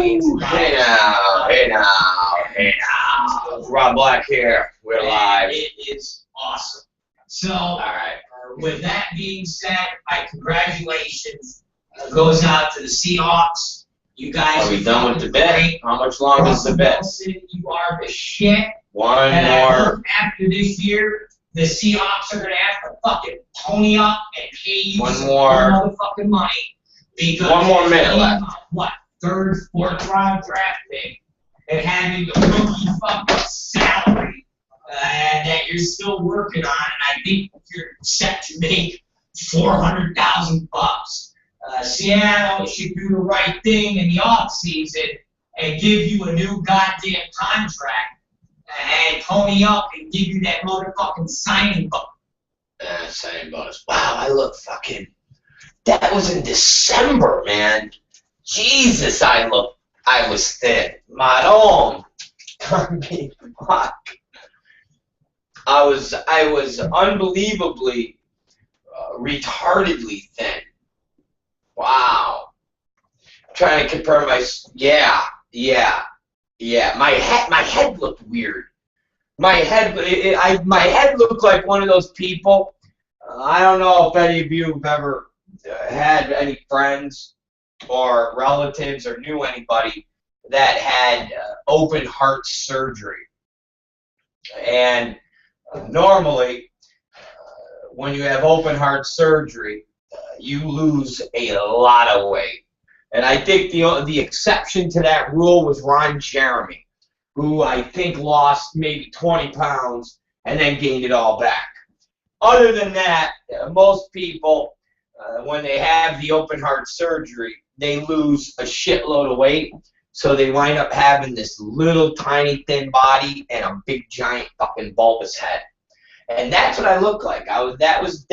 Ooh, hey now, hey now, hey now. Rob Black here. We're live. It is awesome. So, all right. With that being said, my congratulations goes out to the Seahawks. You guys are we done with the bet? How much longer is the bet? You are the shit. One more. After this year, the Seahawks are gonna have to fucking pony up and pay you some motherfucking money. Because 1 more minute left. What? Third, fourth round draft pick and having a rookie fucking salary that you're still working on, and I think you're set to make $400,000. Seattle should do the right thing in the off season and give you a new goddamn contract and pony up and give you that motherfucking signing bonus. Signing bonus. Wow, I look fucking. That was in December, man. Jesus, I was thin. Madame. I mean, fuck. I was unbelievably, retardedly thin. Wow. I'm trying to compare yeah. My head looked weird. My head looked like one of those people. I don't know if any of you have ever had any friends or relatives or knew anybody that had open heart surgery. And normally, when you have open heart surgery, you lose a lot of weight. And I think the exception to that rule was Ron Jeremy, who I think lost maybe 20 pounds and then gained it all back. Other than that, most people, when they have the open heart surgery, they lose a shitload of weight, so they wind up having this little tiny thin body and a big giant fucking bulbous head. And that's what I look like. That was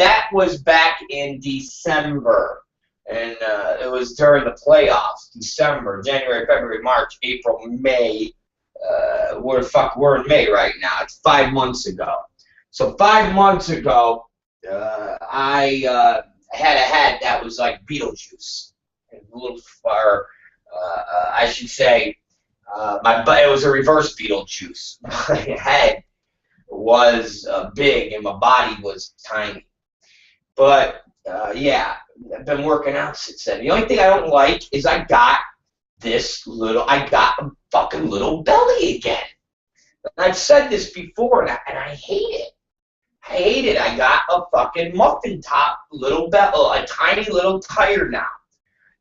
back in December, and it was during the playoffs. December, January, February, March, April, May. We're in May right now. It's 5 months ago. So 5 months ago, I had a hat that was like Beetlejuice. A little far, I should say, it was a reverse Beetlejuice. My head was big and my body was tiny. But yeah, I've been working out since then. The only thing I don't like is I got a fucking little belly again. And I've said this before, and I hate it. I hate it. I got a fucking muffin top little belly, a tiny little tire now.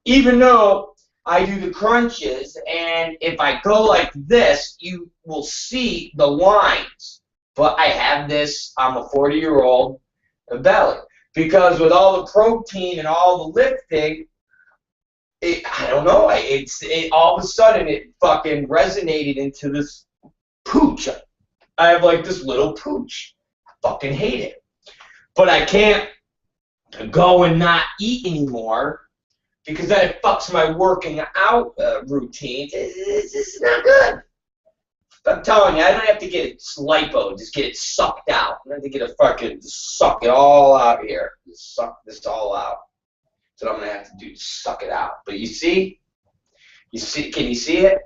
Even though I do the crunches, and if I go like this, you will see the lines. But I have this, I'm a 40-year-old belly. Because with all the protein and all the lifting, I don't know, all of a sudden it fucking resonated into this pooch. I have like this little pooch. I fucking hate it. But I can't go and not eat anymore, because that fucks my working out routine. It's not good. I'm telling you, I don't have to get it lipo, just get it sucked out. I don't have to get a fucking suck it all out here. Just suck this all out. That's what I'm gonna have to do, suck it out. But you see? Can you see it?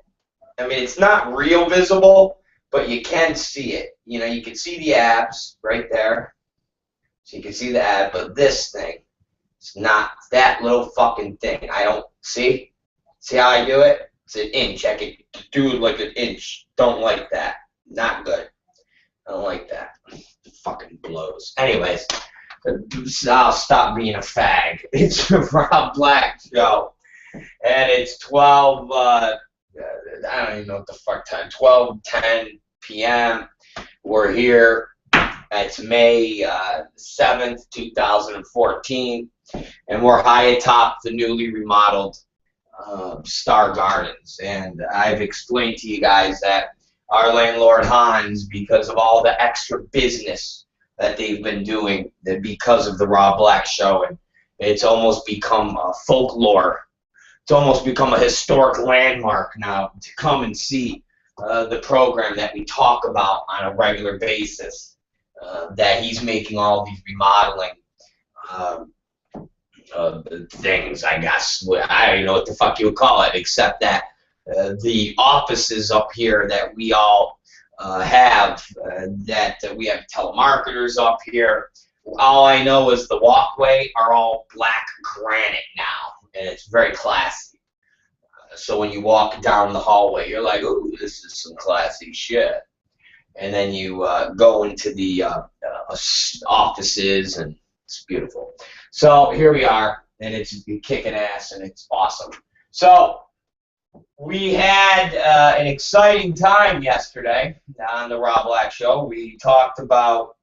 I mean, it's not real visible, but you can see it. You know, you can see the abs right there. So you can see the ab, but this thing, it's not that little fucking thing. I don't see. See how I do it? It's an inch. I can do it like an inch. Don't like that. Not good. I don't like that. It fucking blows. Anyways, I'll stop being a fag. It's the Rob Black Show, and it's 12. I don't even know what the fuck time. 12:10 p.m. We're here. It's May 7th, 2014, and we're high atop the newly remodeled Star Gardens. And I've explained to you guys that our landlord Hans, because of all the extra business that they've been doing, that because of the Rob Black Show, and it's almost become folklore. It's almost become a historic landmark now to come and see the program that we talk about on a regular basis. That he's making all these remodeling things, I guess. I don't even know what the fuck you would call it, except that the offices up here that we all have, that we have telemarketers up here. All I know is the walkway are all black granite now, and it's very classy. So when you walk down the hallway, you're like, ooh, this is some classy shit. And then you go into the offices, and it's beautiful. So here we are, and it's kicking ass, and it's awesome. So we had an exciting time yesterday on the Rob Black Show. We talked about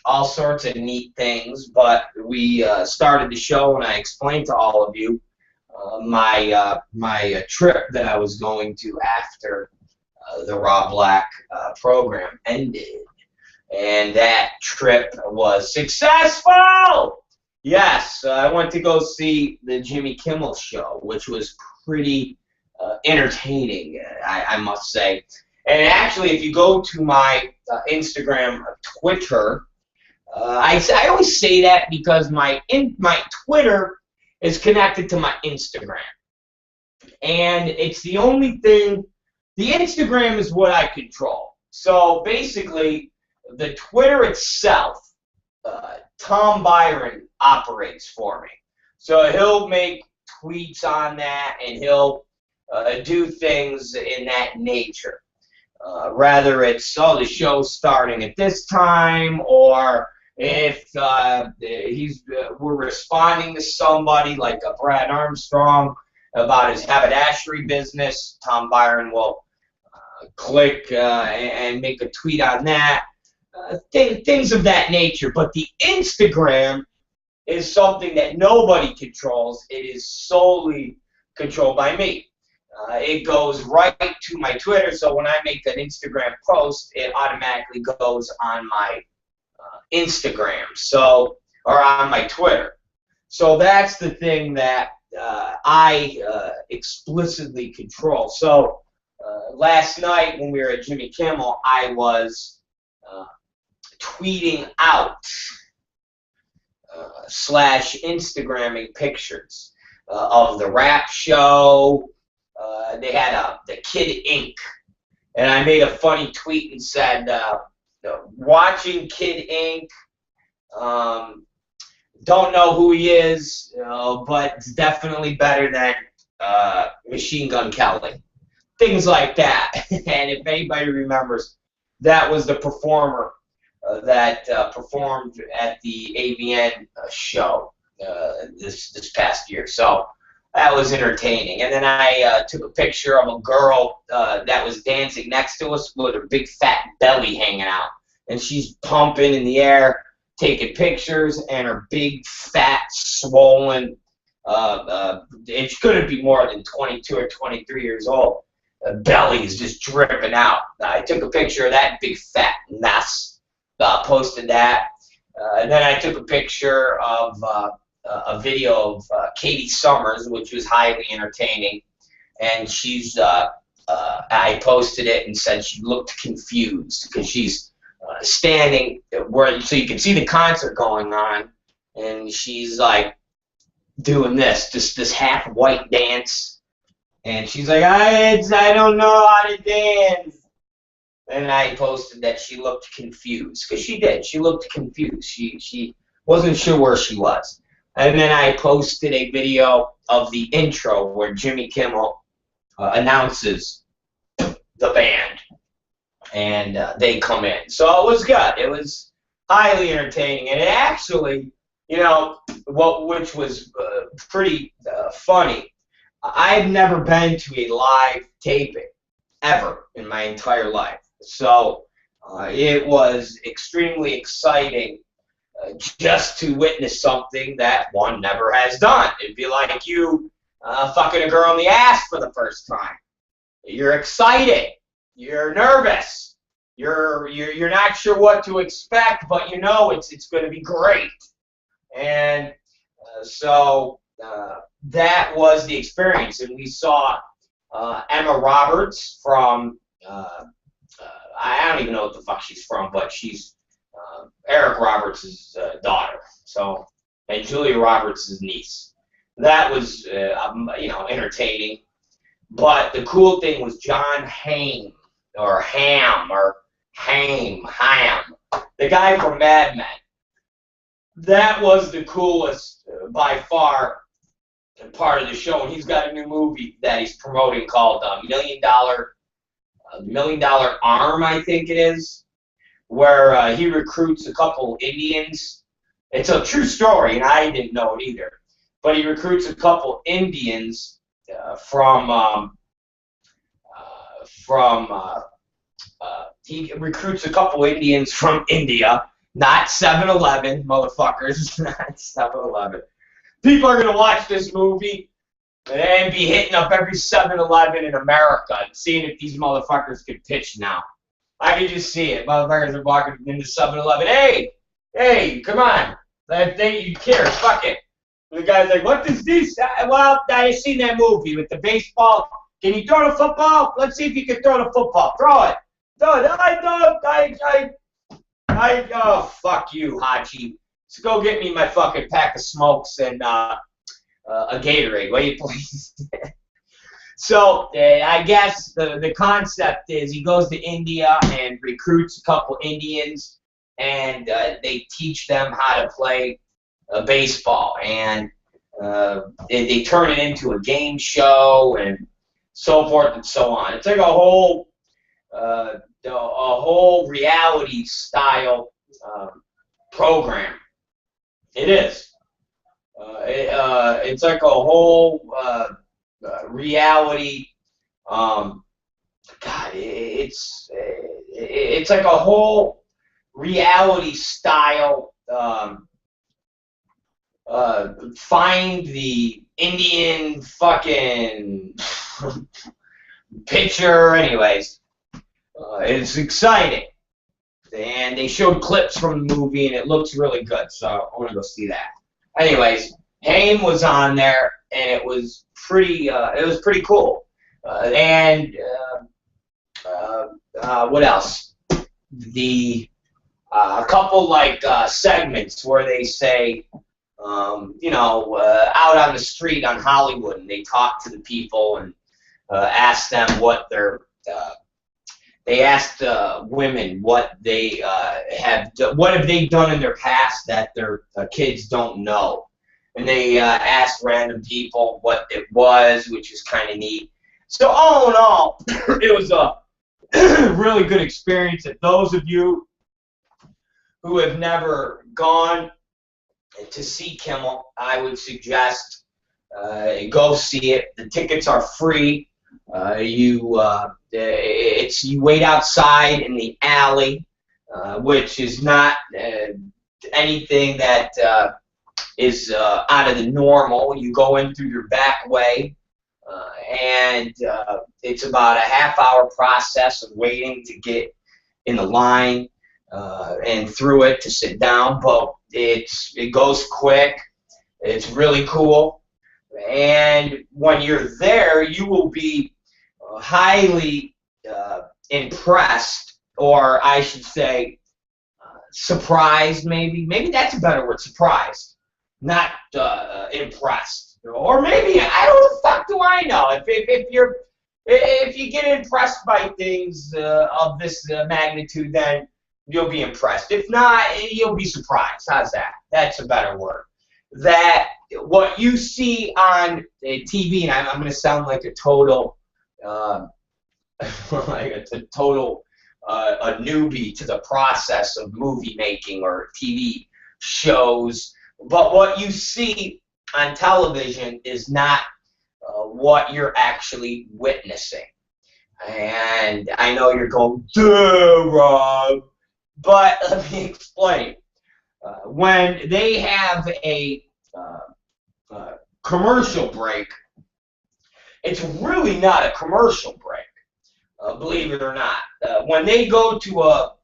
all sorts of neat things, but we started the show, and I explained to all of you my trip that I was going to after the Rob Black program ended, and that trip was successful. Yes, I went to go see the Jimmy Kimmel show, which was pretty entertaining, I must say. And actually, if you go to my Instagram, Twitter, I always say that because my Twitter is connected to my Instagram, and it's the only thing. The Instagram is what I control. So basically, the Twitter itself, Tom Byron operates for me. So he'll make tweets on that, and he'll do things in that nature. Rather it's, oh, the show's starting at this time, or if we're responding to somebody like Brad Armstrong about his haberdashery business, Tom Byron will click and make a tweet on that. Things of that nature. But the Instagram is something that nobody controls. It is solely controlled by me. It goes right to my Twitter, so when I make an Instagram post, it automatically goes on my Instagram, or on my Twitter. So that's the thing that I explicitly control. So last night when we were at Jimmy Kimmel, I was tweeting out / Instagramming pictures of the rap show. They had the Kid Ink, and I made a funny tweet and said, watching Kid Ink, don't know who he is, but it's definitely better than Machine Gun Kelly. Things like that. And if anybody remembers, that was the performer that performed at the AVN show this past year. So that was entertaining. And then I took a picture of a girl that was dancing next to us with her big fat belly hanging out. And she's pumping in the air, taking pictures, and her big fat swollen, it couldn't be more than 22 or 23 years old. Belly is just dripping out. I took a picture of that big fat mess, posted that. And then I took a picture of a video of Katie Summers, which was highly entertaining, and she's I posted it and said she looked confused because she's standing where, so you can see the concert going on, and she's like doing this half white dance, and she's like, I don't know how to dance. And I posted that she looked confused, because she did. She looked confused. She wasn't sure where she was. And then I posted a video of the intro where Jimmy Kimmel announces the band, and they come in. So it was good. It was highly entertaining, and it actually, which was pretty funny. I've never been to a live taping ever in my entire life, so it was extremely exciting. Just to witness something that one never has done. It'd be like you fucking a girl in the ass for the first time. You're excited. You're nervous. You're not sure what to expect, but you know it's going to be great. And so that was the experience. And we saw Emma Roberts from I don't even know what the fuck she's from, but she's Eric Roberts' daughter, and Julia Roberts' niece. That was, entertaining. But the cool thing was John Hamm, the guy from Mad Men. That was the coolest, by far, part of the show. And he's got a new movie that he's promoting called $1 Million Arm, I think it is, where he recruits a couple Indians. It's a true story, and I didn't know it either. But he recruits a couple Indians he recruits a couple Indians from India, not 7-Eleven, motherfuckers, not 7-Eleven. People are going to watch this movie and be hitting up every 7-Eleven in America and seeing if these motherfuckers can pitch now. I can just see it. Motherfuckers are walking into 7-Eleven. Hey, come on. You care. Fuck it. And the guy's like, what is this? Well, I've seen that movie with the baseball. Can you throw the football? Let's see if you can throw the football. Throw it. Oh, fuck you, Hachi. So go get me my fucking pack of smokes and a Gatorade, will you please? So I guess the concept is he goes to India and recruits a couple Indians, and they teach them how to play baseball, and they turn it into a game show and so forth and so on. It's like a whole reality style program. It is. It's like a whole reality. It's like a whole reality style. Find the Indian fucking picture. Anyways, it's exciting. And they showed clips from the movie, and it looks really good, so I want to go see that. Anyways, Haim was on there, and it was pretty cool. What else? A couple segments where they say, out on the street on Hollywood, and they talk to the people and ask them what their they asked women what they what have they done in their past that their kids don't know, and they asked random people what it was, which is kind of neat. So all in all, it was a really good experience. And those of you who have never gone to see Kimmel, I would suggest go see it. The tickets are free. You wait outside in the alley, which is not anything that is out of the normal. You go in through your back way, and it's about a half-hour process of waiting to get in the line and through it to sit down. But it goes quick. It's really cool. And when you're there, you will be highly impressed, or I should say surprised, maybe. Maybe that's a better word, surprised, not impressed. Or maybe, I don't know, the fuck do I know. If you get impressed by things of this magnitude, then you'll be impressed. If not, you'll be surprised. How's that? That's a better word. That what you see on TV, and I'm going to sound like a total, a newbie to the process of movie making or TV shows, but what you see on television is not what you're actually witnessing. And I know you're going, duh, Rob, but let me explain. When they have a commercial break, it's really not a commercial break, believe it or not. When they go to a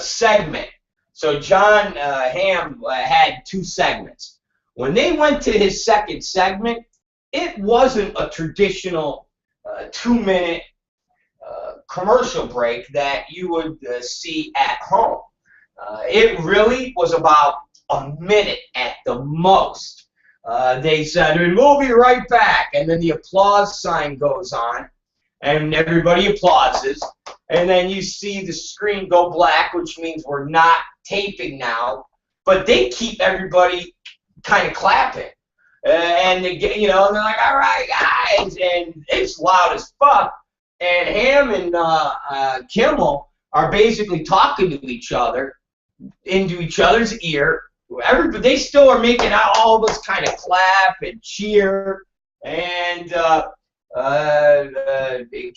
segment, so John Hamm had 2 segments. When they went to his second segment, it wasn't a traditional 2-minute commercial break that you would see at home. It really was about a minute at the most, they said, and we'll be right back. And then the applause sign goes on, and everybody applauses. And then you see the screen go black, which means we're not taping now. But they keep everybody kind of clapping. And they get, and they're like, all right, guys. And it's loud as fuck. And him and Kimmel are basically talking to each other, into each other's ear. They still are making out all of us kind of clap and cheer. And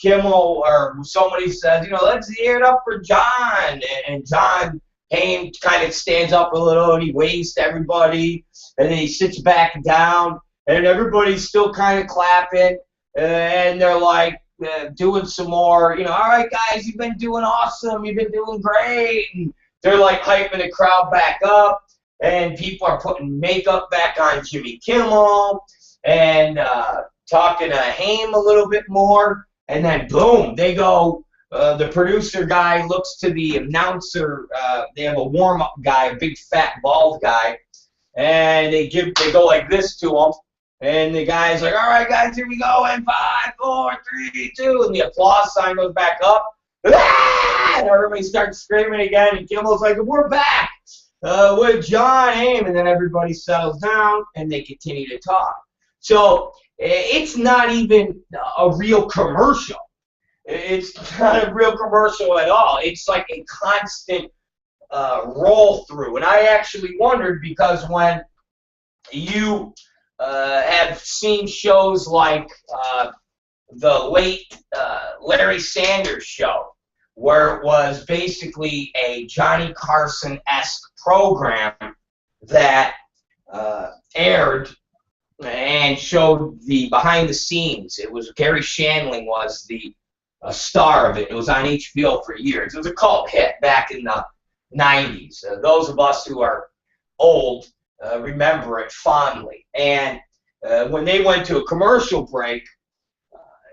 Kimmel or somebody says, let's hear it up for John. And John Haim kind of stands up a little and he waves to everybody. And then he sits back down. And everybody's still kind of clapping. And they're like, doing some more, all right, guys, you've been doing awesome. You've been doing great. And they're like hyping the crowd back up. And people are putting makeup back on Jimmy Kimmel and talking to Haim a little bit more. And then, boom, they go, the producer guy looks to the announcer. They have a warm-up guy, a big, fat, bald guy. And they go like this to him. And the guy's like, all right, guys, here we go. And 5, 4, 3, 2. And the applause sign goes back up. Ah! And everybody starts screaming again. And Kimmel's like, we're back with John Haim. And then everybody settles down and they continue to talk. So it's not even a real commercial. It's not a real commercial at all. It's like a constant roll through. And I actually wondered because when you have seen shows like the late Larry Sanders Show, where it was basically a Johnny Carson-esque program that aired and showed the behind the scenes. It was Gary Shandling was the star of it. It was on HBO for years. It was a cult hit back in the 90s. Those of us who are old remember it fondly. And when they went to a commercial break,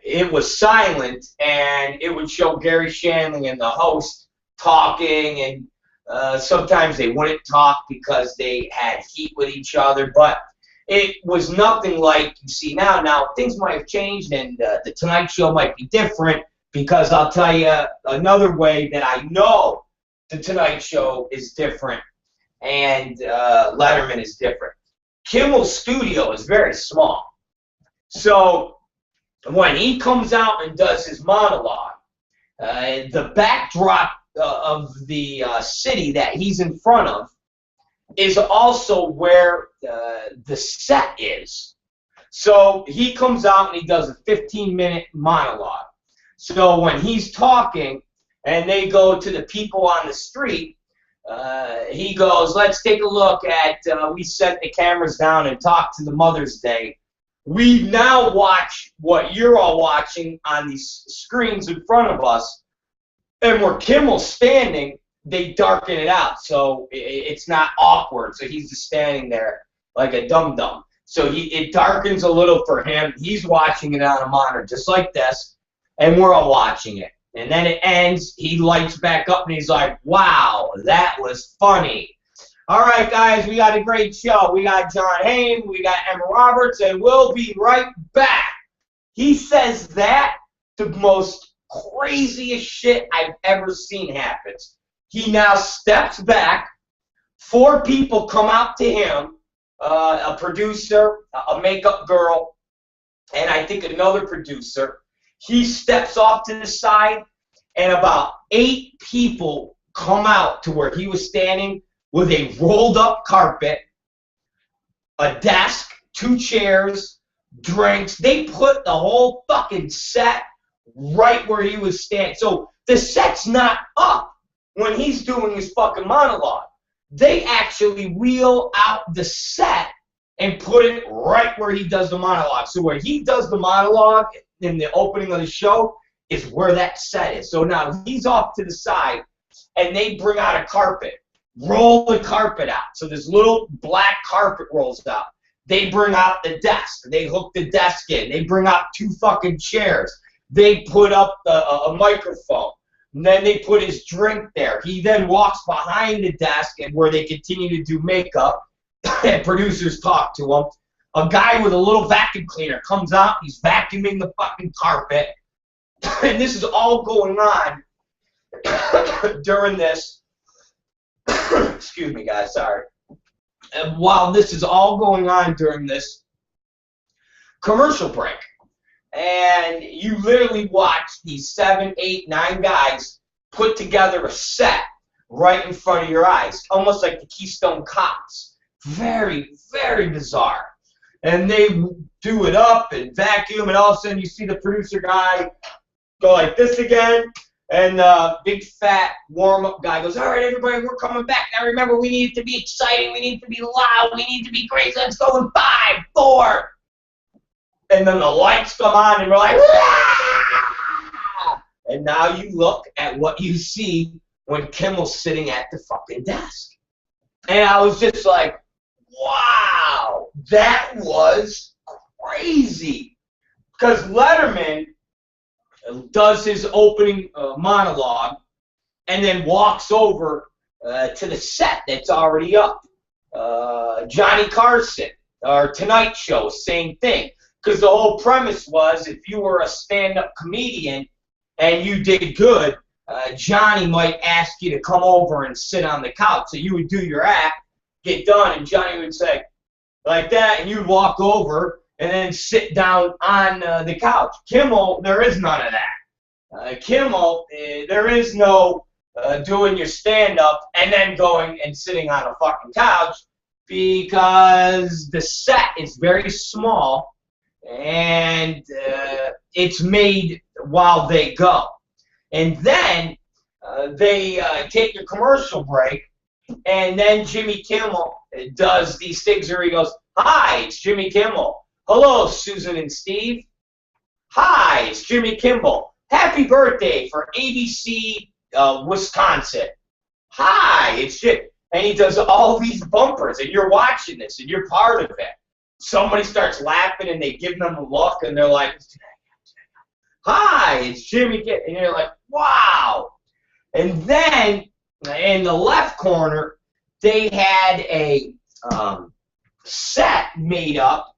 it was silent, and it would show Gary Shandling and the host talking, and sometimes they wouldn't talk because they had heat with each other, but it was nothing like you see now. Now, things might have changed, and the Tonight Show might be different, because I'll tell you another way that I know the Tonight Show is different and Letterman is different. Kimmel's studio is very small. So when he comes out and does his monologue, the backdrop of the city that he's in front of is also where the set is. So he comes out and he does a 15-minute monologue. So when he's talking and they go to the people on the street, he goes, let's take a look at, we set the cameras down and talk to the Mother's Day. We now watch what you're all watching on these screens in front of us, and where Kimmel's standing, they darken it out so it's not awkward. So he's just standing there like a dum-dum. So it darkens a little for him. He's watching it on a monitor just like this, and we're all watching it. And then it ends, he lights back up, and he's like, wow, that was funny. All right, guys, we got a great show. We got John Haim, we got Emma Roberts, and we'll be right back. He says that the most craziest shit I've ever seen happens. He now steps back. 4 people come out to him, a producer, a makeup girl, and I think another producer. He steps off to the side, and about 8 people come out to where he was standing with a rolled-up carpet, a desk, 2 chairs, drinks. They put the whole fucking set right where he was standing. So the set's not up when he's doing his fucking monologue. They actually wheel out the set and put it right where he does the monologue. So where he does the monologue in the opening of the show is where that set is. So now he's off to the side, and they bring out a carpet, roll the carpet out. So this little black carpet rolls out. They bring out the desk. They hook the desk in. They bring out 2 fucking chairs. They put up a microphone. And then they put his drink there. He then walks behind the desk, and where they continue to do makeup, and producers talk to him. a guy with a little vacuum cleaner comes out. He's vacuuming the fucking carpet. And this is all going on during this. Excuse me, guys. Sorry. And while this is all going on during this commercial break, and you literally watch these 7, 8, 9 guys put together a set right in front of your eyes, almost like the Keystone Cops. Very, very bizarre. And they do it up and vacuum, and all of a sudden you see the producer guy go like this again, and the big fat warm-up guy goes, all right, everybody, we're coming back. Now remember, we need it to be exciting, we need it to be loud, we need it to be crazy. Let's go in 5, 4. And then the lights come on, and we're like, ah! And now you look at what you see when Kimmel's sitting at the fucking desk. And I was just like, wow, that was crazy. Because Letterman does his opening monologue and then walks over to the set that's already up. Johnny Carson, or Tonight Show, same thing. Because the whole premise was, if you were a stand-up comedian and you did good, Johnny might ask you to come over and sit on the couch. So you would do your act, get done, and Johnny would say, like that, and you'd walk over and then sit down on the couch. Kimmel, there is none of that. Kimmel, there is no doing your stand-up and then going and sitting on a fucking couch, because the set is very small, and it's made while they go. And then they take a commercial break, and then Jimmy Kimmel does these things where he goes, hi, it's Jimmy Kimmel. Hello, Susan and Steve. Hi, it's Jimmy Kimmel. Happy birthday for ABC Wisconsin. Hi, it's Jim. And he does all these bumpers, and you're watching this, and you're part of it. Somebody starts laughing, and they give them a look, and they're like, hi, it's Jimmy Kimmel. And you're like, wow. And then in the left corner, they had a set made up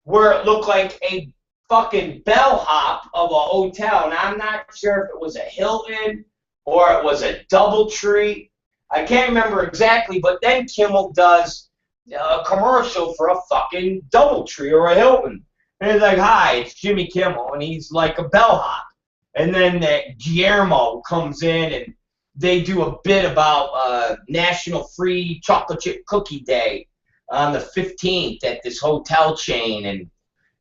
where it looked like a fucking bellhop of a hotel. And I'm not sure if it was a Hilton or it was a DoubleTree. I can't remember exactly, but then Kimmel does a commercial for a fucking DoubleTree or a Hilton. And he's like, hi, it's Jimmy Kimmel. And he's like a bellhop. And then Guillermo comes in, and they do a bit about National Free Chocolate Chip Cookie Day on the 15th at this hotel chain.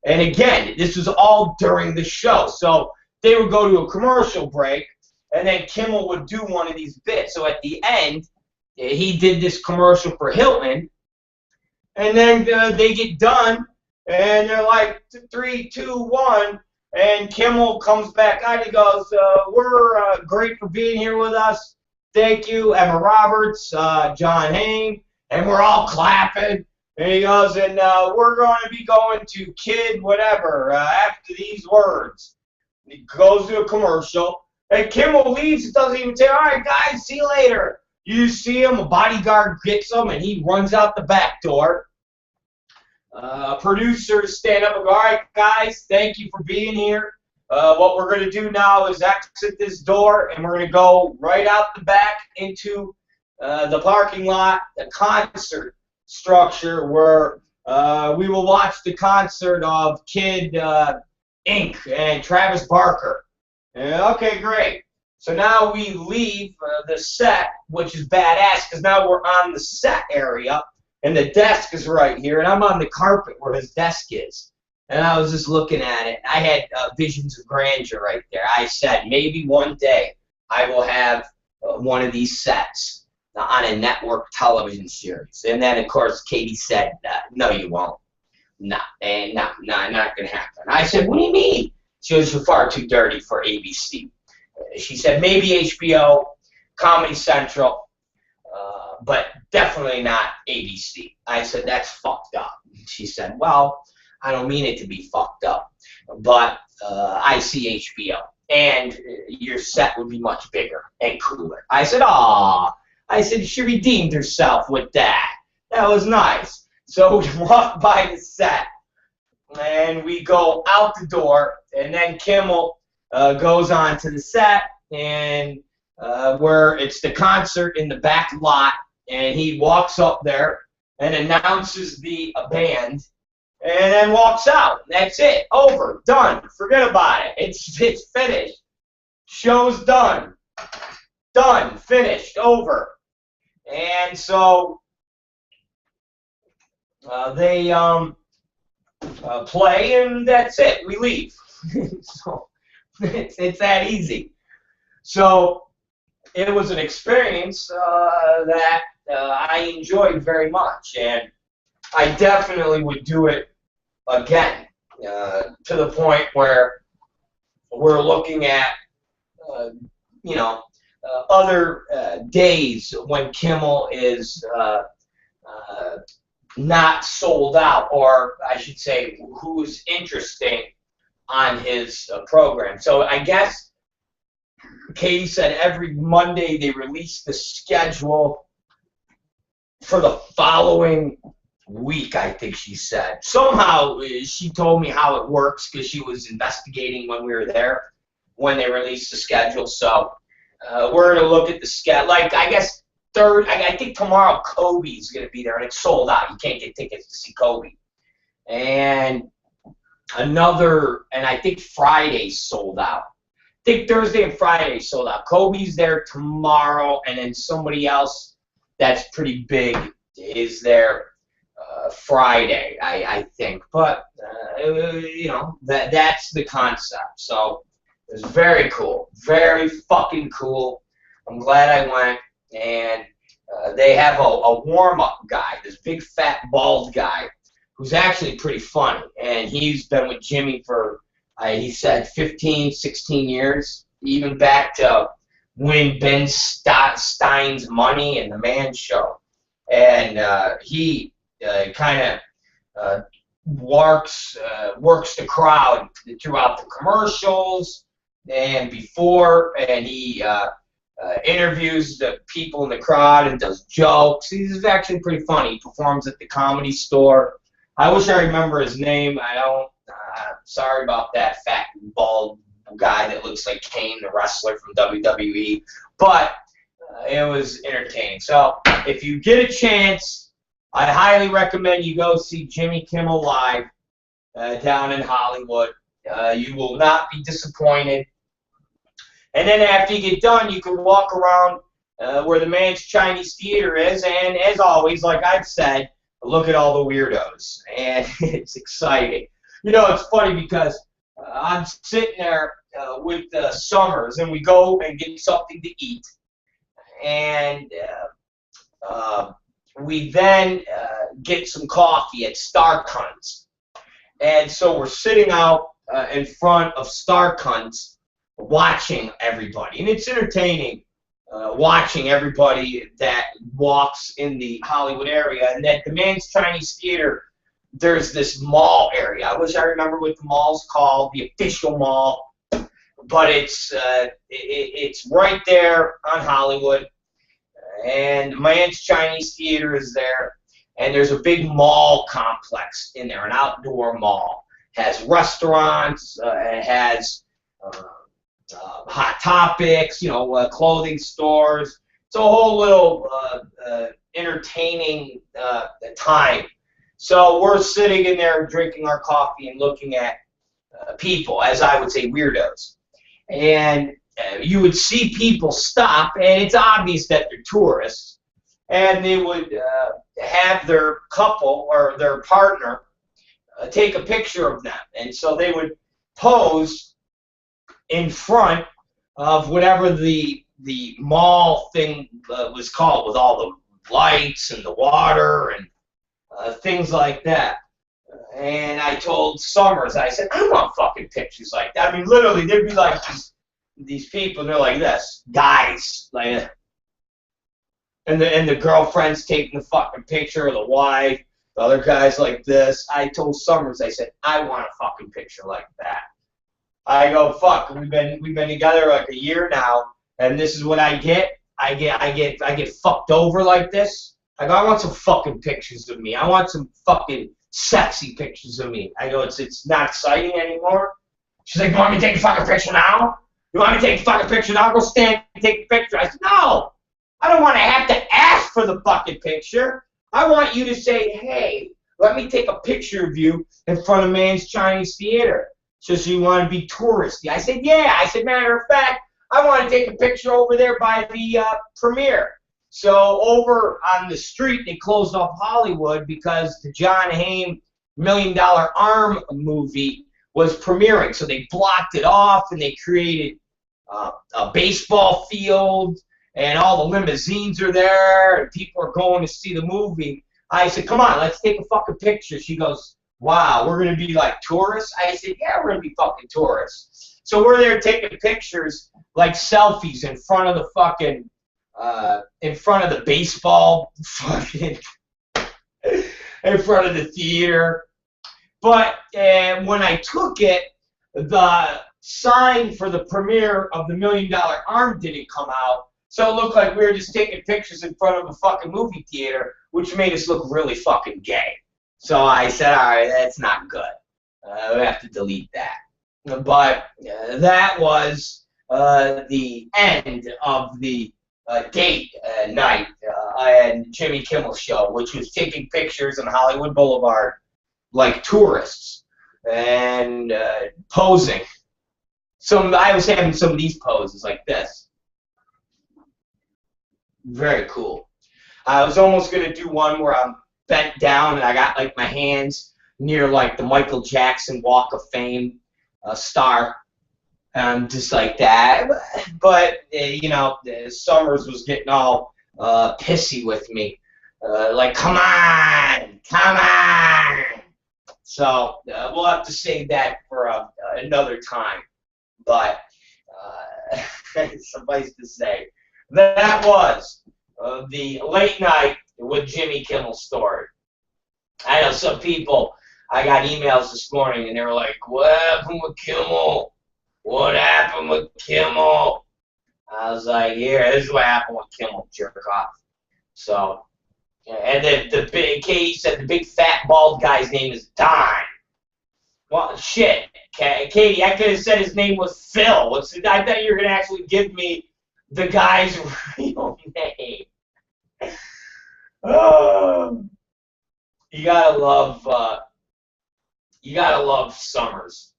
And again, this was all during the show. So they would go to a commercial break, and then Kimmel would do one of these bits. So at the end, he did this commercial for Hilton, and then they get done, and they're like, 3, 2, 1, and Kimmel comes back on. He goes, we're great for being here with us. Thank you, Emma Roberts, John Hain, and we're all clapping. And he goes, and we're going to be going to Kid whatever after these words. He goes to a commercial, and Kimmel leaves. He doesn't even say, all right, guys, see you later. You see him, a bodyguard gets him, and he runs out the back door. Producers stand up and go, all right, guys, thank you for being here. What we're going to do now is exit this door, and we're going to go right out the back into the parking lot, the concert structure, where we will watch the concert of Kid Inc. and Travis Barker. Okay, great. So now we leave the set, which is badass, because now we're on the set area, and the desk is right here, and I'm on the carpet where his desk is. And I was just looking at it. I had visions of grandeur right there. I said, maybe one day I will have one of these sets on a network television series. And then, of course, Katie said, no, you won't. No, not going to happen. I said, what do you mean? She goes, you're far too dirty for ABC. She said, maybe HBO, Comedy Central, but definitely not ABC. I said, that's fucked up. She said, well, I don't mean it to be fucked up, but I see HBO, and your set would be much bigger and cooler. I said, aw. I said, she redeemed herself with that. That was nice. So we walked by the set, and we go out the door, and then Kimmel goes on to the set, and where it's the concert in the back lot, and he walks up there and announces the band, and then walks out. That's it. Over. Done. Forget about it. It's finished. Show's done. Done. Finished. Over. And so they play, and that's it. We leave. So it's that easy. So it was an experience that I enjoyed very much, and I definitely would do it again, to the point where we're looking at, other days when Kimmel is not sold out, or I should say, who's interesting on his program. So I guess Katie said every Monday they release the schedule for the following week, I think she said. Somehow she told me how it works because she was investigating when we were there, when they released the schedule. So we're going to look at the schedule. Like, I guess I think tomorrow Kobe's going to be there, and it's sold out. You can't get tickets to see Kobe. And I think Friday's sold out. I think Thursday and Friday sold out. Kobe's there tomorrow, and then somebody else that's pretty big is there Friday, I think. But, that's the concept. So it was very cool. Very fucking cool. I'm glad I went. And they have a warm-up guy, this big, fat, bald guy, who's actually pretty funny. And he's been with Jimmy for, he said, 15, 16 years, even back to when Ben Stein's Money and The Man Show. And he kind of works the crowd throughout the commercials and before, and he interviews the people in the crowd and does jokes. He's actually pretty funny. He performs at the Comedy Store. I wish I remember his name. I don't. Sorry about that, fat, bald guy that looks like Kane, the wrestler from WWE. But it was entertaining. So if you get a chance, I highly recommend you go see Jimmy Kimmel live down in Hollywood. You will not be disappointed. And then after you get done, you can walk around where the Man's Chinese Theater is, and as always, like I've said, look at all the weirdos, and it's exciting. It's funny because I'm sitting there with Summers, and we go and get something to eat, and we then get some coffee at Star Cunts. And so we're sitting out in front of Star Cunts, watching everybody, and it's entertaining watching everybody that walks in the Hollywood area. And at the Man's Chinese Theater, there's this mall area. I wish I remember what the mall's called, the official mall, but it's right there on Hollywood, and Man's Chinese Theater is there, and there's a big mall complex in there, an outdoor mall. It has restaurants, it has Hot Topics, clothing stores. It's a whole little entertaining time. So we're sitting in there drinking our coffee and looking at people, as I would say, weirdos. And you would see people stop, and it's obvious that they're tourists, and they would have their couple or their partner take a picture of them. And so they would pose in front of whatever the mall thing was called, with all the lights and the water and things like that. And I told Summers, I said, I want fucking pictures like that. I mean, literally, there'd be like these people, and they're like this, guys, like, and the girlfriend's taking the fucking picture of the wife, the other guy's like this. I told Summers, I said, I want a fucking picture like that. I go, fuck, we've been together like a year now, and this is what I get. I get fucked over like this. I go, I want some fucking pictures of me. I want some fucking sexy pictures of me. I go, it's not exciting anymore. She's like, you want me to take a fucking picture now? You want me to take a fucking picture now? Go stand and take a picture. I said, no. I don't want to have to ask for the fucking picture. I want you to say, hey, let me take a picture of you in front of Man's Chinese Theater. So you want to be touristy? I said, yeah. I said, matter of fact, I want to take a picture over there by the premiere. So over on the street, they closed off Hollywood because the John Hamm $1 Million Arm movie was premiering. So they blocked it off, and they created a baseball field, and all the limousines are there, and people are going to see the movie. I said, come on, let's take a fucking picture. She goes, wow, we're going to be like tourists? I said, yeah, we're going to be fucking tourists. So we're there taking pictures, like selfies in front of the fucking, in front of the baseball, fucking, in front of the theater. But when I took it, the sign for the premiere of the $1 Million Arm didn't come out. So it looked like we were just taking pictures in front of a fucking movie theater, which made us look really fucking gay. So I said, all right, that's not good. We have to delete that. But that was the end of the date night and Jimmy Kimmel show, which was taking pictures on Hollywood Boulevard like tourists and posing. I was having some of these poses like this. Very cool. I was almost going to do one where I'm bent down and I got like my hands near like the Michael Jackson Walk of Fame star, just like that. But you know, Summers was getting all pissy with me, like, come on. So we'll have to save that for another time. But suffice to say, that was the late night with Jimmy Kimmel story. I know some people, I got emails this morning and they were like, what happened with Kimmel? What happened with Kimmel? I was like, here, this is what happened with Kimmel, jerk off. So, and the big, Katie said the big fat bald guy's name is Don. Well, shit, Katie, I could have said his name was Phil. I thought you were going to actually give me the guy's real name. Oh, you gotta love Summers.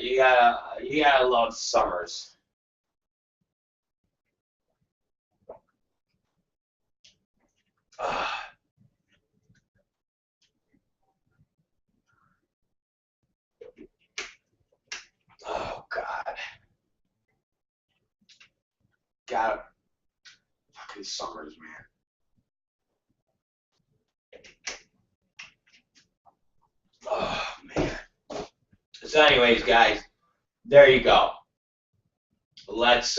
You gotta love Summers. Oh God. Got fucking Summers, man. Oh man. So anyways, guys, there you go. Let's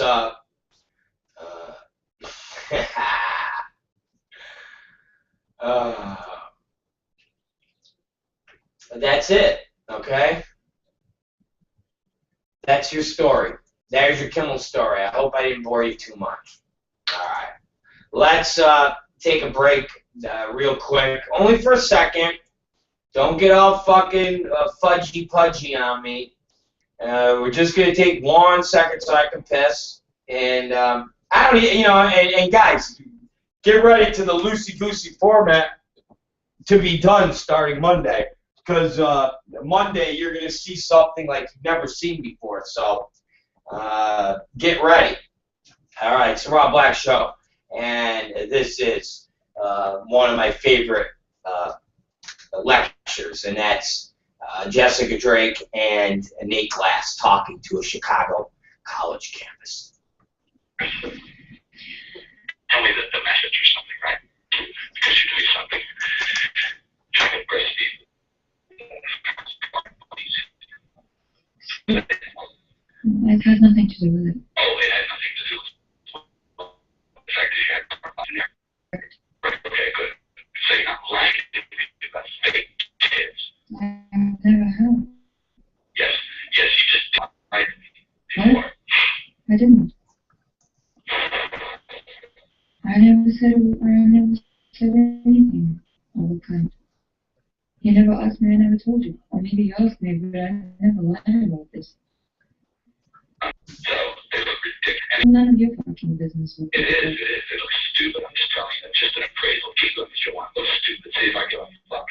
that's it, okay? That's your story. There's your Kimmel story. I hope I didn't bore you too much. All right. Let's take a break real quick. Only for a second. Don't get all fucking fudgy-pudgy on me. We're just going to take 1 second so I can piss. And I don't, you know, and guys, get ready to the loosey-goosey format to be done starting Monday. Because Monday you're going to see something like you've never seen before. So get ready. All right, it's the ROB BLACK Show. And this is one of my favorite lectures, and that's Jessica Drake and Nate Glass talking to a Chicago college campus. Tell me the message or something, right? Because you're doing something. Trying to impress people. It has nothing to do with it. Oh, it has nothing to do with the fact that you had in there. Right, okay, good. So you're not lying about fake kids. I've never have. Yes, you just lied before. What? I didn't. I never said never asked me, I never told you. Or maybe you asked me, but I never lied about this. So, they look ridiculous. None of your fucking business. It is. It looks stupid. I'm just telling you. It's just an appraisal. Keep looking if you want. It looks stupid. See if I go, fuck.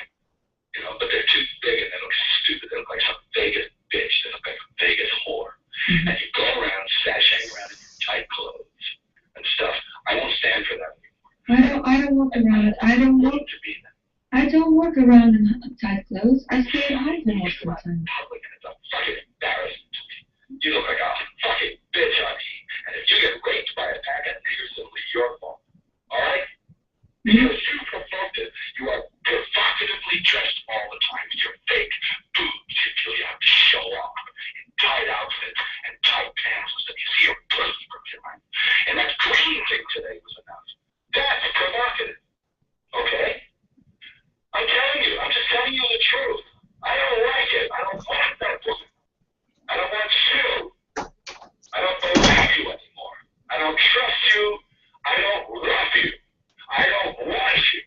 You know, but they're too big and they look stupid. They look like some Vegas bitch. They look like a Vegas whore. And you go around, sashaying around in your tight clothes and stuff. I won't stand for that anymore. I don't walk around. I don't walk around in tight clothes. I stay at home for most of the time. Public and it's a fucking embarrassment to me. You look like a fucking bitch on me. And if you get raped by a pack of niggers, it'll be your fault. Alright? Because you provoked it. You are provocatively dressed all the time with your fake boobs. You feel you have to show up in tight outfits and tight pants so that you see your pussy from behind. And that green thing today was enough. That's provocative. Okay? I'm telling you. I'm just telling you the truth. I don't like it. I don't want that woman. I don't want you. I don't believe you anymore. I don't trust you. I don't love you. I don't want you.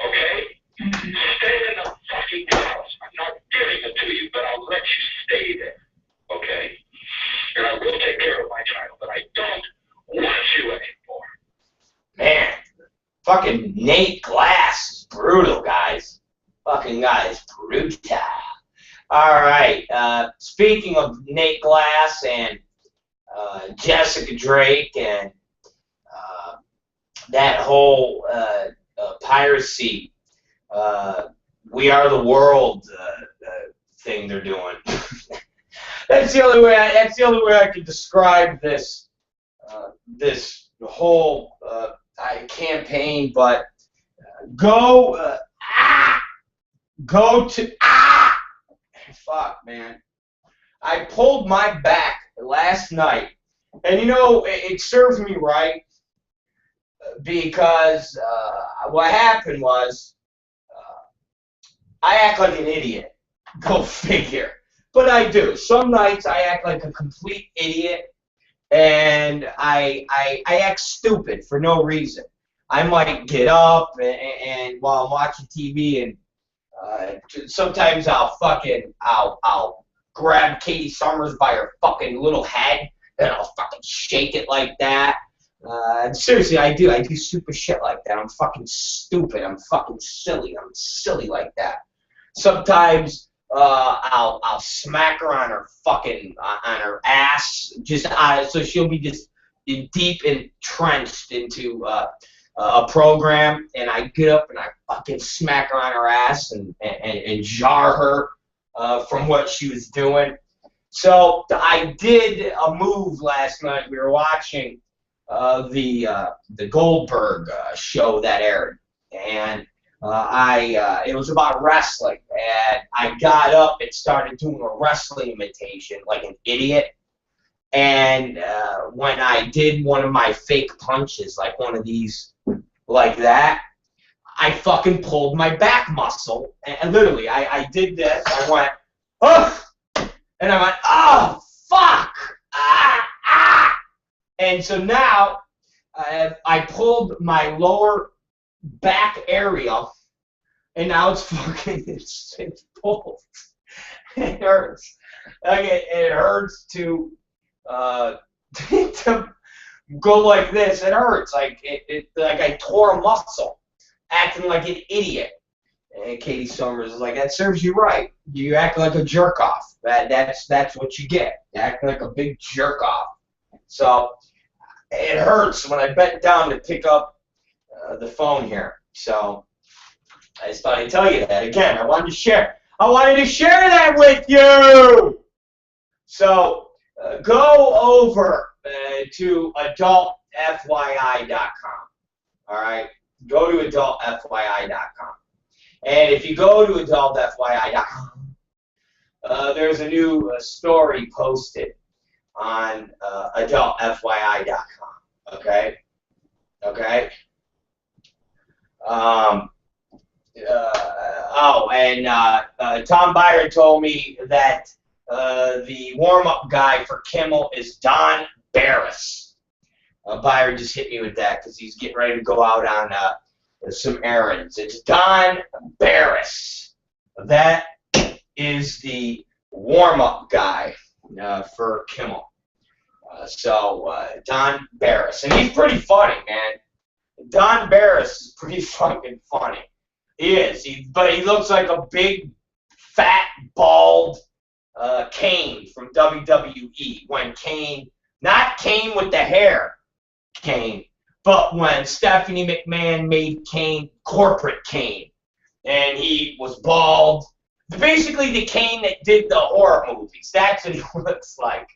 Okay? Stay in the fucking house. I'm not giving it to you, but I'll let you stay there. Okay? And I will take care of my child, but I don't want you anymore. Man, fucking Nate Glass is brutal, guys. Fucking guy is brutal. All right. Speaking of Nate Glass and Jessica Drake and that whole piracy, We Are the World thing they're doing. That's the only way. That's the only way I can describe this this whole campaign. But go to fuck, man. I pulled my back last night, and you know it serves me right because what happened was I act like an idiot. Go figure. But I do. Some nights I act like a complete idiot, and I act stupid for no reason. I might get up and while I'm watching TV, and sometimes I'll grab Katie Summers by her fucking little head, and I'll fucking shake it like that. Seriously, I do stupid shit like that. I'm fucking stupid. I'm fucking silly. I'm silly like that. Sometimes I'll smack her on her fucking on her ass, just so she'll be just deep entrenched into a program, and I get up and I fucking smack her on her ass and jar her from what she was doing. So I did a move last night. We were watching the Goldberg show that aired, and it was about wrestling, and I got up and started doing a wrestling imitation like an idiot. And when I did one of my fake punches, like one of these, like that, I fucking pulled my back muscle, and literally, I did this. I went, oh, and I went, oh, fuck, ah. And so now I pulled my lower back area, and now it's fucking, it's pulled. It hurts. Like it hurts to go like this. It hurts. Like like I tore a muscle, acting like an idiot. And Katie Summers is like, that serves you right. You act like a jerk off. That's what you get. You act like a big jerk off. So it hurts when I bent down to pick up the phone here. So I just thought I'd tell you that again. I wanted to share that with you. So go over to adultfyi.com. All right, go to adultfyi.com, and if you go to adultfyi.com, there's a new story posted on adultfyi.com. Okay. Tom Byron told me that the warm-up guy for Kimmel is Don Barris. Byron just hit me with that because he's getting ready to go out on some errands. It's Don Barris. That is the warm-up guy for Kimmel. Don Barris. And he's pretty funny, man. Don Barris is pretty fucking funny. He is. But he looks like a big, fat, bald Kane from WWE. When Kane, not Kane with the hair, Kane, but when Stephanie McMahon made Kane corporate Kane. And he was bald. Basically the Kane that did the horror movies. That's what he looks like.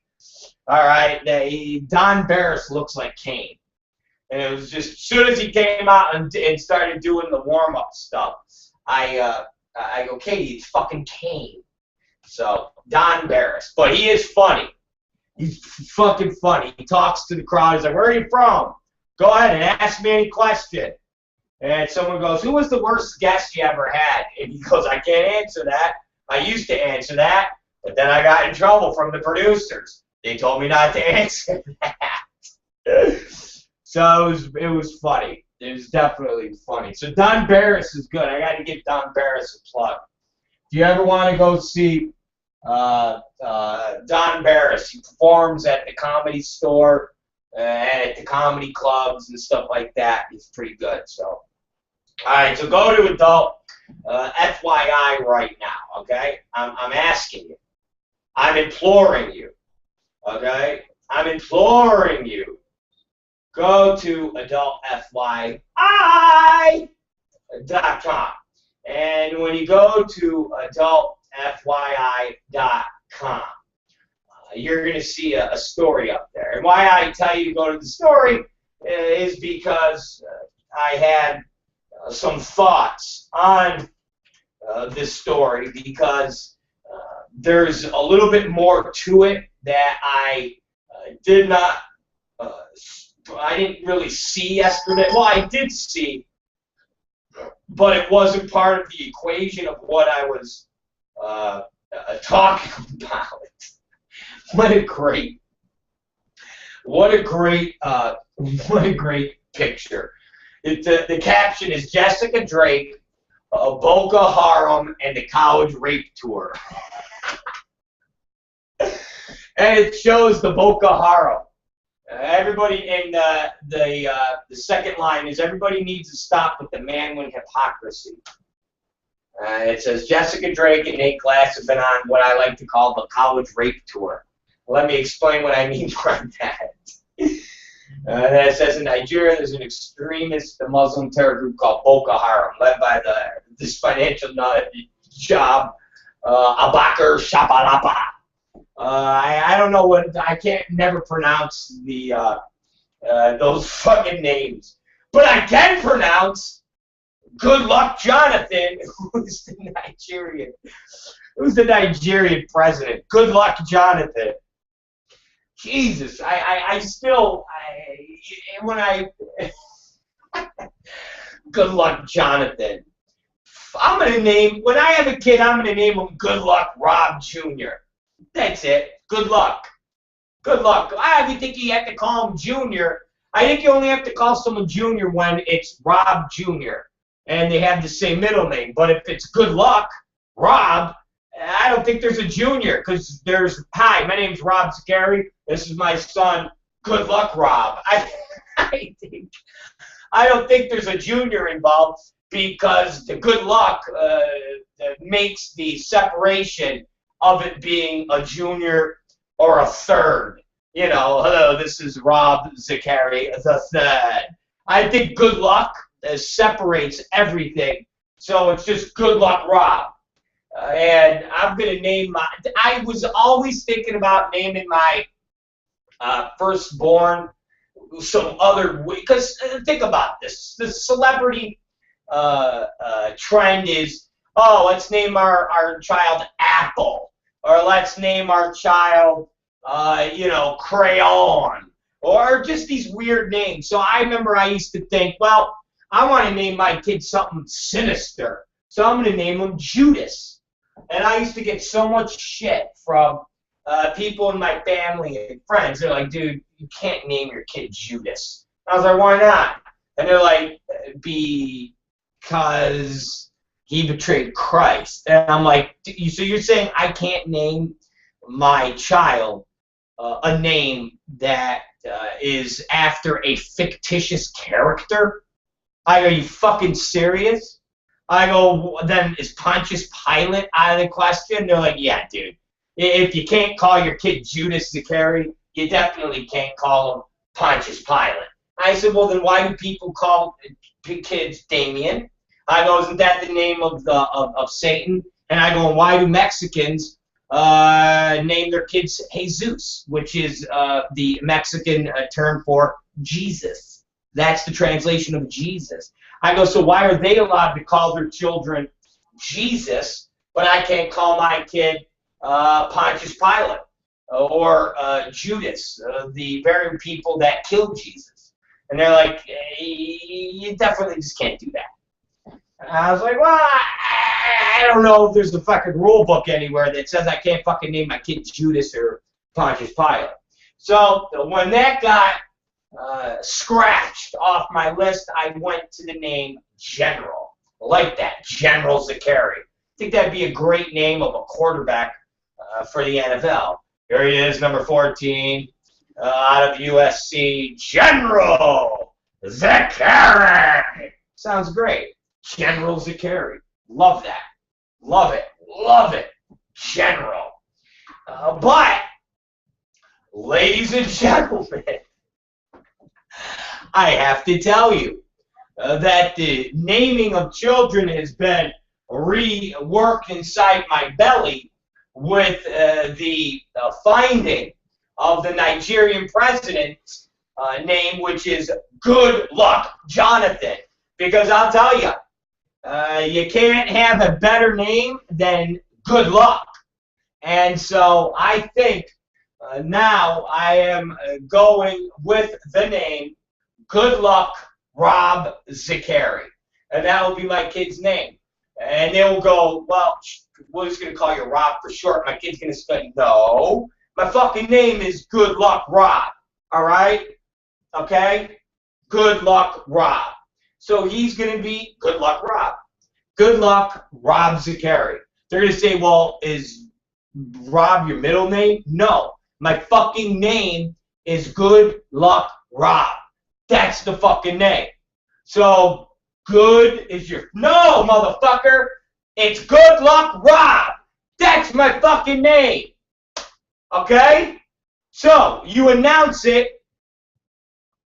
All right, Don Barris looks like Kane. And it was just, as soon as he came out and started doing the warm-up stuff, I go, okay, he's fucking Kane. So, Don Barris. But he is funny. He's fucking funny. He talks to the crowd. He's like, where are you from? Go ahead and ask me any question. And someone goes, who was the worst guest you ever had? And he goes, I can't answer that. I used to answer that, but then I got in trouble from the producers. They told me not to answer that. So it was funny. It was definitely funny. So Don Barris is good. I got to give Don Barris a plug. If you ever want to go see Don Barris, he performs at the Comedy Store and at the comedy clubs and stuff like that. He's pretty good. So, all right. So go to adult FYI right now. Okay. I'm asking you. I'm imploring you. Okay. I'm imploring you. Go to adultfyi.com. And when you go to adultfyi.com, you're going to see a story up there. And why I tell you to go to the story is because I had some thoughts on this story, because there's a little bit more to it that I didn't really see yesterday. Well, I did see, but it wasn't part of the equation of what I was talking about. What a great picture. The caption is Jessica Drake, Boko Haram, and the college rape tour. And it shows the Boko Haram. Everybody in the second line is everybody needs to stop with the man-win hypocrisy. It says Jessica Drake and Nate Glass have been on what I like to call the college rape tour. Let me explain what I mean by that. Then it says in Nigeria there's an extremist Muslim terror group called Boko Haram, led by this financial nut job, Abakar Shabalapa. I don't know I can't never pronounce those fucking names. But I can pronounce Good Luck Jonathan, who's the Nigerian president. Good Luck Jonathan. Jesus, Good Luck Jonathan. When I have a kid, I'm gonna name him Good Luck Rob Jr. That's it. Good luck. Good luck. I don't think you have to call him Junior. I think you only have to call someone Junior when it's Rob Jr. and they have the same middle name. But if it's Good Luck, Rob, I don't think there's a Junior, because hi, my name's Rob Zicari. This is my son. Good luck, Rob. I don't think there's a Junior involved, because the good luck makes the separation of it being a junior or a third. You know, hello, this is Rob Zicari, the third. I think good luck separates everything. So it's just Good Luck Rob. And I'm going to name I was always thinking about naming my firstborn some other way. Because think about this. The celebrity trend is, oh, let's name our child Apple. Or let's name our child, Crayon. Or just these weird names. So I remember I used to think, well, I want to name my kid something sinister. So I'm going to name him Judas. And I used to get so much shit from people in my family and friends. They're like, dude, you can't name your kid Judas. I was like, why not? And they're like, because he betrayed Christ. And I'm like, so you're saying I can't name my child a name that is after a fictitious character? I go, are you fucking serious? I go, then is Pontius Pilate out of the question? They're like, yeah, dude. If you can't call your kid Judas Iscariot, you definitely can't call him Pontius Pilate. I said, well, then why do people call kids Damien? I go, isn't that the name of Satan? And I go, and why do Mexicans name their kids Jesus, which is the Mexican term for Jesus? That's the translation of Jesus. I go, so why are they allowed to call their children Jesus, but I can't call my kid Pontius Pilate or Judas, the very people that killed Jesus? And they're like, you definitely just can't do that. And I was like, well, I don't know if there's a fucking rule book anywhere that says I can't fucking name my kid Judas or Pontius Pilate. So when that got scratched off my list, I went to the name General. I like that, General Zachary. I think that'd be a great name of a quarterback for the NFL. Here he is, number 14, out of USC, General Zachary. Sounds great. General Zachary. Love that. Love it. Love it. General. But, ladies and gentlemen, I have to tell you that the naming of children has been reworked inside my belly with the finding of the Nigerian president's name, which is Good Luck Jonathan. Because I'll tell you, you can't have a better name than Good Luck. And so I think now I am going with the name Good Luck Rob Zachary. And that will be my kid's name. And they will go, well, we're just going to call you Rob for short. My kid's going to say, no, my fucking name is Good Luck Rob. All right? Okay? Good Luck Rob. So he's going to be Good Luck Rob. Good Luck Rob Zachary. They're going to say, well, is Rob your middle name? No. My fucking name is Good Luck Rob. That's the fucking name. So, good is your... No, motherfucker! It's Good Luck Rob! That's my fucking name! Okay? So, you announce it.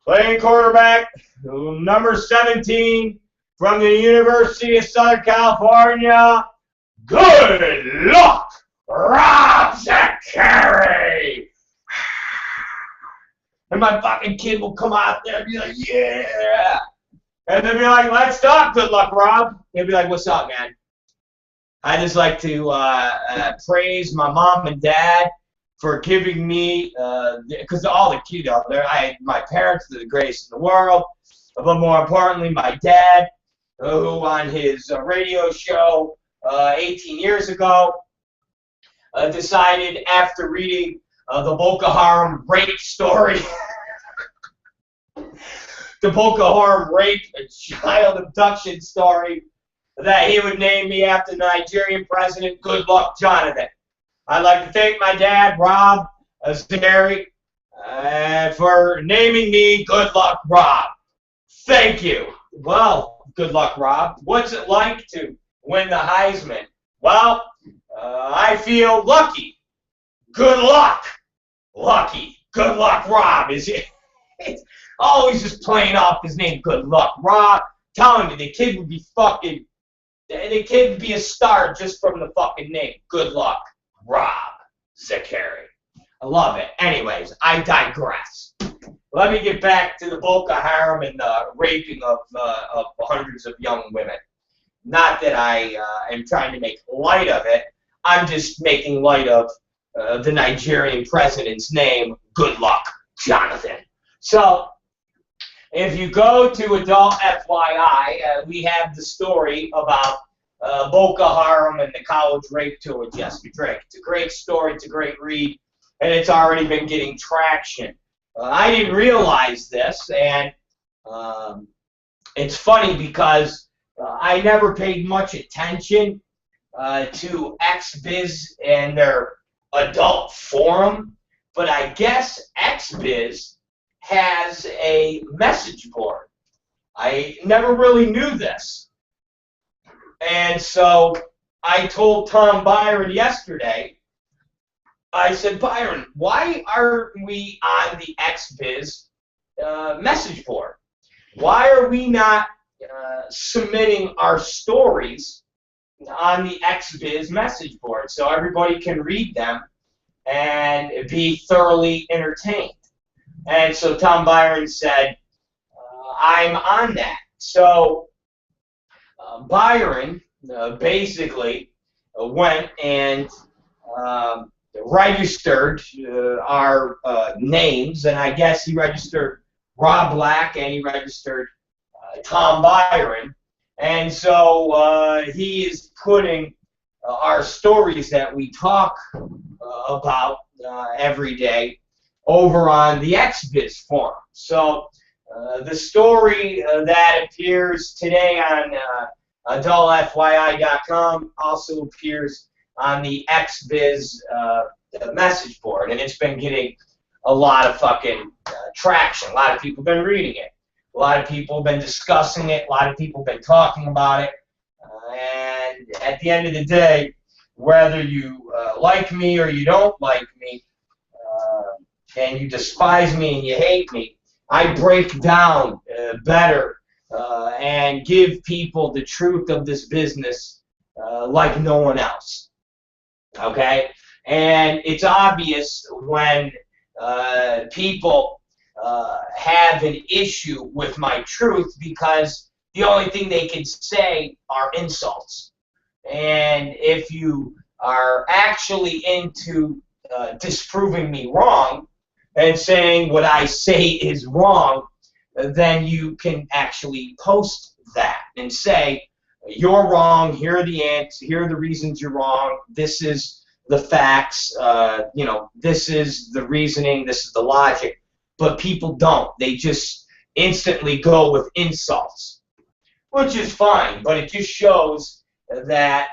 Playing quarterback, number 17, from the University of Southern California, Good Luck Rob Zachary! And my fucking kid will come out there and be like, yeah! And they'll be like, let's talk, Good Luck Rob. He'll be like, what's up, man? I just like to praise my mom and dad for giving me, because all the kids out there, my parents are the greatest in the world, but more importantly, my dad, who on his radio show 18 years ago decided after reading the Boko Haram rape story, the Boko Haram rape and child abduction story, that he would name me after Nigerian President Good Luck Jonathan. I'd like to thank my dad, Rob Zachary, for naming me Good Luck Rob. Thank you. Well, Good Luck Rob. What's it like to win the Heisman? Well, I feel lucky. Good luck. Lucky. Good Luck Rob. It's always just playing off his name, Good Luck Rob. Telling me the kid would be fucking... The kid would be a star just from the fucking name. Good Luck Rob Zachary. I love it. Anyways, I digress. Let me get back to the Boko Haram and the raping of hundreds of young women. Not that I am trying to make light of it. I'm just making light of the Nigerian president's name, Good Luck Jonathan. So, if you go to Adult FYI, we have the story about Boko Haram and the college rape tour with Jessica Drake. It's a great story, it's a great read, and it's already been getting traction. I didn't realize this, and it's funny because I never paid much attention to XBiz and their adult forum, but I guess XBiz has a message board. I never really knew this. And so I told Tom Byron yesterday, I said, Byron, why aren't we on the XBiz message board? Why are we not submitting our stories on the XBiz message board so everybody can read them and be thoroughly entertained? And so Tom Byron said, I'm on that. So Byron basically went and registered our names, and I guess he registered Rob Black and he registered Tom Byron, and so he is putting our stories that we talk about every day over on the XBiz forum. So the story that appears today on adultfyi.com also appears on the XBiz message board, and it's been getting a lot of fucking traction. A lot of people have been reading it. A lot of people have been discussing it. A lot of people have been talking about it. And at the end of the day, whether you like me or you don't like me, and you despise me and you hate me, I break down better and give people the truth of this business like no one else. Okay? And it's obvious when people have an issue with my truth because the only thing they can say are insults. And if you are actually into disproving me wrong and saying what I say is wrong, then you can actually post that and say, you're wrong, here are the answers, here are the reasons you're wrong, this is the facts, you know, this is the reasoning, this is the logic. But people don't. They just instantly go with insults, which is fine, but it just shows that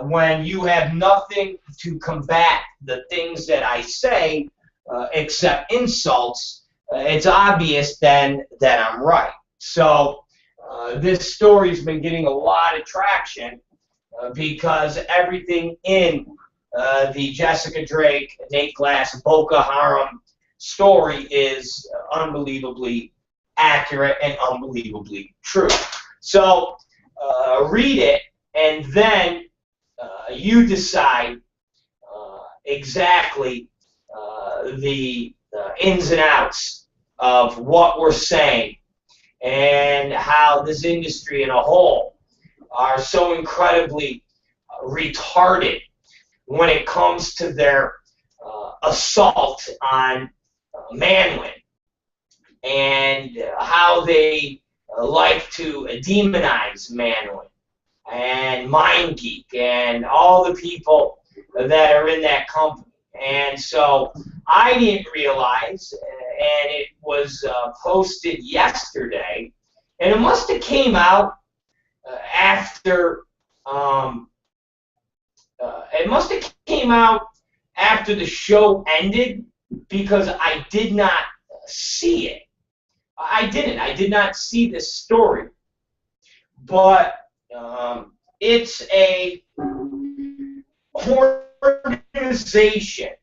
when you have nothing to combat the things that I say except insults, it's obvious then that I'm right. So this story's been getting a lot of traction because everything in the Jessica Drake, Nate Glass, Boko Haram story is unbelievably accurate and unbelievably true. So read it, and then you decide exactly the ins and outs of what we're saying and how this industry in a whole are so incredibly retarded when it comes to their assault on Manwin, and how they like to demonize Manwin and MindGeek and all the people that are in that company. And so I didn't realize, and it was posted yesterday, and it must have came out after the show ended, because I did not see it. I did not see this story. But it's a organization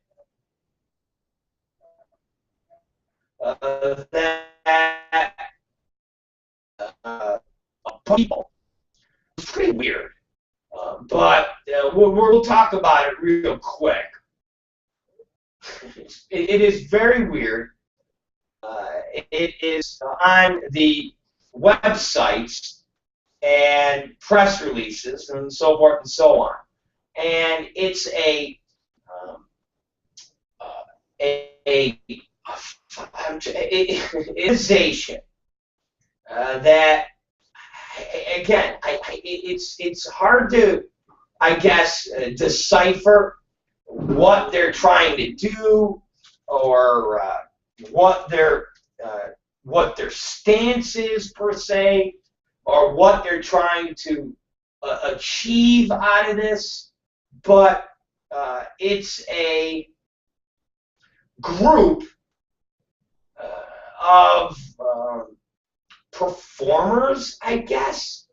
that people. It's pretty weird. But we'll talk about it real quick. It is very weird. It is on the websites and press releases and so forth and so on. And it's a organization that, again, it's hard to, I guess, decipher what they're trying to do, or what their stance is per se, or what they're trying to achieve out of this, but it's a group of performers, I guess.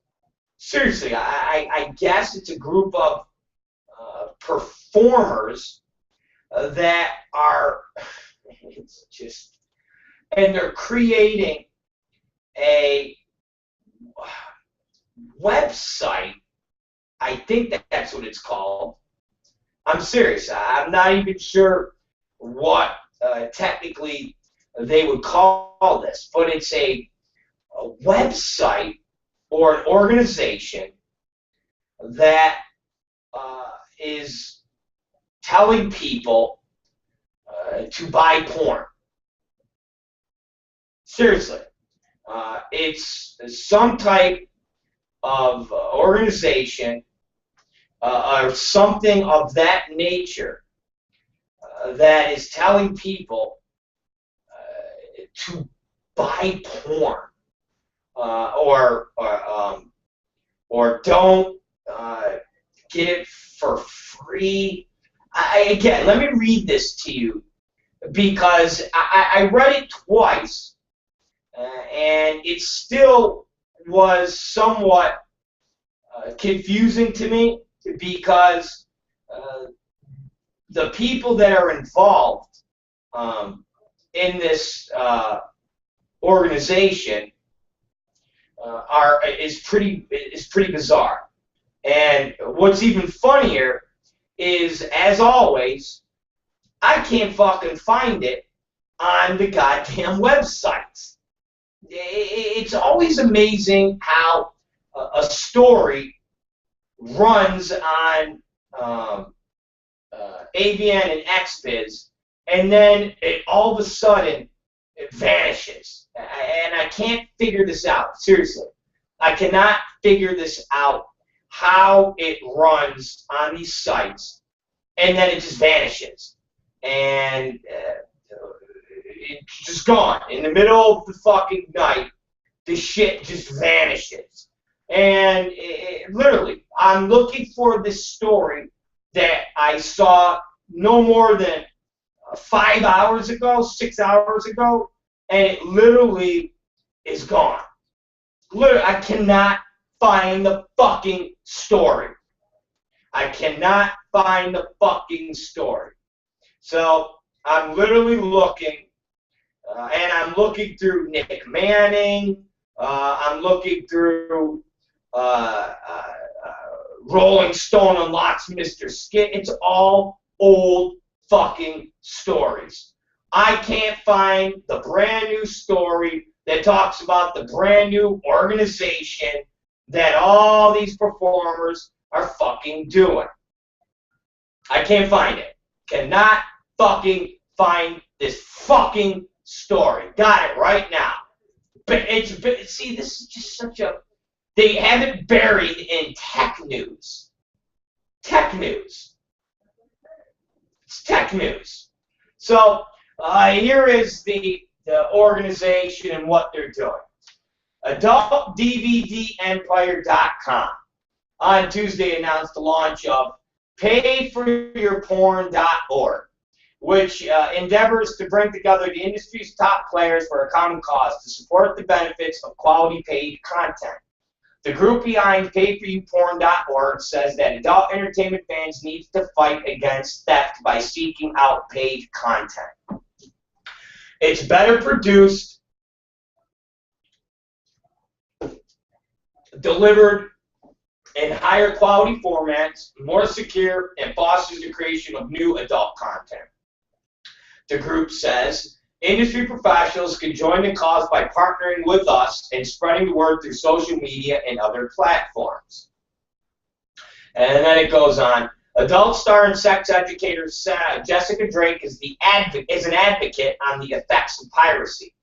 Seriously, I guess it's a group of performers that are, it's just, and they're creating a website. I think that's what it's called. I'm serious. I'm not even sure what technically they would call this, but it's a website or an organization that is telling people to buy porn. Seriously. It's some type of organization or something of that nature that is telling people to buy porn or don't get it for free. Again, let me read this to you because I read it twice and it still was somewhat confusing to me because the people that are involved in this organization is pretty bizarre. And what's even funnier is, as always, I can't fucking find it on the goddamn websites. It's always amazing how a story runs on AVN and XBiz, and then all of a sudden it vanishes. And I can't figure this out. Seriously. I cannot figure this out, how it runs on these sites, and then it just vanishes. And it's just gone. In the middle of the fucking night, the shit just vanishes. And literally, I'm looking for this story that I saw no more than 5 hours ago, 6 hours ago, and it literally is gone. Literally, I cannot find the fucking story. I cannot find the fucking story. So I'm literally looking, and I'm looking through Nick Manning. I'm looking through Rolling Stone Unlocks Mr. Skit. It's all old fucking stories. I can't find the brand new story that talks about the brand new organization that all these performers are fucking doing. I can't find it. Cannot fucking find this fucking story. Got it right now. But see, this is just such a... They have it buried in tech news. Tech news. It's tech news. So here is the organization and what they're doing. AdultDVDEmpire.com on Tuesday announced the launch of PayForYourPorn.org, which endeavors to bring together the industry's top players for a common cause to support the benefits of quality paid content. The group behind PayForYouPorn.org says that adult entertainment fans need to fight against theft by seeking out paid content. It's better produced, delivered in higher quality formats, more secure, and fosters the creation of new adult content. The group says industry professionals can join the cause by partnering with us and spreading the word through social media and other platforms. And then it goes on. Adult star and sex educator Jessica Drake is an advocate on the effects of piracy.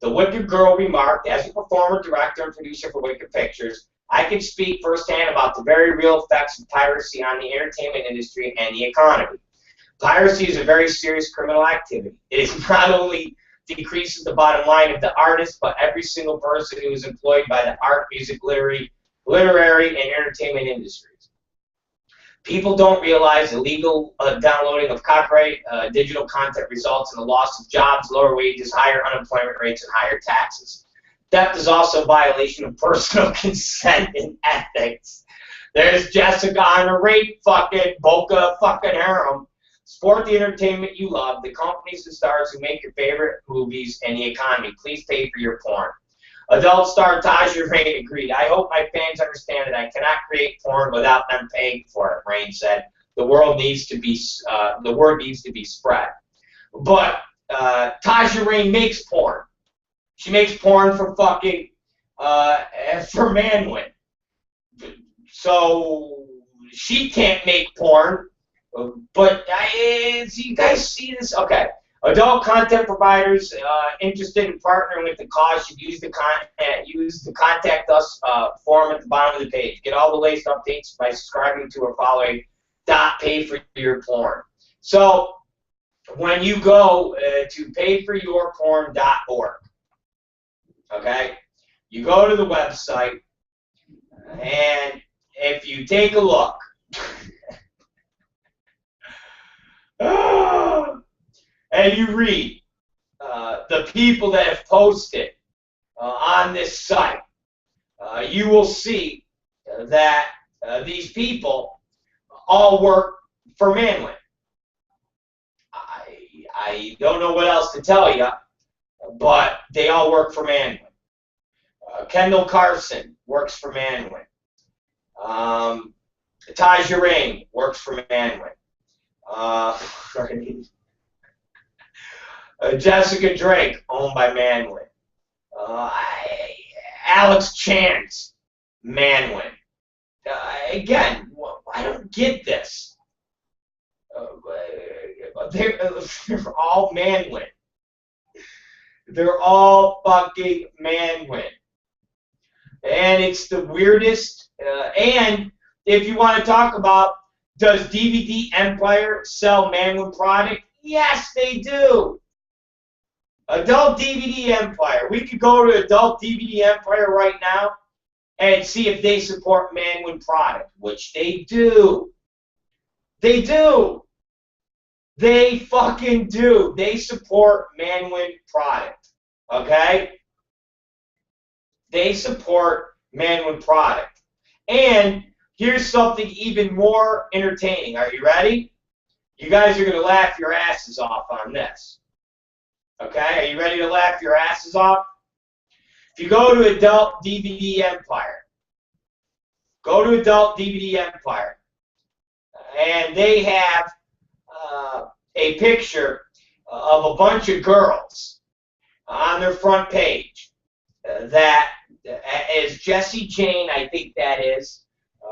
The Wicked Girl remarked, as a performer, director, and producer for Wicked Pictures, I can speak firsthand about the very real effects of piracy on the entertainment industry and the economy. Piracy is a very serious criminal activity. It is not only decreases the bottom line of the artist, but every single person who is employed by the art, music, literary, and entertainment industries. People don't realize illegal downloading of copyright digital content results in the loss of jobs, lower wages, higher unemployment rates, and higher taxes. Theft is also a violation of personal consent and ethics. There's Jessica on a rape fucking Boca fucking harem. Support the entertainment you love, the companies and stars who make your favorite movies, and the economy. Please pay for your porn. Adult star Taja Rain agreed. I hope my fans understand that I cannot create porn without them paying for it, Rain said. The word needs to be spread. But Taja Rain makes porn. She makes porn for fucking for Manwin. So she can't make porn. But you guys see this? Okay. Adult content providers interested in partnering with the cause should use the contact us form at the bottom of the page. Get all the latest updates by subscribing to or following .pay for your porn. So when you go to payforyourporn.org, okay, you go to the website, and if you take a look. And you read the people that have posted on this site, you will see that these people all work for Manwin. I don't know what else to tell you, but they all work for Manwin. Kendall Carson works for Manwin. Taja Rain works for Manwin. Jessica Drake, owned by Manwin. Alex Chance, Manwin. Again, I don't get this. They're all Manwin. They're all fucking Manwin. And it's the weirdest. And if you want to talk about, does DVD Empire sell Manwin product? Yes, they do. Adult DVD Empire. We could go to Adult DVD Empire right now and see if they support Manwin product, which they do. They do. They fucking do. They support Manwin product. Okay? They support Manwin product. And here's something even more entertaining. Are you ready? You guys are going to laugh your asses off on this. Okay? Are you ready to laugh your asses off? If you go to Adult DVD Empire, go to Adult DVD Empire, and they have a picture of a bunch of girls on their front page that is Jessie Jane, I think that is,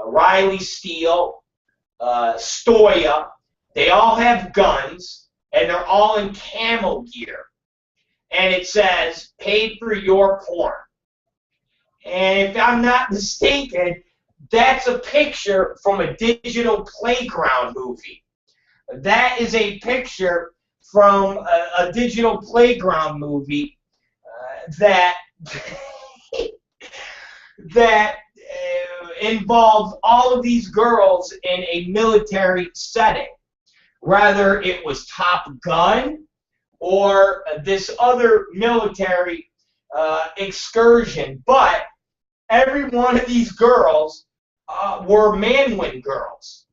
Riley Steele, Stoya. They all have guns, and they're all in camo gear. And it says, paid for your porn. And if I'm not mistaken, that's a picture from a digital playground movie. That is a picture from a digital playground movie that that involved all of these girls in a military setting. Whether it was Top Gun or this other military excursion, but every one of these girls were Manwin girls.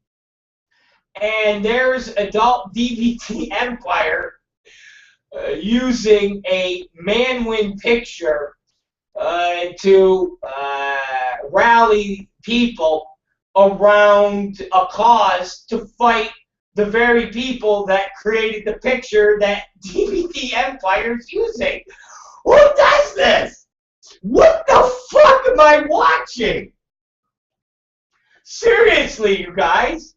And there's Adult DVD Empire using a Manwin picture to rally people around a cause to fight the very people that created the picture that DVD Empire is using. Who does this? What the fuck am I watching? Seriously, you guys.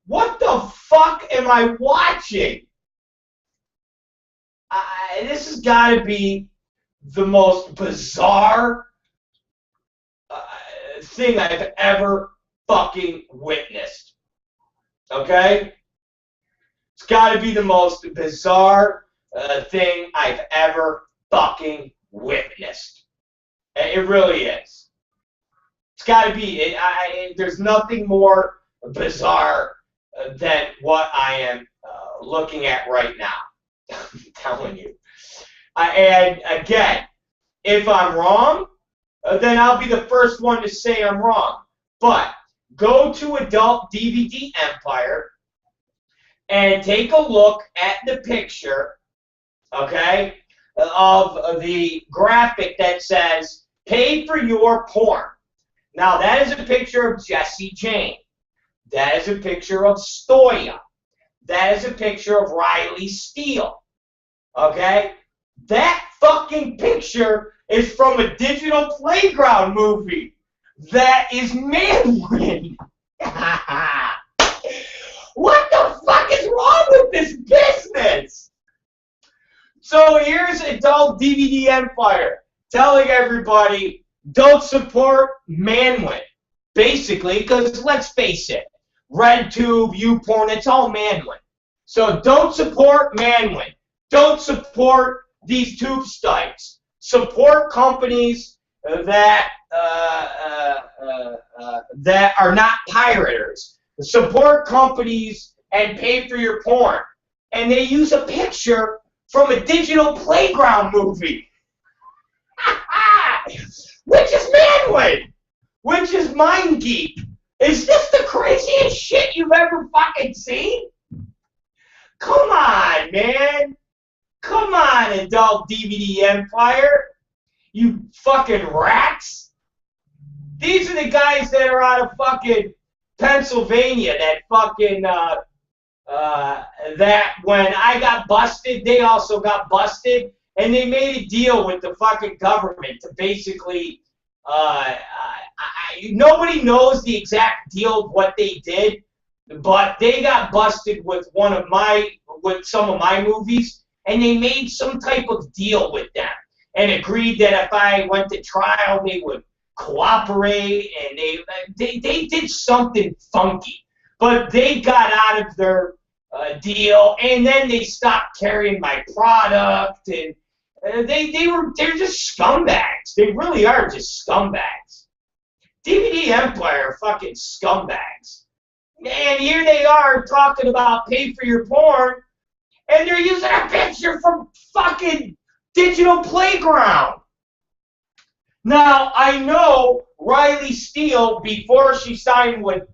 What the fuck am I watching? This has got to be the most bizarre thing I've ever fucking witnessed. Okay? It's got to be the most bizarre thing I've ever fucking witnessed. It really is. It's got to be. There's nothing more bizarre than what I am looking at right now. I'm telling you. And again, if I'm wrong, then I'll be the first one to say I'm wrong. But go to Adult DVD Empire and take a look at the picture, okay, of the graphic that says, pay for your porn. Now, that is a picture of Jesse Jane. That is a picture of Stoya. That is a picture of Riley Steele. Okay? That fucking picture is from a Digital Playground movie. That is Manwin. What the fuck is wrong with this business? So here's Adult DVD Empire telling everybody, don't support Manwin. Basically, because let's face it, RedTube, YouPorn, it's all Manwin. So don't support Manwin. Don't support these tube sites. Support companies that are not pirators. Support companies and pay for your porn. And they use a picture from a Digital Playground movie. Which is Manwin. Which is MindGeek. Is this the craziest shit you've ever fucking seen? Come on, man. Come on, Adult DVD Empire. You fucking rats. These are the guys that are out of fucking Pennsylvania that fucking, that when I got busted, they also got busted. And they made a deal with the fucking government to basically, nobody knows the exact deal of what they did, but they got busted with some of my movies, and they made some type of deal with them and agreed that if I went to trial, they would cooperate, and they did something funky, but they got out of their deal, and then they stopped carrying my product, and they're just scumbags. They really are just scumbags. DVD Empire are fucking scumbags. And here they are talking about pay for your porn, and they're using a picture from fucking Digital Playground. Now, I know Riley Steele, before she signed with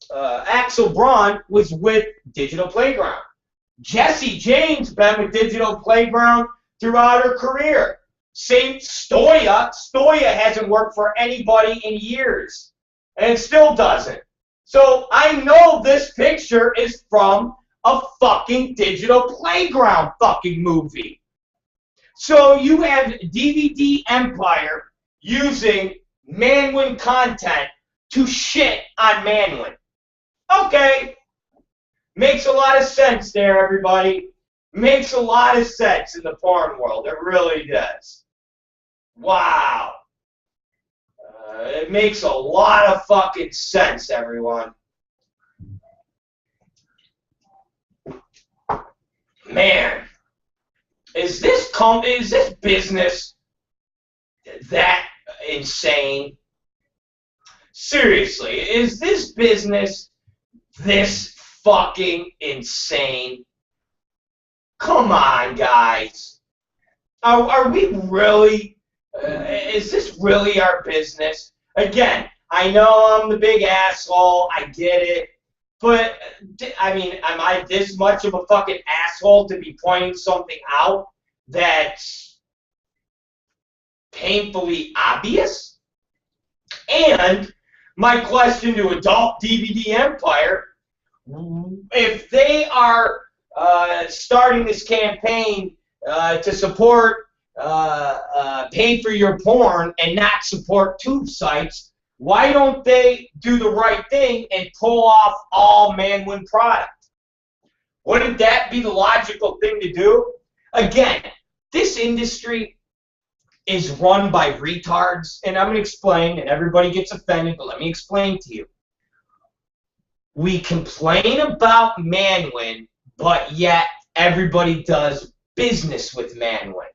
Axel Braun, was with Digital Playground. Jessie Jane's been with Digital Playground throughout her career. Same Stoya. Stoya hasn't worked for anybody in years, and still doesn't. So I know this picture is from a fucking Digital Playground fucking movie. So you have DVD Empire using Manwin content to shit on Manwin. Okay. Makes a lot of sense there, everybody. Makes a lot of sense in the porn world. It really does. Wow. It makes a lot of fucking sense, everyone. Man, is this business that insane? Seriously, is this business this fucking insane? Come on, guys. Are we really? Is this really our business? Again, I know I'm the big asshole. I get it. But, I mean, am I this much of a fucking asshole to be pointing something out that's painfully obvious? And my question to Adult DVD Empire, if they are starting this campaign to support pay for your porn and not support tube sites, why don't they do the right thing and pull off all Manwin product? Wouldn't that be the logical thing to do? Again, this industry is run by retards, and I'm going to explain, and everybody gets offended, but let me explain to you. We complain about Manwin, but yet everybody does business with Manwin.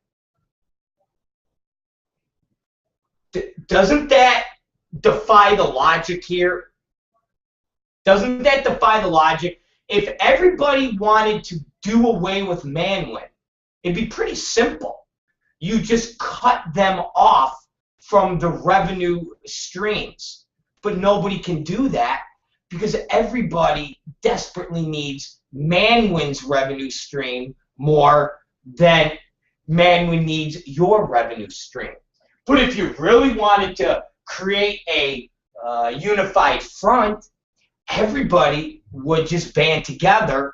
Doesn't that defy the logic here? Doesn't that defy the logic? If everybody wanted to do away with Manwin, it'd be pretty simple. You just cut them off from the revenue streams. But nobody can do that because everybody desperately needs Manwin's revenue stream more than Manwin needs your revenue stream. But if you really wanted to create a unified front, everybody would just band together.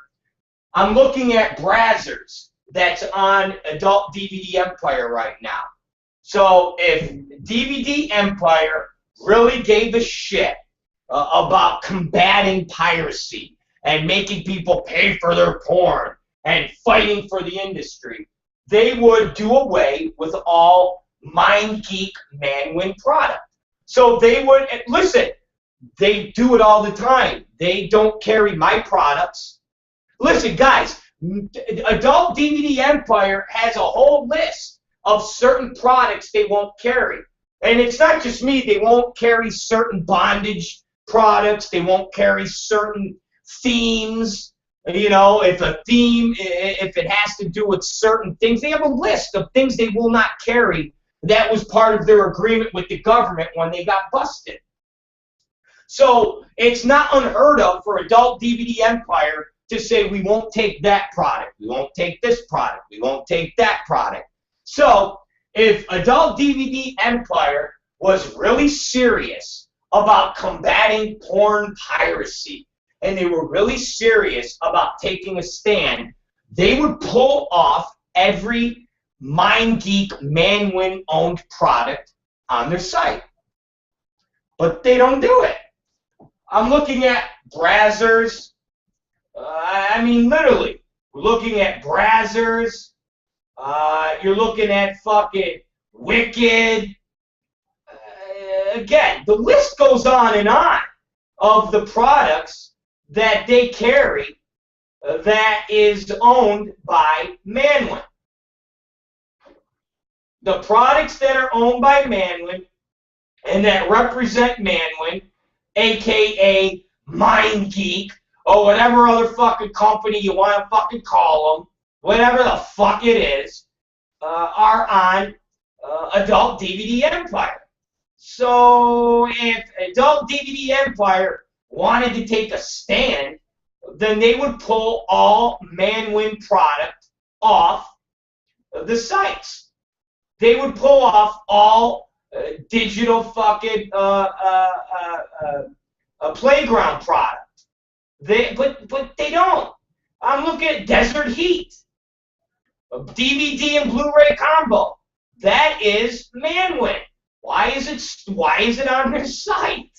I'm looking at Brazzers that's on Adult DVD Empire right now. So if DVD Empire really gave a shit about combating piracy and making people pay for their porn and fighting for the industry, they would do away with all MindGeek Manwin product. So they would, listen, they do it all the time. They don't carry my products. Listen, guys, Adult DVD Empire has a whole list of certain products they won't carry. And it's not just me. They won't carry certain bondage products. They won't carry certain themes. You know, if a theme, if it has to do with certain things, they have a list of things they will not carry. That was part of their agreement with the government when they got busted. So it's not unheard of for Adult DVD Empire to say, we won't take that product, we won't take this product, we won't take that product. So if Adult DVD Empire was really serious about combating porn piracy, and they were really serious about taking a stand, they would pull off every MindGeek Manwin-owned product on their site. But they don't do it. I'm looking at Brazzers. I mean, literally, we're looking at Brazzers. You're looking at fucking Wicked. Again, the list goes on and on of the products that they carry that is owned by Manwin. The products that are owned by Manwin and that represent Manwin, a.k.a. MindGeek, or whatever other fucking company you want to fucking call them, whatever the fuck it is, are on Adult DVD Empire. So if Adult DVD Empire wanted to take a stand, then they would pull all Manwin product off the sites. They would pull off all digital fucking playground product. But they don't. I'm looking at Desert Heat, a DVD and Blu-ray combo. That is Manwin. Why is it on their site?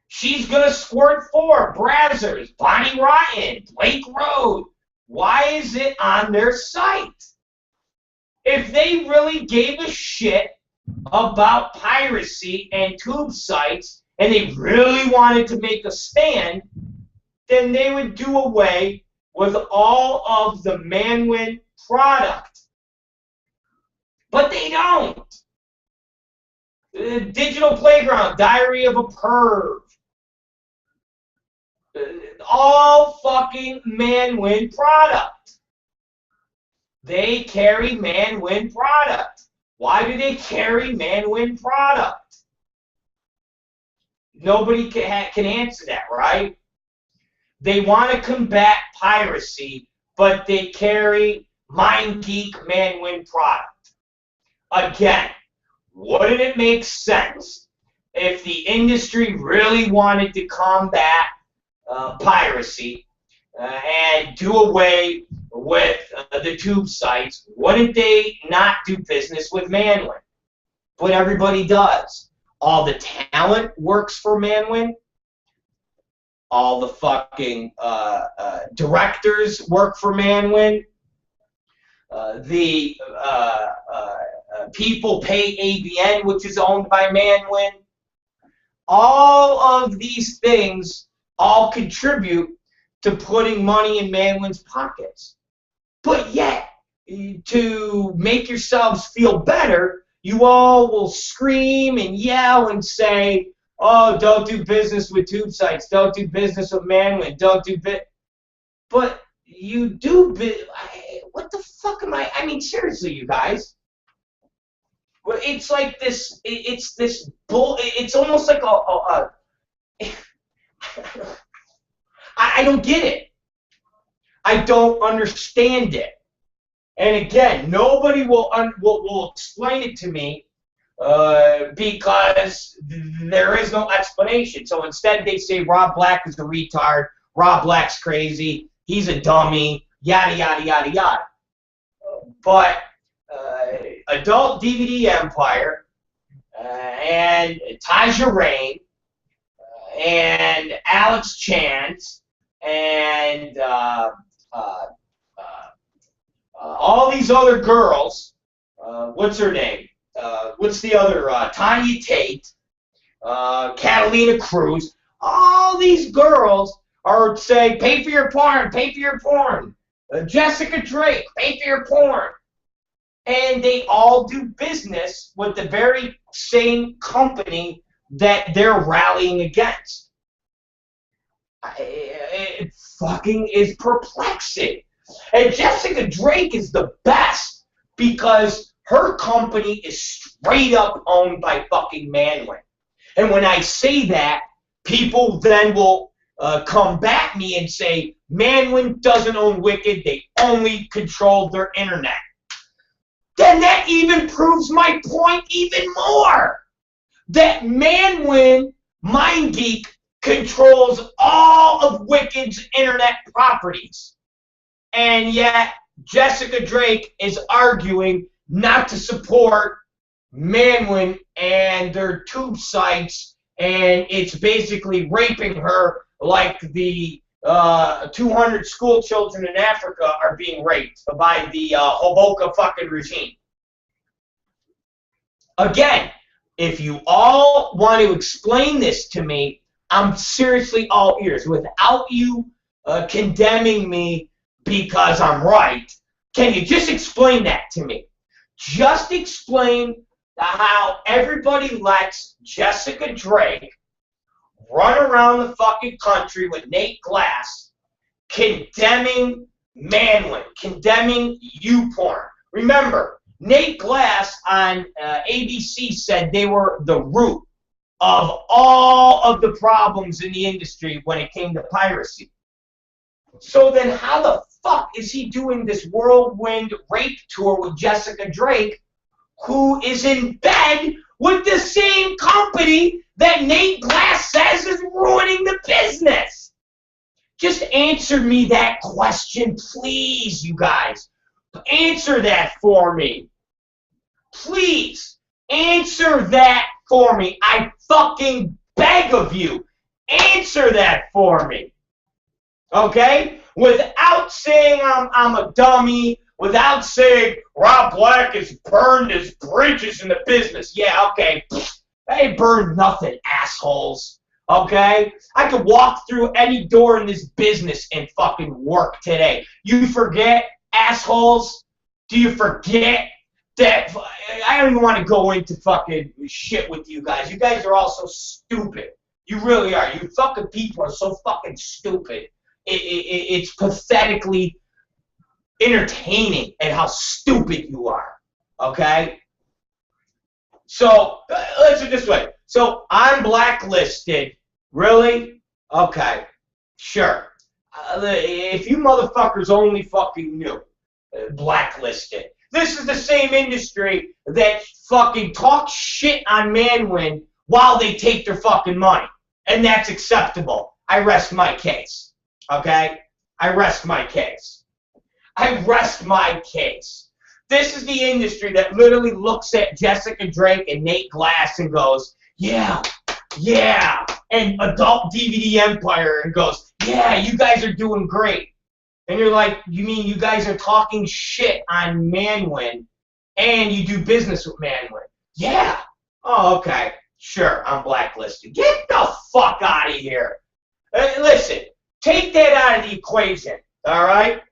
She's Gonna Squirt 4, Brazzers, Bonnie Rotten, Blake Road. Why is it on their site? If they really gave a shit about piracy and tube sites, and they really wanted to make a stand, then they would do away with all of the Manwin product. But they don't. Digital Playground, Diary of a Perv. All fucking Manwin product. They carry Manwin product. Why do they carry Manwin product? Nobody can answer that, right? They want to combat piracy, but they carry MindGeek Manwin product. Again, wouldn't it make sense if the industry really wanted to combat piracy and do away with the tube sites? Wouldn't they not do business with Manwin? But everybody does. All the talent works for Manwin. All the fucking directors work for Manwin. The people pay AVN, which is owned by Manwin. All of these things all contribute to putting money in Manwin's pockets. But yet, to make yourselves feel better, you all will scream and yell and say, oh, don't do business with tube sites, don't do business with Manwin, don't do but you do what the fuck am I mean, seriously, you guys. It's like this, it's this bull, it's almost like I don't get it. I don't understand it. And again, nobody will explain it to me because there is no explanation. So instead they say Rob Black is a retard, Rob Black's crazy, he's a dummy, yada, yada, yada, yada. But Adult DVD Empire and Taja Rain and Alex Chance and all these other girls, what's her name? What's the other? Tanya Tate, Catalina Cruz. All these girls are saying, pay for your porn, pay for your porn. Jessica Drake, pay for your porn. And they all do business with the very same company that they're rallying against. It fucking is perplexing. And Jessica Drake is the best because her company is straight up owned by fucking Manwin. And when I say that, people then will combat me and say, Manwin doesn't own Wicked, they only control their internet. Then that even proves my point even more. That Manwin, MindGeek, controls all of Wicked's internet properties. And yet, Jessica Drake is arguing not to support Manwin and their tube sites, and it's basically raping her like the 200 school children in Africa are being raped by the Hoboka fucking regime. Again, if you all want to explain this to me, I'm seriously all ears. Without you condemning me because I'm right, can you just explain that to me? Just explain how everybody lets Jessica Drake run around the fucking country with Nate Glass condemning Manwin, condemning YouPorn. Remember, Nate Glass on ABC said they were the root of all of the problems in the industry when it came to piracy. So then how the fuck is he doing this whirlwind rape tour with Jessica Drake, who is in bed with the same company that Nate Glass says is ruining the business? Just answer me that question, please, you guys. Answer that for me. Please, answer that for me. I fucking beg of you. Answer that for me. Okay? Without saying I'm a dummy, without saying Rob Black has burned his bridges in the business. Yeah, okay. I ain't burned nothing, assholes. Okay? I could walk through any door in this business and fucking work today. You forget, assholes? Do you forget that? I don't even want to go into fucking shit with you guys. You guys are all so stupid. You really are. You fucking people are so fucking stupid. It's pathetically entertaining at how stupid you are. Okay? So, let's do it this way. So, I'm blacklisted. Really? Okay. Sure. If you motherfuckers only fucking knew. Blacklisted. This is the same industry that fucking talks shit on Manwin while they take their fucking money. And that's acceptable. I rest my case. Okay? I rest my case. I rest my case. This is the industry that literally looks at Jessica Drake and Nate Glass and goes, yeah, yeah. And Adult DVD Empire and goes, yeah, you guys are doing great. And you're like, you mean you guys are talking shit on Manwin and you do business with Manwin? Yeah. Oh, okay. Sure, I'm blacklisted. Get the fuck out of here. Listen, take that out of the equation, all right?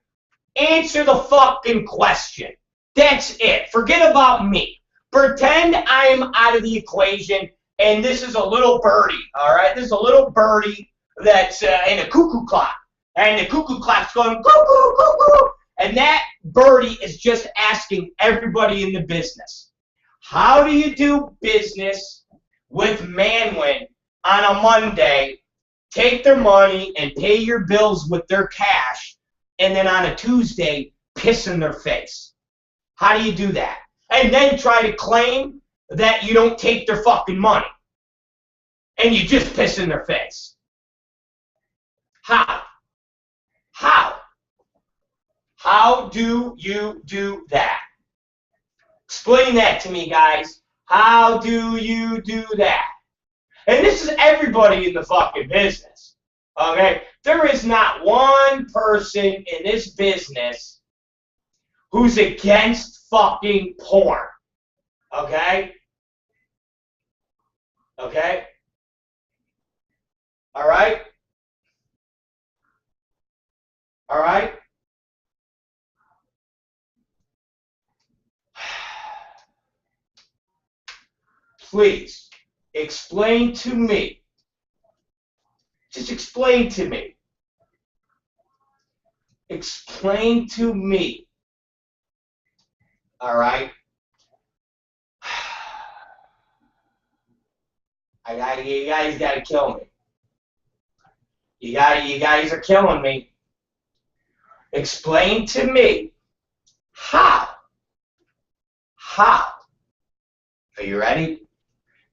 Answer the fucking question. That's it. Forget about me. Pretend I'm out of the equation, and this is a little birdie, all right? This is a little birdie that's in a cuckoo clock, and the cuckoo clock's going cuckoo, cuckoo, and that birdie is just asking everybody in the business, how do you do business with Manwin on a Monday, take their money and pay your bills with their cash, and then on a Tuesday, piss in their face? How do you do that? And then try to claim that you don't take their fucking money. And you just piss in their face. How? How? How do you do that? Explain that to me, guys. How do you do that? And this is everybody in the fucking business. Okay? There is not one person in this business who's against fucking porn. Okay? Okay? Alright? Alright? Please, explain to me. Just explain to me. Explain to me. All right? You guys got to kill me. You guys are killing me. Explain to me how. How? Are you ready?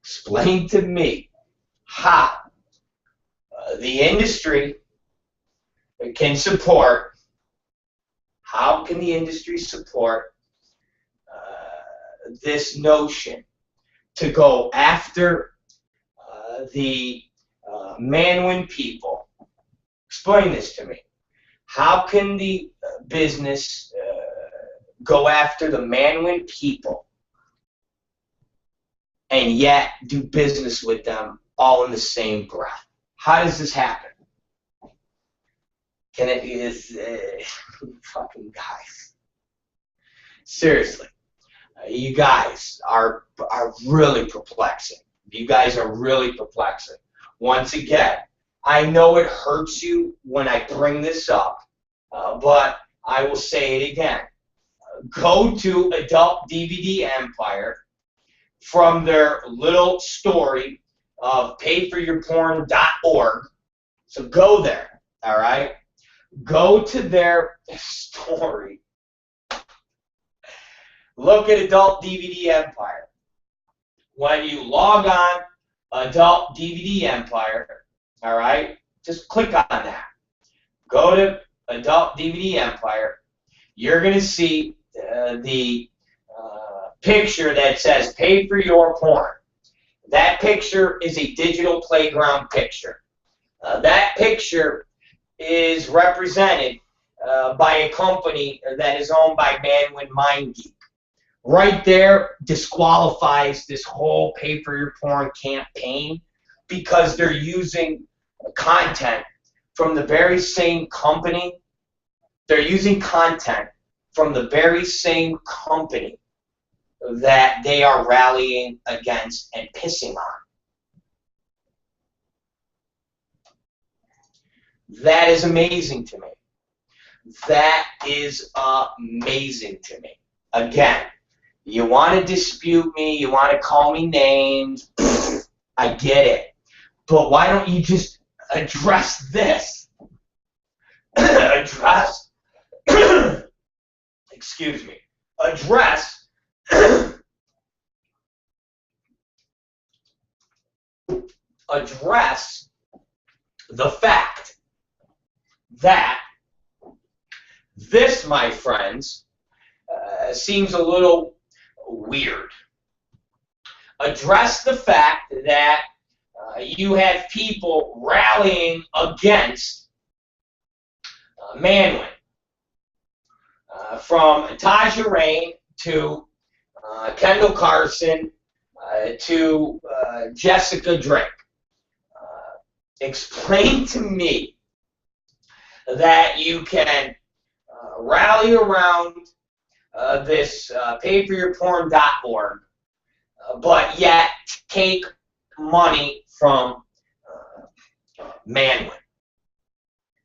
Explain to me how the industry can support. How can the industry support this notion to go after the Manwin people? Explain this to me. How can the business go after the Manwin people and yet do business with them all in the same breath? How does this happen? Can it is fucking guys? Seriously, you guys are really perplexing. You guys are really perplexing. Once again, I know it hurts you when I bring this up, but I will say it again. Go to Adult DVD Empire from their little story of payforyourporn.org. So go there, all right? Go to their story. Look at Adult DVD Empire. When you log on Adult DVD Empire, all right, just click on that. Go to Adult DVD Empire. You're going to see the picture that says pay for your porn. That picture is a digital playground picture. That picture is represented by a company that is owned by Manwin MindGeek. Right there disqualifies this whole pay for your porn campaign because they're using content from the very same company. They're using content from the very same company that they are rallying against and pissing on. That is amazing to me. That is amazing to me. Again, you want to dispute me, you want to call me names, I get it. But why don't you just address this? Address, excuse me, address address the fact that this, my friends, seems a little weird. Address the fact that you have people rallying against Manwin, from Taja Rain to Kendall Carson to Jessica Drake. Explain to me that you can rally around this payforyourporn.org, but yet take money from Manwin.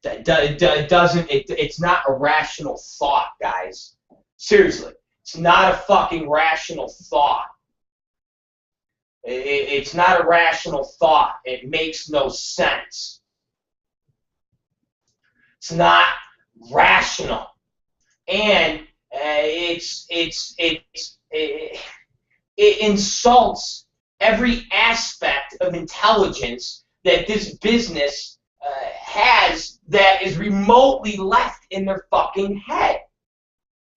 It's not a rational thought, guys. Seriously, it's not a fucking rational thought. It's not a rational thought. It makes no sense. It's not rational, and it insults every aspect of intelligence that this business has that is remotely left in their fucking head.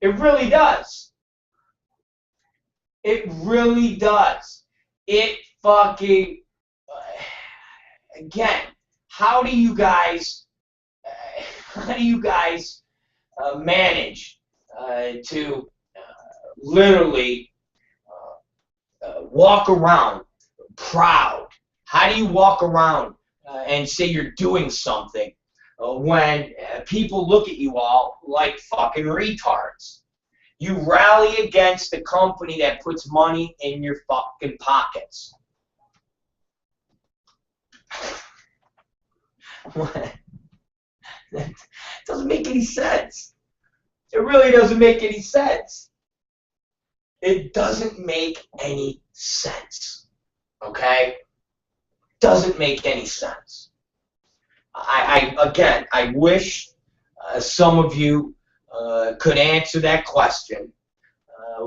It really does. It really does. It fucking again. How do you guys manage to literally walk around proud? How do you walk around and say you're doing something when people look at you all like fucking retards? You rally against the company that puts money in your fucking pockets. What? That doesn't make any sense. It really doesn't make any sense. It doesn't make any sense. Okay? Doesn't make any sense. I wish some of you could answer that question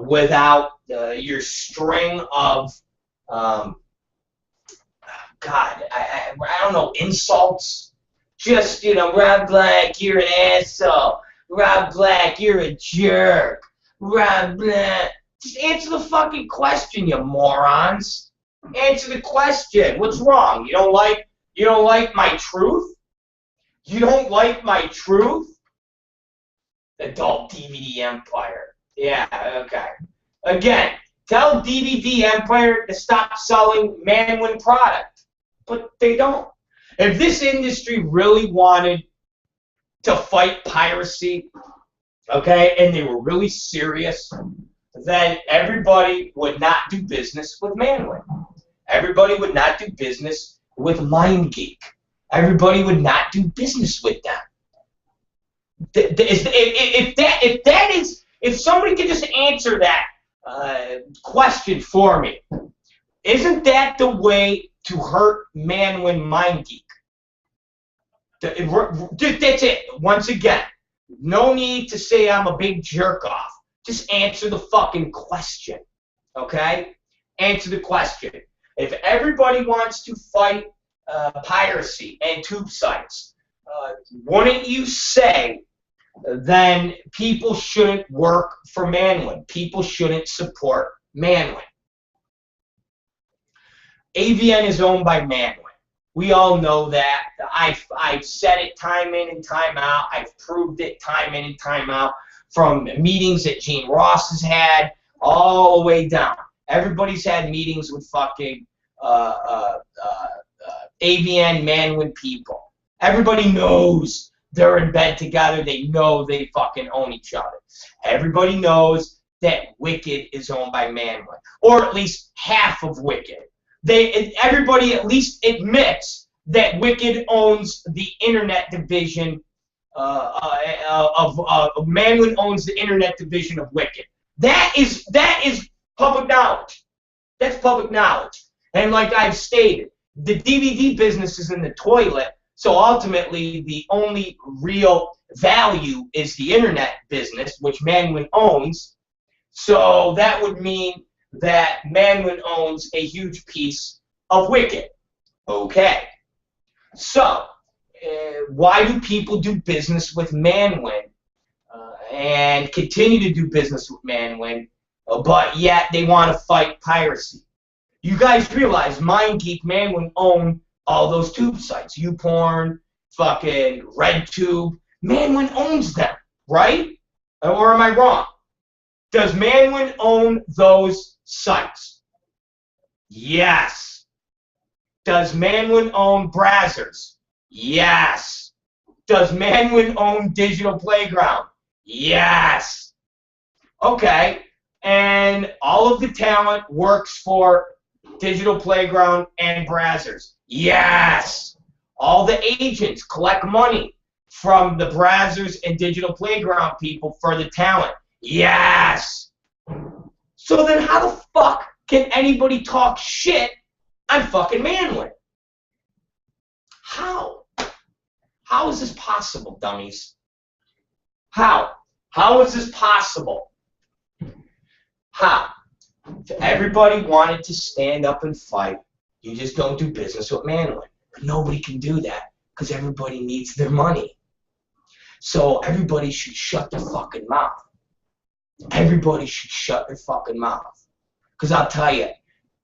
without your string of God, I don't know, insults. Just, Rob Black, you're an asshole. Rob Black, you're a jerk. Rob Black. Just answer the fucking question, you morons. Answer the question. What's wrong? You don't like my truth? You don't like my truth? Adult DVD Empire. Yeah, okay. Again, tell DVD Empire to stop selling Manwin product. But they don't. If this industry really wanted to fight piracy, okay, and they were really serious, then everybody would not do business with Manwin. Everybody would not do business with MindGeek. Everybody would not do business with them. If somebody could just answer that question for me, isn't that the way to hurt Manwin MindGeek? That's it. Once again, no need to say I'm a big jerk off. Just answer the fucking question, okay? Answer the question. If everybody wants to fight piracy and tube sites, wouldn't you say then people shouldn't work for Manwin? People shouldn't support Manwin. AVN is owned by Manwin. We all know that. I've said it time in and time out. I've proved it time in and time out from meetings that Gene Ross has had all the way down. Everybody's had meetings with fucking AVN Manwin people. Everybody knows they're in bed together. They know they fucking own each other. Everybody knows that Wicked is owned by Manwin, or at least half of Wicked. Everybody at least admits that Wicked owns the internet division Manwin owns the internet division of Wicked. That is public knowledge. That's public knowledge. And like I've stated, the DVD business is in the toilet, so ultimately the only real value is the internet business, which Manwin owns. So that would mean that Manwin owns a huge piece of Wicked. Okay. So, why do people do business with Manwin and continue to do business with Manwin, but yet they want to fight piracy? You guys realize MindGeek, Manwin own all those tube sites. YouPorn, fucking RedTube. Manwin owns them, right? Or am I wrong? Does Manwin own those sites? Yes. Does Manwin own Brazzers? Yes. Does Manwin own Digital Playground? Yes. Okay. And all of the talent works for Digital Playground and Brazzers. Yes. All the agents collect money from the Brazzers and Digital Playground people for the talent. Yes. So then how the fuck can anybody talk shit on fucking Manwin? How? How is this possible, dummies? How? How is this possible? How? If everybody wanted to stand up and fight, you just don't do business with Manwin. But nobody can do that because everybody needs their money. So everybody should shut their fucking mouth. Everybody should shut their fucking mouth. Because I'll tell you,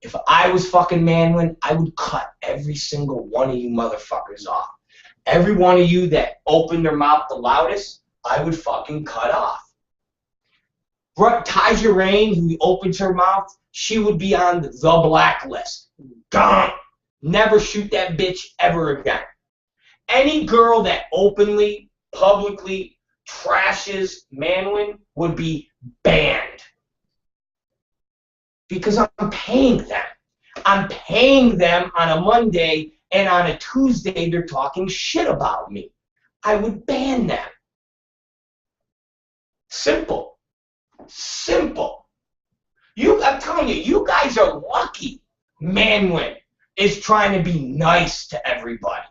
if I was fucking Manwin, I would cut every single one of you motherfuckers off. Every one of you that opened their mouth the loudest, I would fucking cut off. Taja Rain, who opens her mouth, she would be on the blacklist. Gone. Never shoot that bitch ever again. Any girl that openly, publicly trashes Manwin would be banned. Because I'm paying them. I'm paying them on a Monday, and on a Tuesday they're talking shit about me. I would ban them. Simple. Simple. I'm telling you, you guys are lucky Manwin is trying to be nice to everybody.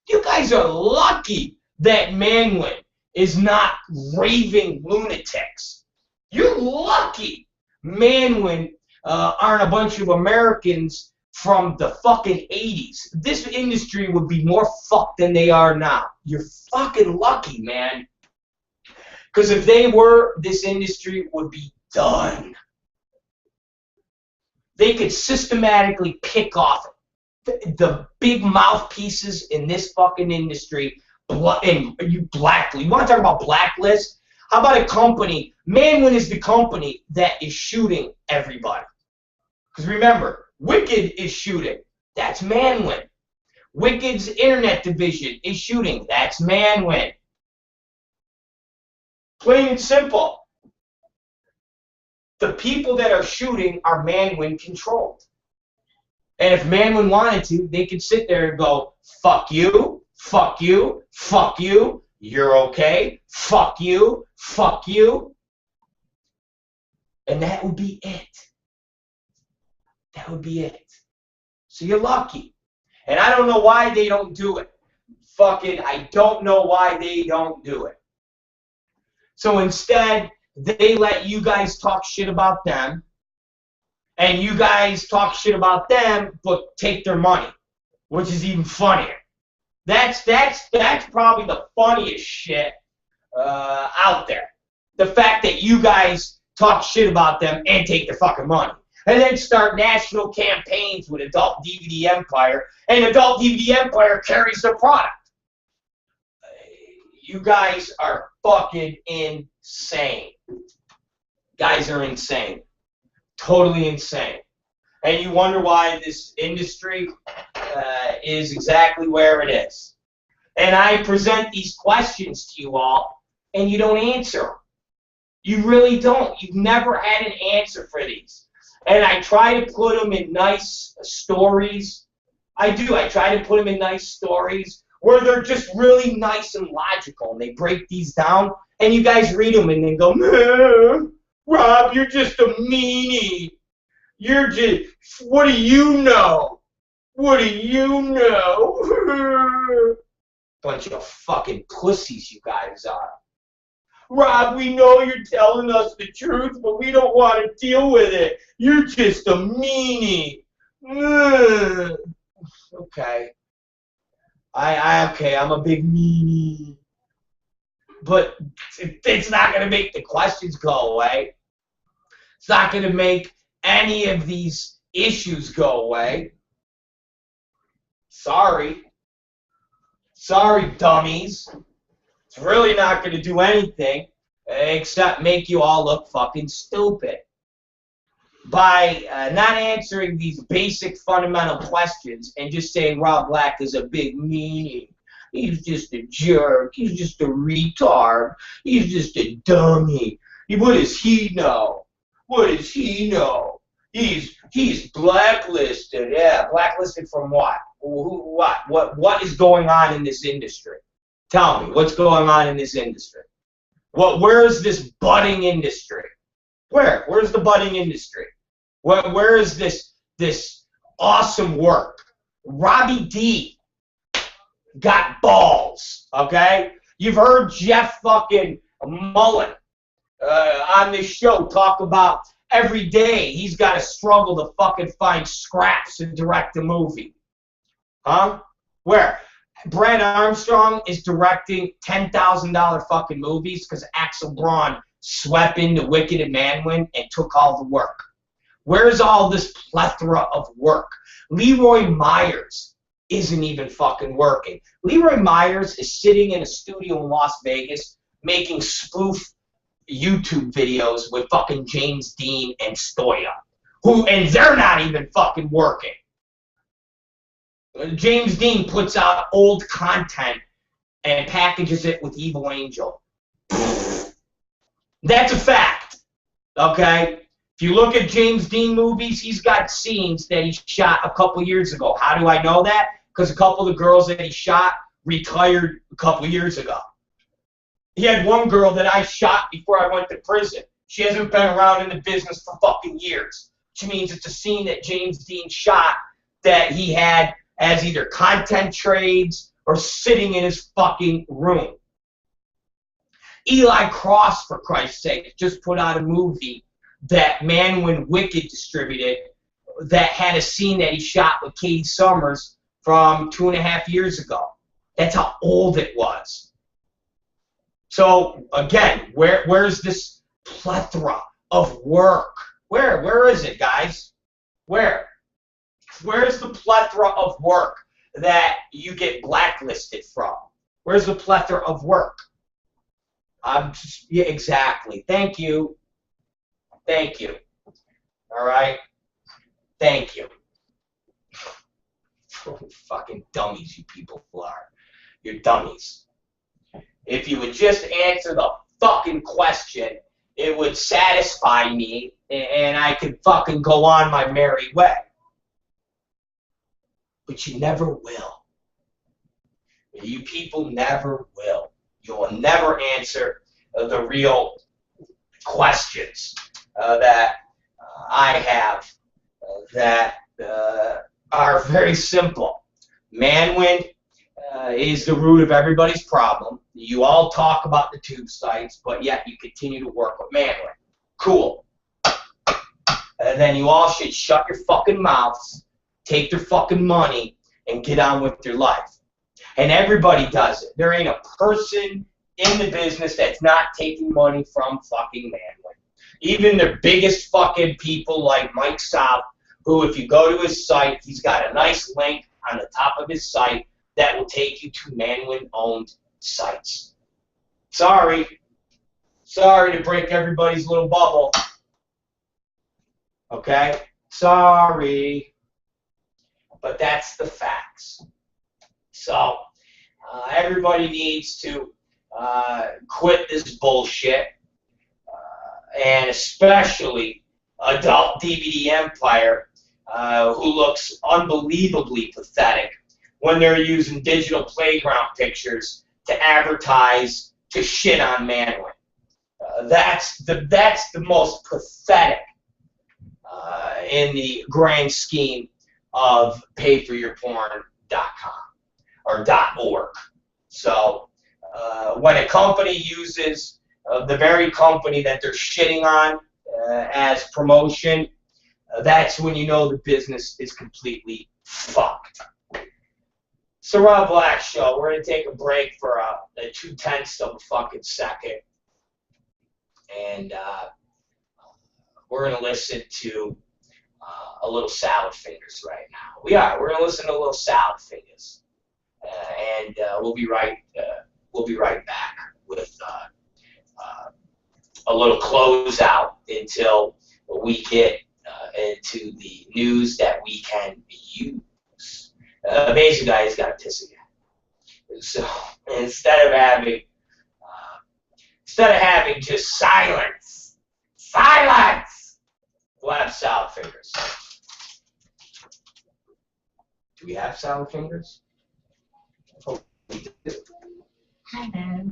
You guys are lucky that Manwin is not raving lunatics. You're lucky Manwin aren't a bunch of Americans from the fucking 80s. This industry would be more fucked than they are now. You're fucking lucky, man. Because if they were, this industry would be done. They could systematically pick off the big mouthpieces in this fucking industry. And you blacklist. You want to talk about blacklist? How about a company? Manwin is the company that is shooting everybody. Because remember, Wicked is shooting. That's Manwin. Wicked's internet division is shooting. That's Manwin. Plain and simple. The people that are shooting are Manwin controlled. And if Manwin wanted to, they could sit there and go, fuck you, fuck you, fuck you, you're okay, fuck you, fuck you. And that would be it. That would be it. So you're lucky. And I don't know why they don't do it. Fucking, I don't know why they don't do it. So instead, they let you guys talk shit about them, and you guys talk shit about them, but take their money, which is even funnier. That's probably the funniest shit out there. The fact that you guys talk shit about them and take their fucking money. And then start national campaigns with Adult DVD Empire, and Adult DVD Empire carries their product. You guys are fucking insane. Guys are insane. Totally insane. And you wonder why this industry is exactly where it is. And I present these questions to you all, and you don't answer them. You really don't. You've never had an answer for these. And I try to put them in nice stories. I do. I try to put them in nice stories where they're just really nice and logical. And they break these down, and you guys read them and then go, man, Rob, you're just a meanie. You're just, what do you know? What do you know? Bunch of fucking pussies you guys are. Rob, we know you're telling us the truth, but we don't want to deal with it. You're just a meanie. Okay. Okay, I'm a big meanie. But it's not going to make the questions go away. It's not going to make any of these issues go away. Sorry. Sorry, dummies. It's really not going to do anything except make you all look fucking stupid. By not answering these basic fundamental questions and just saying Rob Black is a big meanie. He's just a jerk. He's just a retard. He's just a dummy. What does he know? What does he know? He's blacklisted. Yeah, blacklisted from what? What is going on in this industry? Tell me, what's going on in this industry? Where is this budding industry? Where's the budding industry? Where is this awesome work? Robbie D got balls, okay? You've heard Jeff fucking Mullen on this show talk about every day he's got to struggle to fucking find scraps to direct a movie. Huh? Where? Brad Armstrong is directing $10,000 fucking movies because Axel Braun swept into Wicked and Manwin and took all the work. Where's all this plethora of work? Leroy Myers isn't even fucking working. Leroy Myers is sitting in a studio in Las Vegas making spoof YouTube videos with fucking James Dean and Stoya, and they're not even fucking working. James Dean puts out old content and packages it with Evil Angel. That's a fact, okay? If you look at James Dean movies, he's got scenes that he shot a couple years ago. How do I know that? Because a couple of the girls that he shot retired a couple years ago. He had one girl that I shot before I went to prison. She hasn't been around in the business for fucking years, which means it's a scene that James Dean shot that he had as either content trades or sitting in his fucking room. Eli Cross, for Christ's sake, just put out a movie that Manwin Wicked distributed that had a scene that he shot with Katie Summers from 2.5 years ago. That's how old it was. So, again, where's this plethora of work? Where is it, guys? Where's the plethora of work that you get blacklisted from? Where's the plethora of work? Yeah, exactly. Thank you. Thank you. All right? Thank you. Fucking dummies you people are. You're dummies. If you would just answer the fucking question, it would satisfy me, and I could fucking go on my merry way. But you never will. You people never will. You will never answer the real questions that I have that are very simple. Manwin is the root of everybody's problem. You all talk about the tube sites, but yet you continue to work with Manwin. Cool. And then you all should shut your fucking mouths, take their fucking money, and get on with your life. And everybody does it. There ain't a person in the business that's not taking money from fucking Manwin. Even the biggest fucking people like Mike South, who if you go to his site, he's got a nice link on the top of his site that will take you to Manwin-owned sites. Sorry to break everybody's little bubble. Okay? Sorry. But that's the facts. So, everybody needs to quit this bullshit, and especially Adult DVD Empire, who looks unbelievably pathetic when they're using digital playground pictures to advertise to shit on Manwin. That's the most pathetic in the grand scheme of payforyourporn.com or .org. So when a company uses the very company that they're shitting on as promotion, that's when you know the business is completely fucked. So ROB Black Show, we're going to take a break for a 0.2 of a fucking second. And we're going to listen to a little Salad Fingers right now. We're going to listen to a little Salad Fingers. And we'll be right back with a little closeout until we get into the news that we can use. Amazing guy has got to piss again. So instead of having just silence, we'll have salad fingers. Do we have salad fingers? Oh, we do. Hello.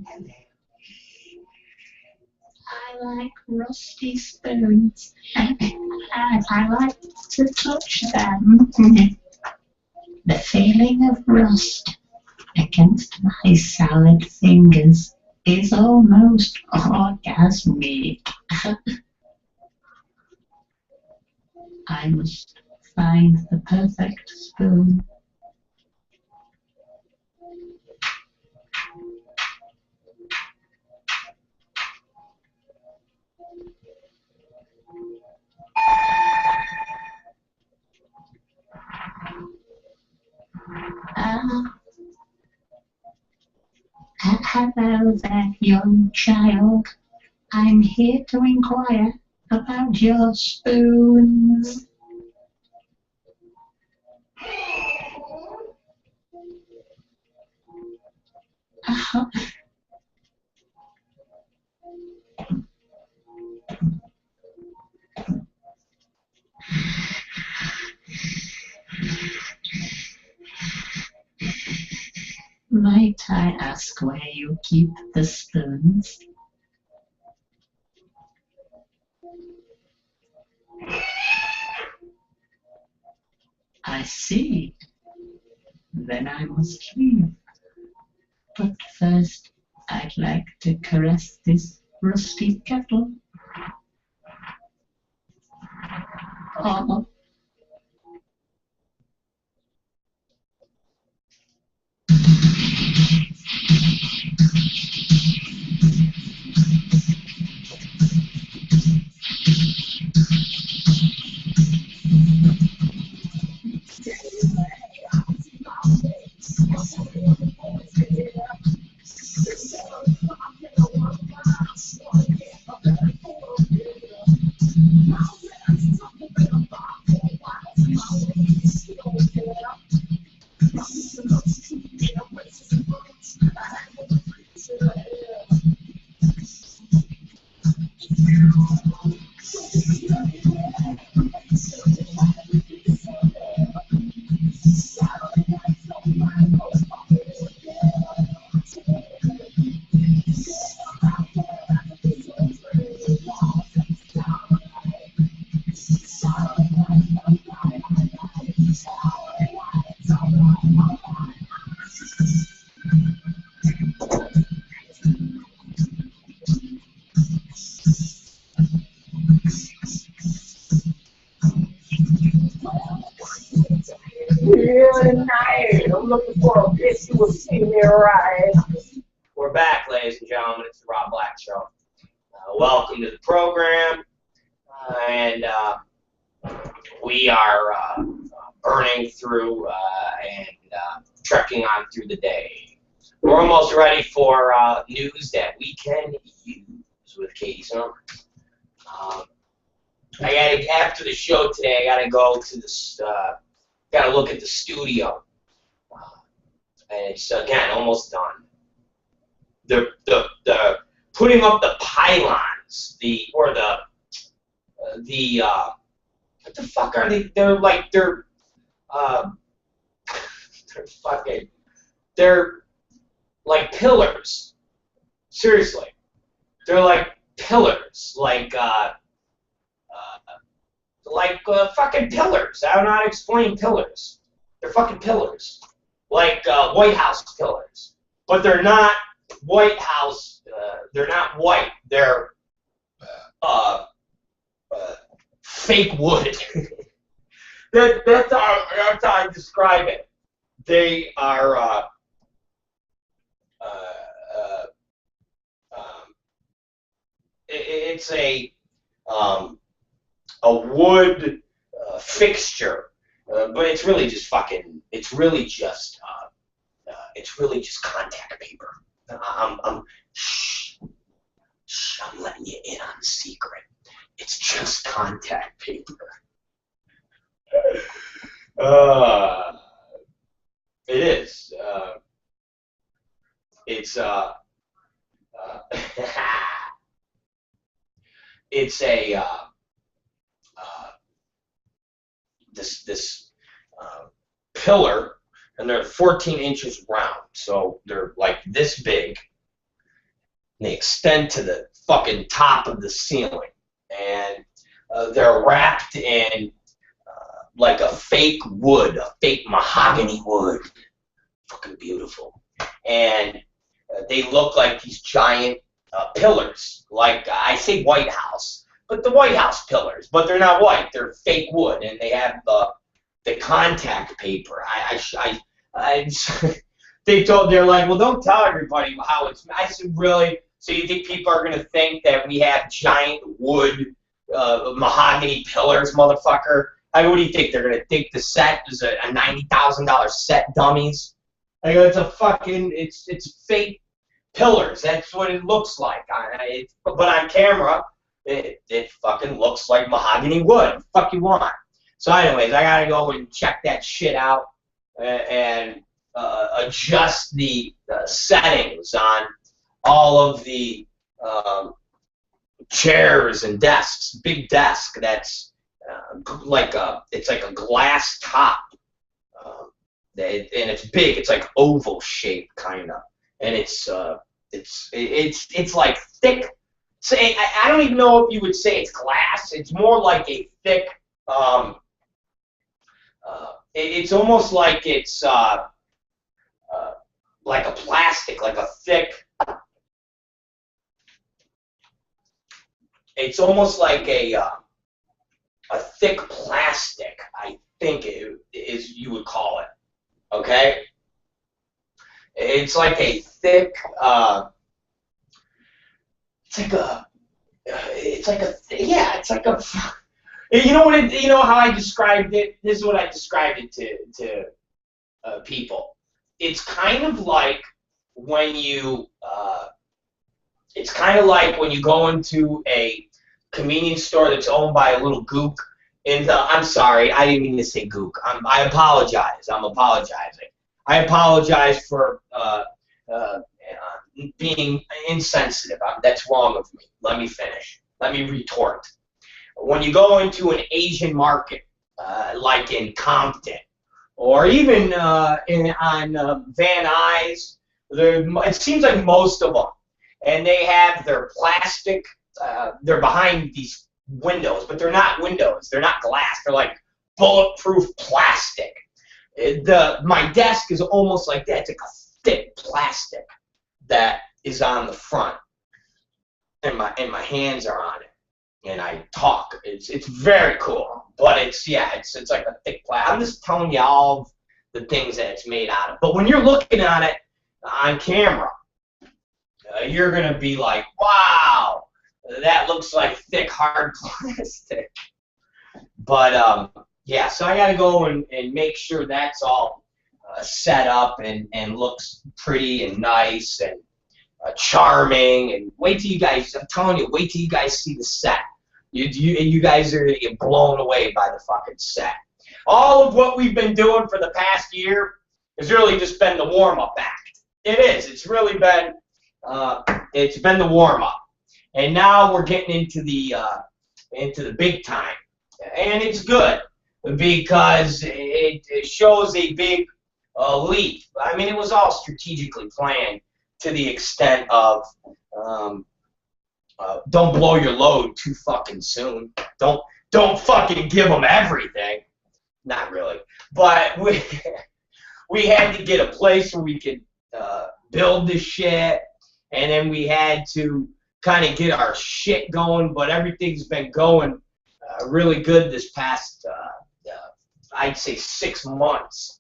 I like rusty spoons. And I like to touch them. The feeling of rust against my salad fingers is almost orgasmic. I must find the perfect spoon. Hello there, young child. I'm here to inquire about your spoons. Might I ask where you keep the spoons? I see. Then I must leave. But first, I'd like to caress this rusty kettle. Oh. I'm looking for a bitch who will see me right. We're back, ladies and gentlemen. It's the Rob Black Show. Welcome to the program. And we are burning through and trekking on through the day. We're almost ready for news that we can use with Katie Summers. After the show today, I gotta go to this. Gotta look at the studio, and it's again almost done. The putting up the pylons, what the fuck are they? They're like pillars. Seriously, they're like pillars, like fucking pillars. I don't know how to explain pillars. They're fucking pillars, like White House pillars, but they're not White House. They're not white. They're fake wood. That's how I describe it. They are it's a wood fixture, but it's really just fucking. It's really just contact paper. I'm letting you in on the secret. It's just contact paper. It is. it's it's a this pillar, and they're 14 inches round, so they're like this big. And they extend to the fucking top of the ceiling, and they're wrapped in like a fake wood, a fake mahogany wood, fucking beautiful, and they look like these giant pillars, like I say White House, but the White House pillars, but they're not white, they're fake wood, and they have the contact paper. They're like, well, don't tell everybody how it's. I said, really? So you think people are gonna think that we have giant wood mahogany pillars, motherfucker? I mean, what do you think? They're gonna think the set is a $90,000 set, dummies? I go, it's a fucking, it's fake pillars. That's what it looks like. But on camera, it fucking looks like mahogany wood. What the fuck you want? So anyways, I gotta go and check that shit out and adjust the settings on all of the chairs and desks. Big desk that's it's like a glass top. And it's big. It's like oval shaped, kind of, and it's like thick. Say, I don't even know if you would say it's glass. It's more like a thick. It's almost like it's like a plastic, like a thick. It's almost like a thick plastic. I think it is, you would call it. Okay, it's like a thick. It's like a. You know what? You know how I described it. This is what I described it to people. It's kind of like when you. It's kind of like when you go into a convenience store that's owned by a little gook. And I'm sorry, I didn't mean to say gook. I apologize. I'm apologizing. I apologize for being insensitive. That's wrong of me. Let me finish. Let me retort. When you go into an Asian market, like in Compton, or even on Van Nuys, it seems like most of them, and they have their plastic. They're behind these windows, but they're not windows. They're not glass. They're like bulletproof plastic. My desk is almost like that. It's like a thick plastic that is on the front, and my hands are on it, and I talk. It's very cool, but it's like a thick plastic. I'm just telling you all of the things that it's made out of. But when you're looking at it on camera, you're gonna be like, wow. That looks like thick, hard plastic. But, yeah, so I got to go and make sure that's all set up and looks pretty and nice and charming. And wait till you guys, I'm telling you, wait till you guys see the set. You guys are going to get blown away by the fucking set. All of what we've been doing for the past year has really just been the warm-up act. It is. It's really been, it's been the warm-up. And now we're getting into the big time, and it's good because it shows a big leap. I mean, it was all strategically planned to the extent of don't blow your load too fucking soon. Don't fucking give them everything. Not really, but we had to get a place where we could build this shit, and then we had to kind of get our shit going, but everything's been going really good this past, I'd say 6 months.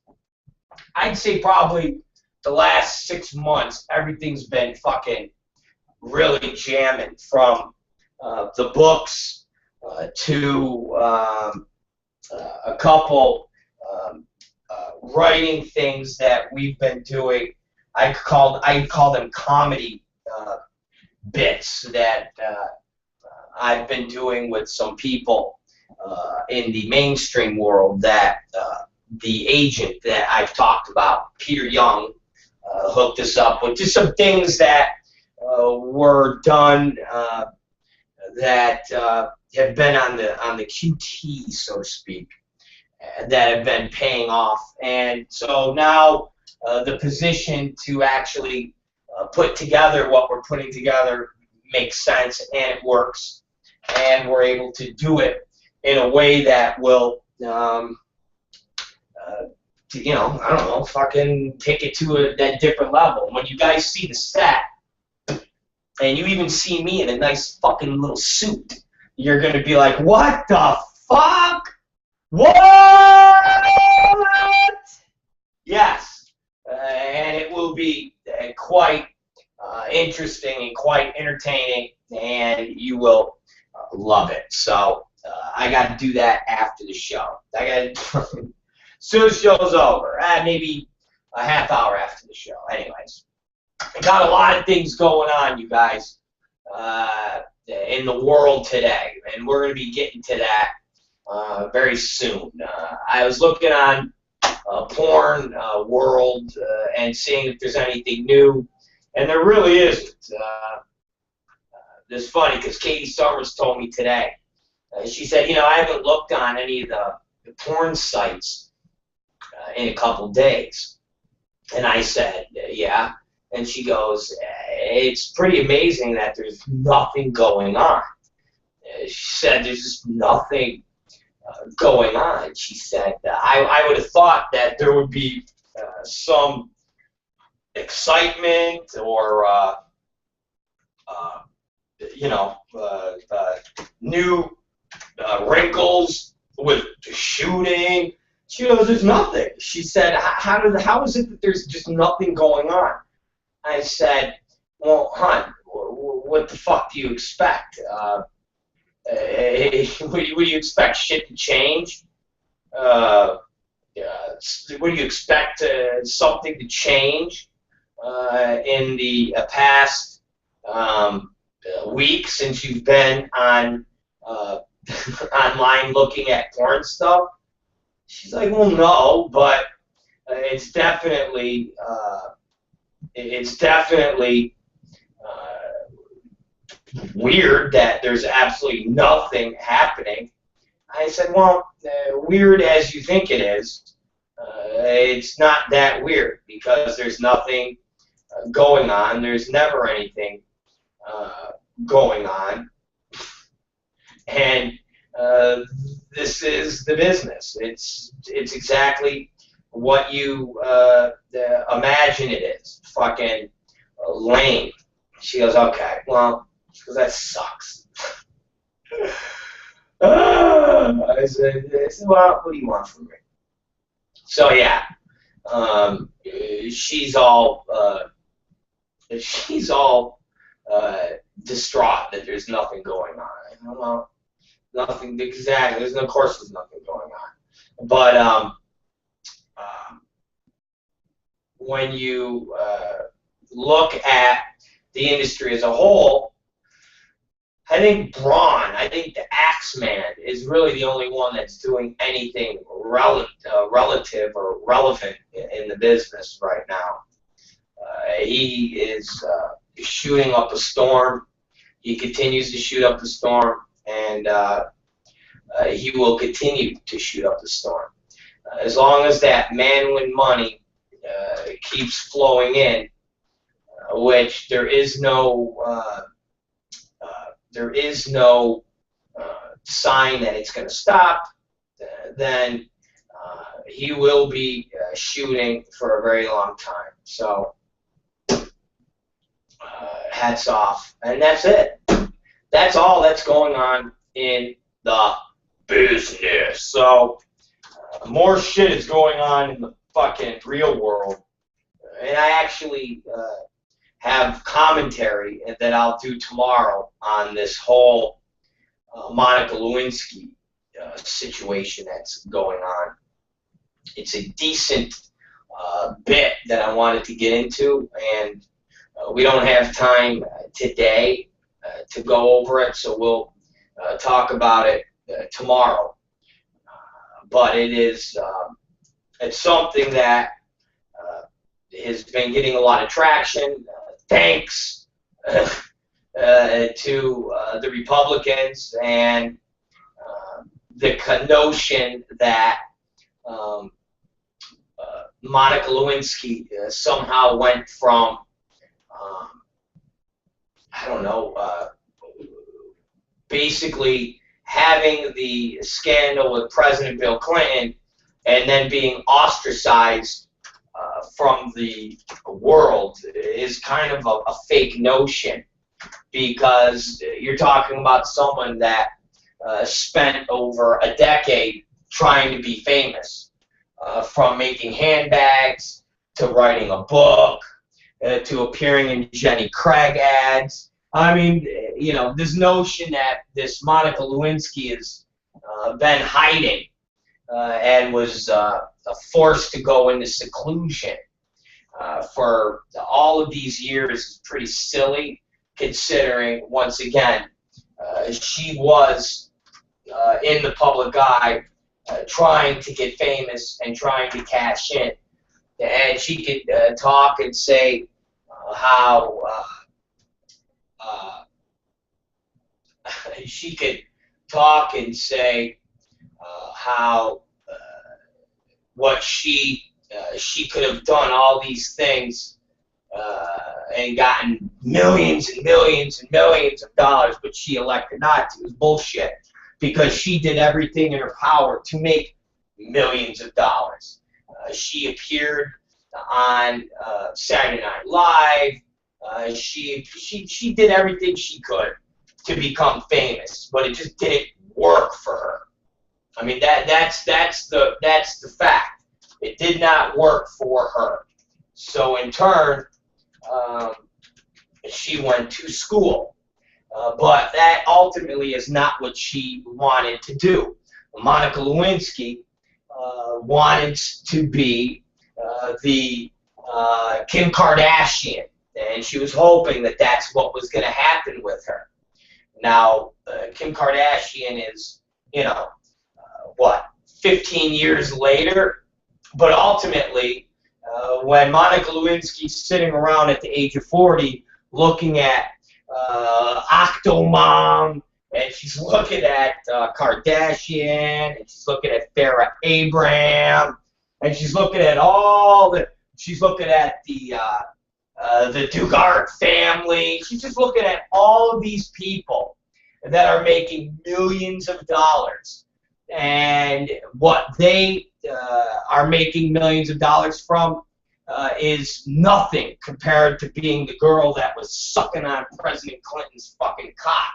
I'd say probably the last 6 months, everything's been fucking really jamming, from the books to a couple writing things that we've been doing. I call them comedy bits that I've been doing with some people in the mainstream world. That the agent that I've talked about, Peter Young, hooked us up with just some things that were done that have been on the QT, so to speak, that have been paying off. And so now the position to actually put together what we're putting together makes sense, and it works, and we're able to do it in a way that will, you know, I don't know, fucking take it to that different level. When you guys see the set, and you even see me in a nice fucking little suit, you're going to be like, what the fuck? What? Yes. And it will be quite interesting and quite entertaining, and you will love it. So I got to do that after the show. I got to, soon as the show's over, maybe a half hour after the show. Anyways, I got a lot of things going on, you guys, in the world today, and we're going to be getting to that very soon. I was looking on porn world and seeing if there's anything new, and there really isn't. It's funny because Katie Summers told me today. She said, you know, I haven't looked on any of the porn sites in a couple days. And I said, yeah. And she goes, it's pretty amazing that there's nothing going on. She said, there's just nothing going on. She said, I would have thought that there would be some excitement or, you know, new wrinkles with shooting. She goes, there's nothing. She said, how is it that there's just nothing going on? I said, well, hon, what the fuck do you expect? What do you expect, shit to change? What do you expect, something to change in the past week since you've been on online looking at porn stuff? She's like, well, no, but it's definitely weird that there's absolutely nothing happening. I said, well, weird as you think it is, it's not that weird because there's nothing going on. There's never anything going on. And this is the business. It's exactly what you imagine it is. Fucking lame. She goes, okay, well, she goes, that sucks. I said, well, what do you want from me? So yeah, she's all distraught that there's nothing going on. I go, well, nothing exactly. Of course, there's nothing going on. But when you look at the industry as a whole, I think the Axeman is really the only one that's doing anything relative or relevant in the business right now. He is shooting up a storm. He continues to shoot up the storm, and he will continue to shoot up the storm. As long as that Manwin money keeps flowing in, which there is no sign that it's going to stop, then he will be shooting for a very long time. So hats off. And that's it. That's all that's going on in the business. So more shit is going on in the fucking real world. And I actually have commentary that I'll do tomorrow on this whole Monica Lewinsky situation that's going on. It's a decent bit that I wanted to get into, and we don't have time today to go over it, so we'll talk about it tomorrow. But it is it's something that has been getting a lot of traction, thanks to the Republicans and the notion that Monica Lewinsky somehow went from, I don't know, basically having the scandal with President Bill Clinton and then being ostracized from the world is kind of a fake notion, because you're talking about someone that spent over a decade trying to be famous, from making handbags to writing a book to appearing in Jenny Craig ads. I mean, you know, this notion that this Monica Lewinsky has been hiding and was forced to go into seclusion for all of these years is pretty silly, considering, once again, she was in the public eye trying to get famous and trying to cash in. And she could talk and say how she could talk and say how what she could have done all these things and gotten millions and millions and millions of dollars, but she elected not to. It was bullshit, because she did everything in her power to make millions of dollars. She appeared on Saturday Night Live. She did everything she could to become famous, but it just didn't work for her. I mean, that's the fact. It did not work for her. So in turn, she went to school. But that ultimately is not what she wanted to do. Monica Lewinsky wanted to be the Kim Kardashian, and she was hoping that that's what was going to happen with her. Now, Kim Kardashian is, you know, what, 15 years later? But ultimately, when Monica Lewinsky's sitting around at the age of 40 looking at Octomom, and she's looking at Kardashian, and she's looking at Farrah Abraham, and she's looking at she's looking at the Dugard family. She's just looking at all of these people that are making millions of dollars, and what they are making millions of dollars from is nothing compared to being the girl that was sucking on President Clinton's fucking cock.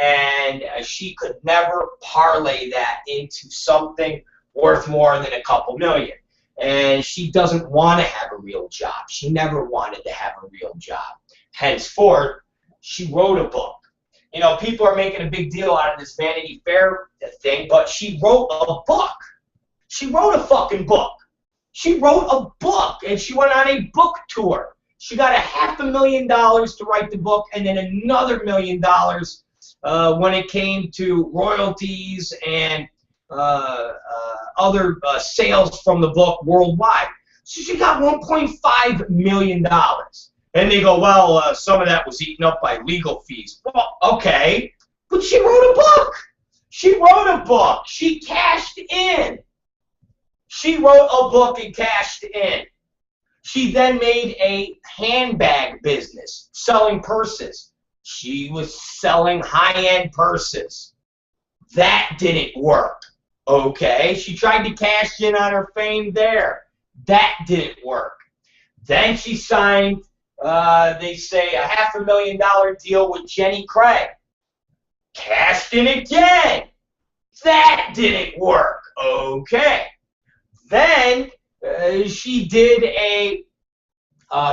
And she could never parlay that into something worth more than a couple million. And she doesn't want to have a real job. She never wanted to have a real job. Henceforth, she wrote a book. You know, people are making a big deal out of this Vanity Fair thing, but she wrote a book. She wrote a fucking book. She wrote a book, and she went on a book tour. She got $500,000 to write the book, and then another $1 million when it came to royalties and other sales from the book worldwide. So she got $1.5 million. And they go, well, some of that was eaten up by legal fees. Well, okay, but she wrote a book. She wrote a book. She cashed in. She wrote a book and cashed in. She then made a handbag business, selling purses. She was selling high-end purses. That didn't work. Okay, she tried to cash in on her fame there. That didn't work. Then she signed, they say, a $500,000 deal with Jenny Craig. Cashed in again. That didn't work. Okay. Then she did a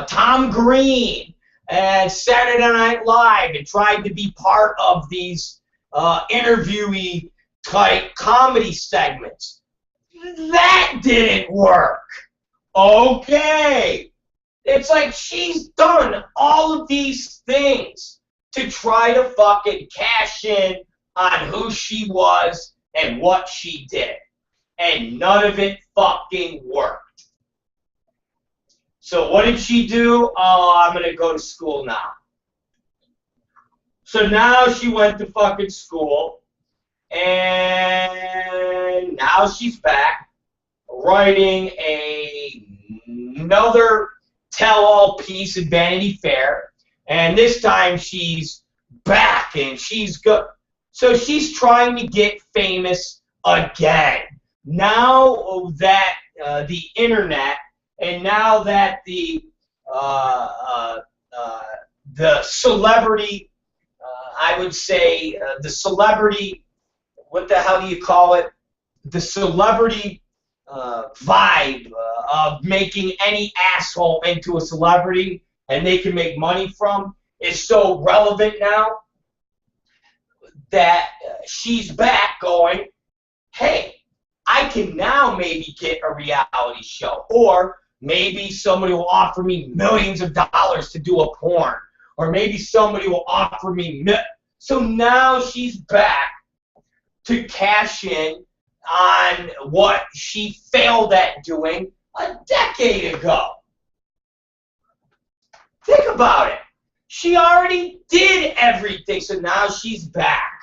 Tom Green and Saturday Night Live and tried to be part of these interviewee type comedy segments. That didn't work. Okay. It's like she's done all of these things to try to fucking cash in on who she was and what she did. And none of it fucking worked. So what did she do? Oh, I'm going to go to school now. So now she went to fucking school, and now she's back writing another tell-all piece in Vanity Fair, and this time she's back and she's good. So she's trying to get famous again. Now that the internet, and now that the celebrity, I would say the celebrity, what the hell do you call it? The celebrity vibe of making any asshole into a celebrity and they can make money from is so relevant now that she's back going, hey, I can now maybe get a reality show, or maybe somebody will offer me millions of dollars to do a porn, or maybe somebody will offer me so now she's back to cash in on what she failed at doing a decade ago. Think about it. She already did everything, so now she's back.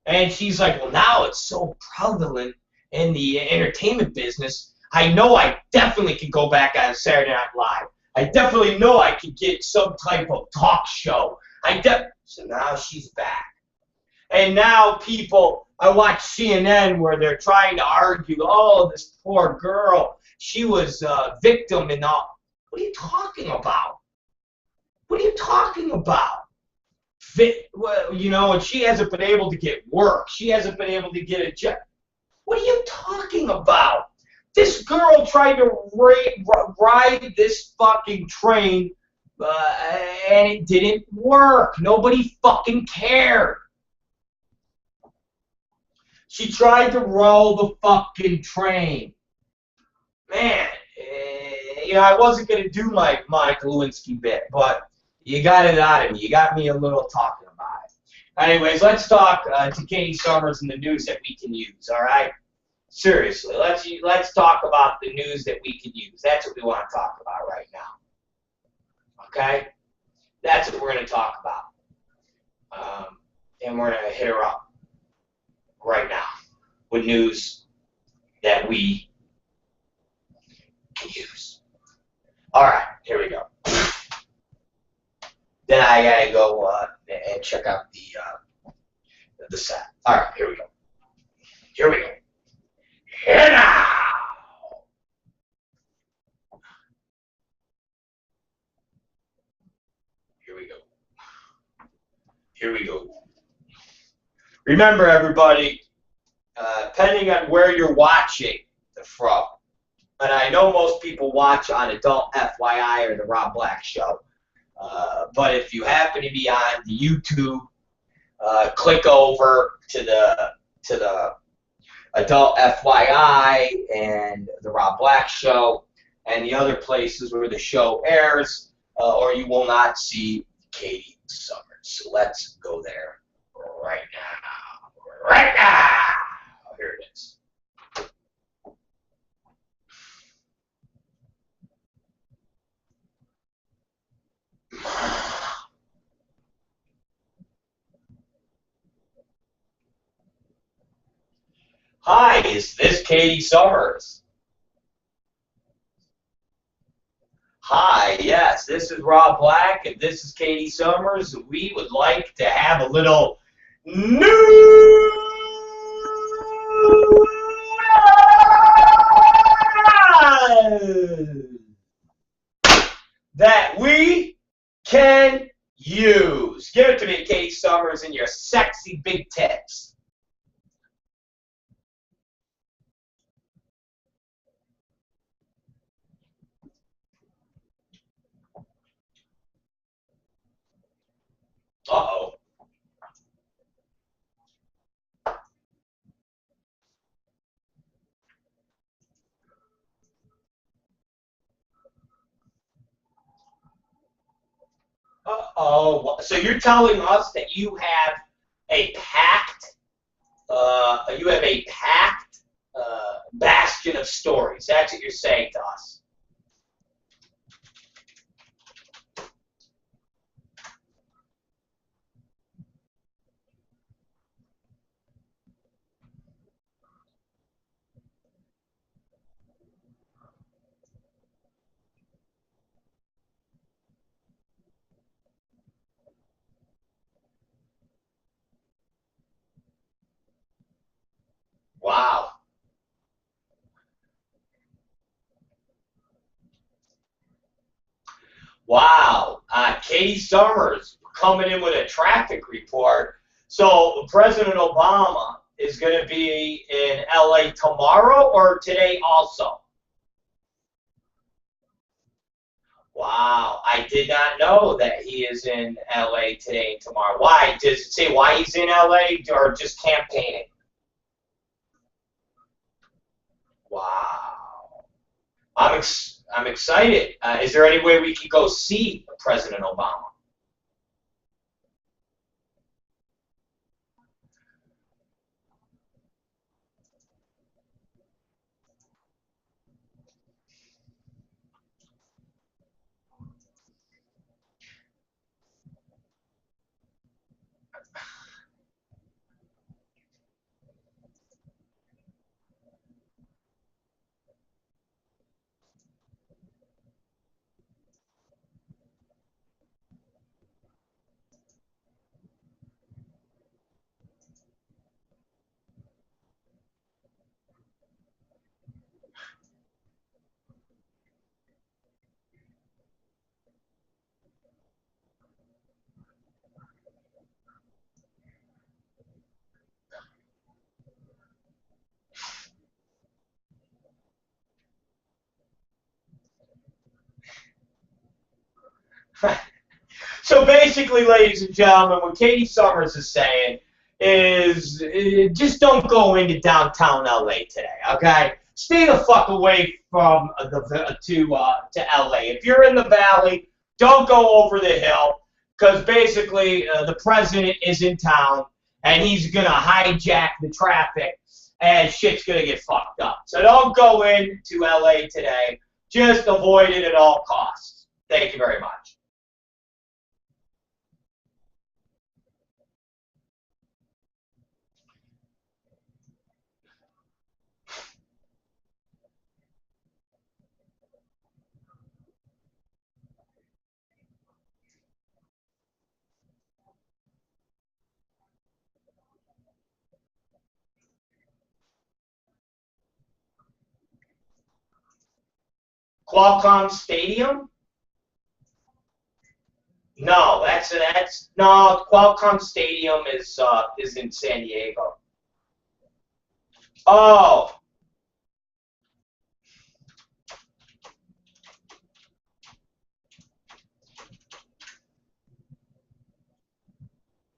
And she's like, well, now it's so prevalent in the entertainment business. I know I definitely can go back on Saturday Night Live. I definitely know I could get some type of talk show. So now she's back. And now people, I watch CNN where they're trying to argue, oh, this poor girl, she was a victim and all. What are you talking about? What are you talking about? Well, you know, and she hasn't been able to get work. She hasn't been able to get a job. What are you talking about? This girl tried to ride this fucking train, and it didn't work. Nobody fucking cared. She tried to roll the fucking train. Man, you know, I wasn't going to do my Monica Lewinsky bit, but you got it out of me. You got me a little talking about it. Anyways, let's talk to Katie Summers and the news that we can use, all right? Seriously, let's talk about the news that we can use. That's what we want to talk about right now. Okay? That's what we're going to talk about. And we're going to hit her up right now with news that we can use. All right, here we go. Then I gotta go and check out the set. All right, here we go. Here we go. Here now. Here we go. Here we go. Remember, everybody, depending on where you're watching from, and I know most people watch on Adult FYI or the Rob Black Show, but if you happen to be on the YouTube, click over to the Adult FYI and the Rob Black Show and the other places where the show airs, or you will not see Katie Summers. So let's go there right now. Right now! Here it is. Hi, is this Katie Summers? Hi, yes, this is Rob Black, and this is Katie Summers. We would like to have a little news that we can use. Give it to me, Katie Summers, and your sexy big tits. Uh-oh. Uh-oh. So you're telling us that you have a packed, bastion of stories. That's what you're saying to us. Wow. Katie Summers coming in with a traffic report. So President Obama is going to be in LA tomorrow or today also? Wow. I did not know that he is in LA today and tomorrow. Why? Does it say why he's in LA or just campaigning? Wow. I'm excited. Is there any way we could go see President Obama? So basically, ladies and gentlemen, what Katie Summers is saying is just don't go into downtown LA today, okay? Stay the fuck away from to LA. If you're in the valley, don't go over the hill because basically the president is in town and he's gonna hijack the traffic and shit's gonna get fucked up. So don't go into LA today. Just avoid it at all costs. Thank you very much. Qualcomm Stadium? No, that's no. Qualcomm Stadium is in San Diego. Oh,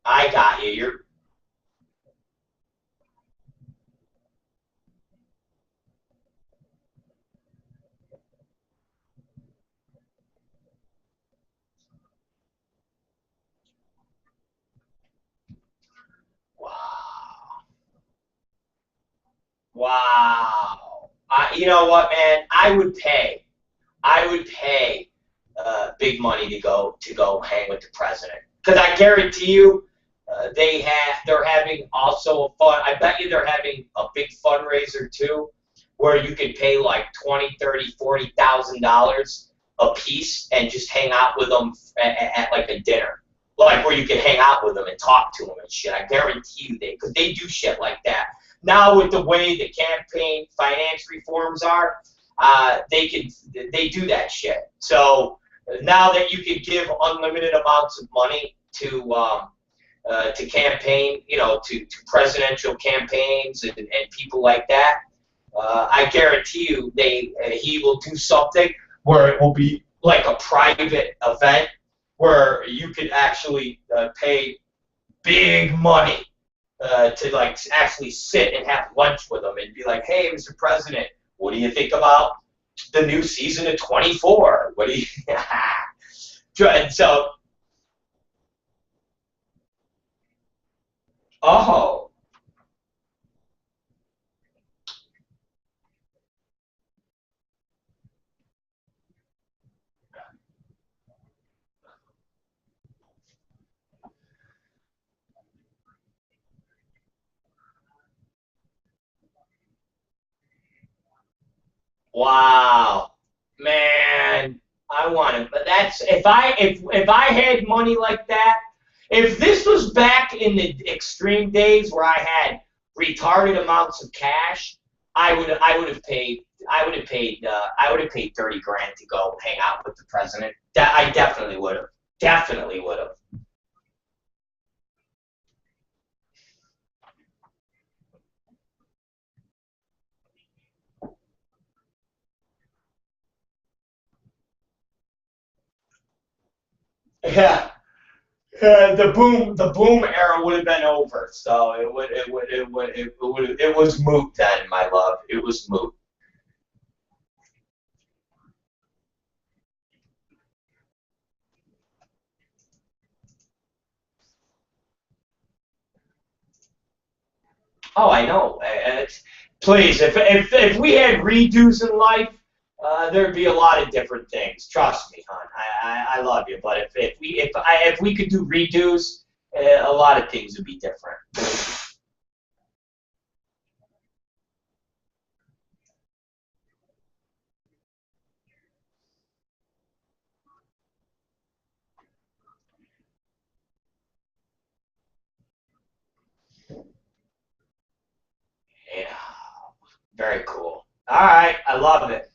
I got you. You're wow, wow. You know what, man? I would pay big money to go hang with the president because I guarantee you they're having also a fun. I bet you they're having a big fundraiser too, where you could pay like $20, $30, $40,000 a piece and just hang out with them at like a dinner, like where you can hang out with them and talk to them and shit. I guarantee you because they do shit like that. Now with the way the campaign finance reforms are, they do that shit. So now that you can give unlimited amounts of money to campaign, you know, to presidential campaigns and people like that, I guarantee you he will do something where it will be like a private event where you could actually pay big money to like actually sit and have lunch with them and be like, hey, Mr. President, what do you think about the new season of 24? What do you? And so, oh, wow, man, I want it. But that's if I had money like that. If this was back in the extreme days where I had retarded amounts of cash, I would have paid 30 grand to go hang out with the president. I definitely would have. Definitely would have. Yeah. The boom era would have been over, so it was moot then, my love. It was moot. Oh, I know. Please, if we had redos in life, there'd be a lot of different things. Trust me, hon. I love you, but if we could do redos, a lot of things would be different. Yeah, very cool. All right, I love it.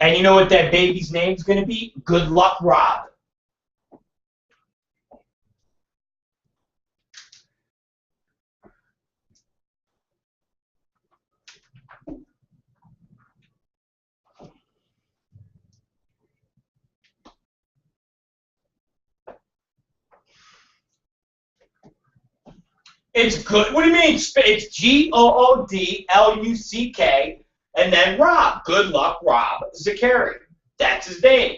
And you know what that baby's name's gonna be? Good luck, Rob. It's good. What do you mean? It's Goodluck, and then Rob. Good luck, Rob Zakari. That's his name.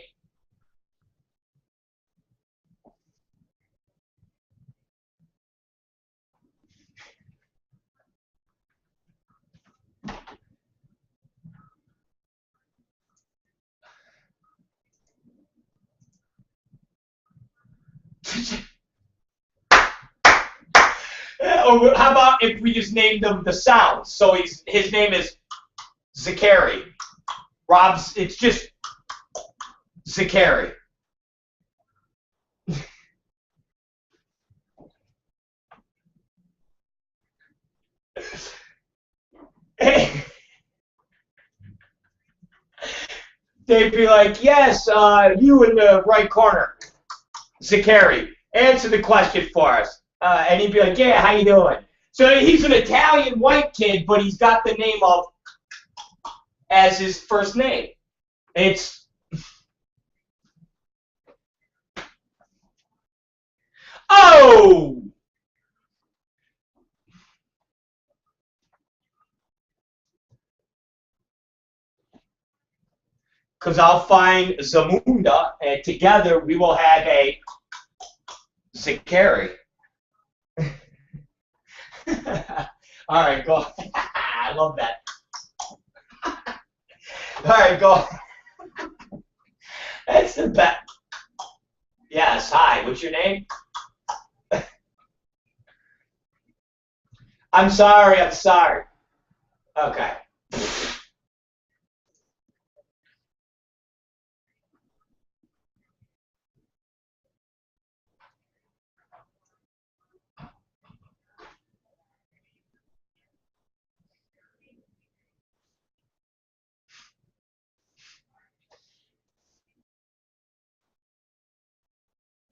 Or how about if we just named him the sounds? So his name is Zakari. Rob's. It's just Zakari. They'd be like, yes, you in the right corner, Zakari. Answer the question for us. And he'd be like, yeah, how you doing? So he's an Italian white kid, but he's got the name of as his first name. It's oh, because I'll find Zamunda, and together we will have a Zakari. All right, go. I love that. All right, go. That's the best. Yes, hi. What's your name? I'm sorry. I'm sorry. Okay.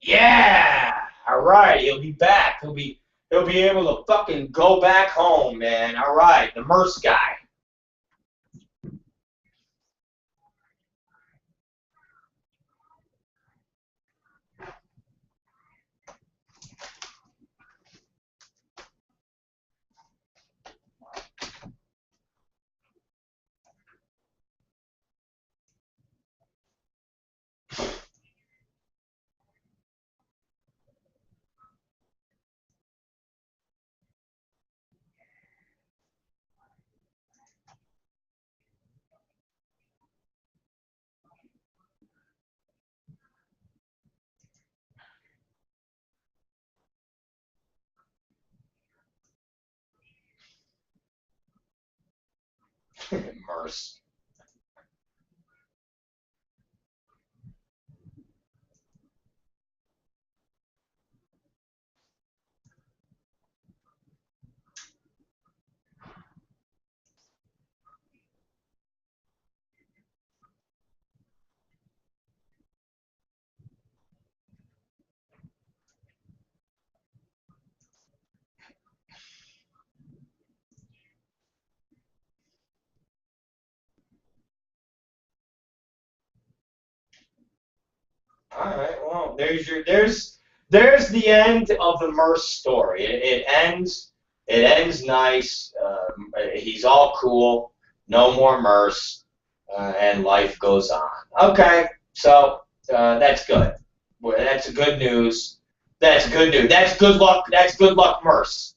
Yeah. All right. He'll be back. He'll be able to fucking go back home, man. All right. The Merce guy. Merce. All right. Well, there's the end of the Merce story. It ends nice. He's all cool. No more Merce, and life goes on. Okay. So that's good. Well, that's good news. That's good news. That's good luck. That's good luck, Merce.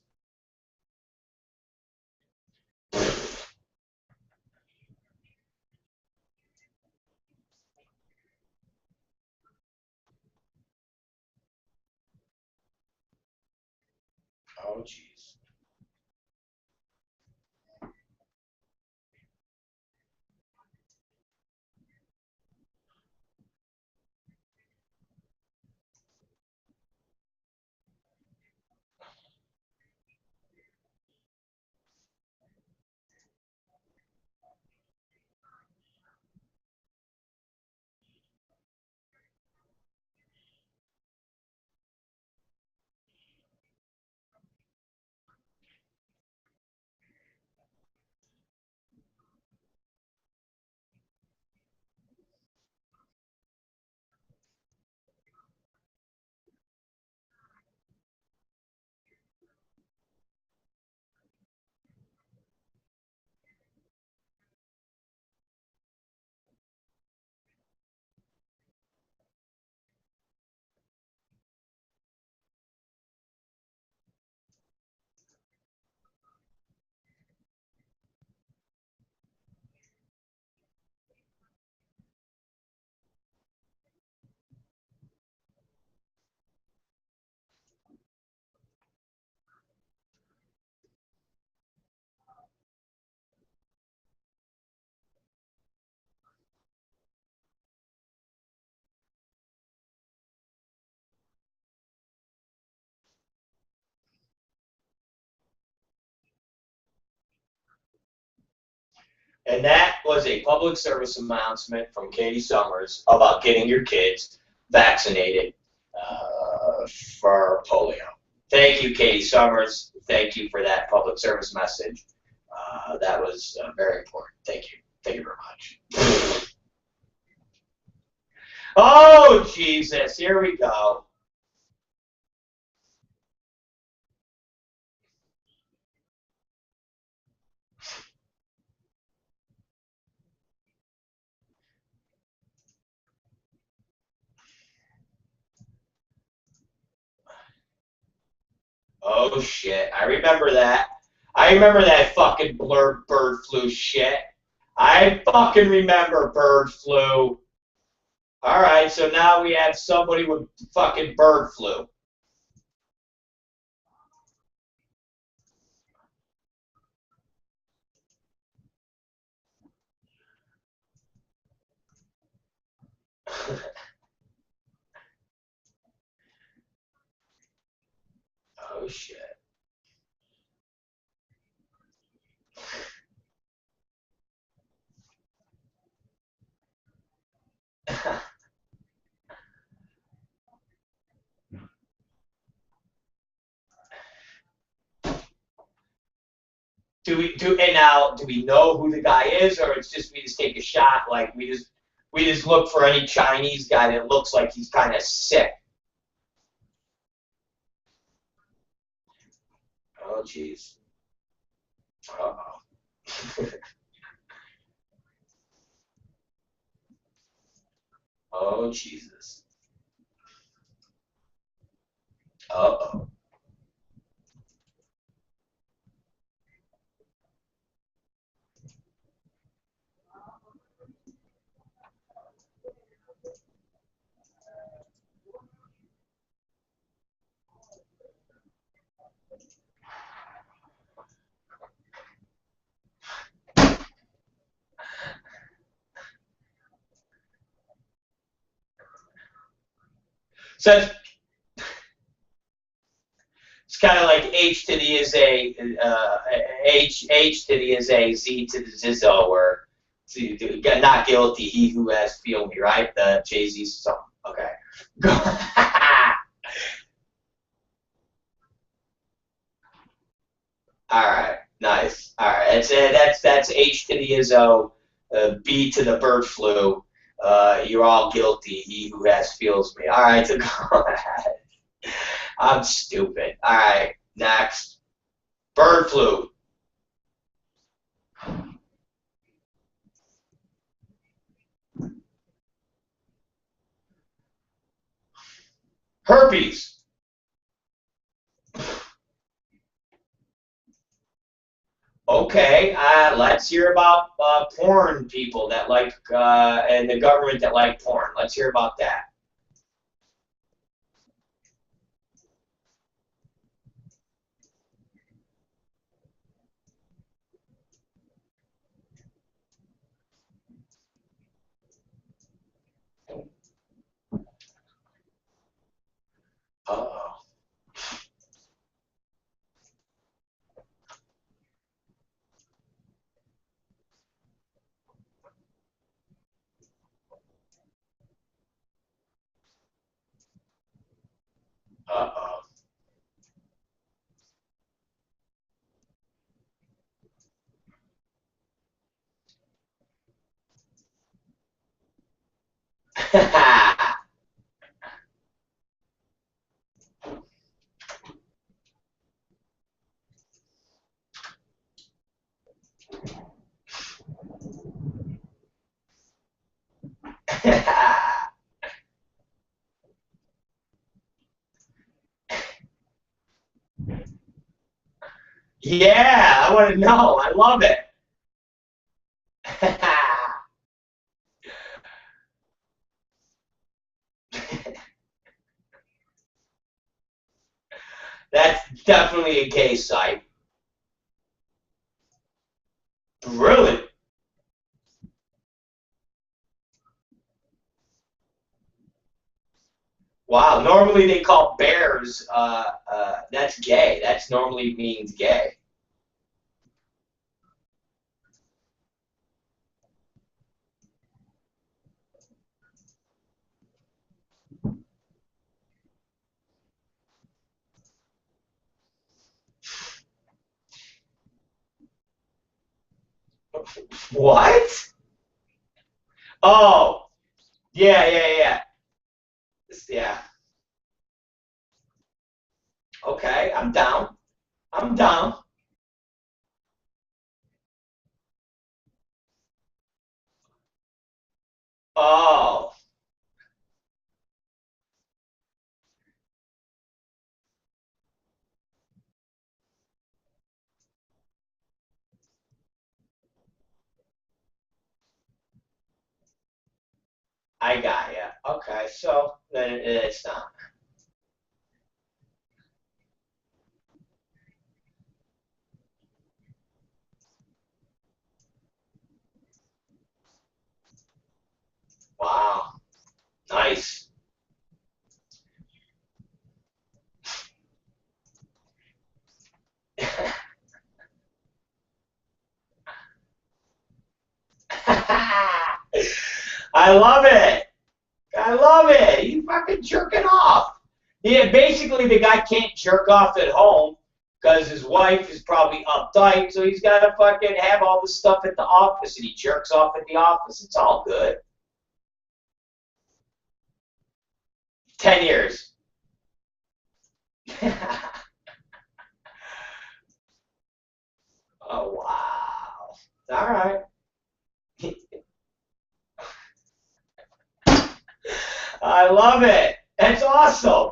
Oh, jeez. And that was a public service announcement from Katie Summers about getting your kids vaccinated for polio. Thank you, Katie Summers. Thank you for that public service message. That was very important. Thank you. Thank you very much. Oh, Jesus. Here we go. Oh, shit. I remember that. I remember that fucking bird flu shit. I fucking remember bird flu. All right, so now we have somebody with fucking bird flu. Oh, shit. Do we know who the guy is, or it's just we just take a shot, like we just look for any Chinese guy that looks like he's kind of sick? Oh, jeez. Uh-oh. Oh, Jesus. Uh-oh. So it's kind of like H to the is a H to the is a Z to the Zizzo, or not guilty, he who has feel me, right? The Jay-Z song. Okay. All right, nice. All right, that's H to the Izzo, B to the bird flu, You're all guilty. He who has feels me. All right, so go ahead. I'm stupid. All right, next. Bird flu. Herpes. Okay, let's hear about porn people that like, and the government that like porn. Let's hear about that. Uh-oh. Uh-oh. Yeah, I want to know. I love it. That's definitely a gay site. Really? Wow. Normally they call bears. That's gay. That's normally means gay. What? Oh, yeah, yeah, yeah. Yeah. Okay, I'm down. I'm down. Oh, I got ya. Okay, so then it's not. Wow, nice. I love it. I love it. He's fucking jerking off. Yeah, basically the guy can't jerk off at home because his wife is probably uptight, so he's got to fucking have all the stuff at the office, and he jerks off at the office. It's all good. 10 years. Oh, wow. All right. I love it. That's awesome.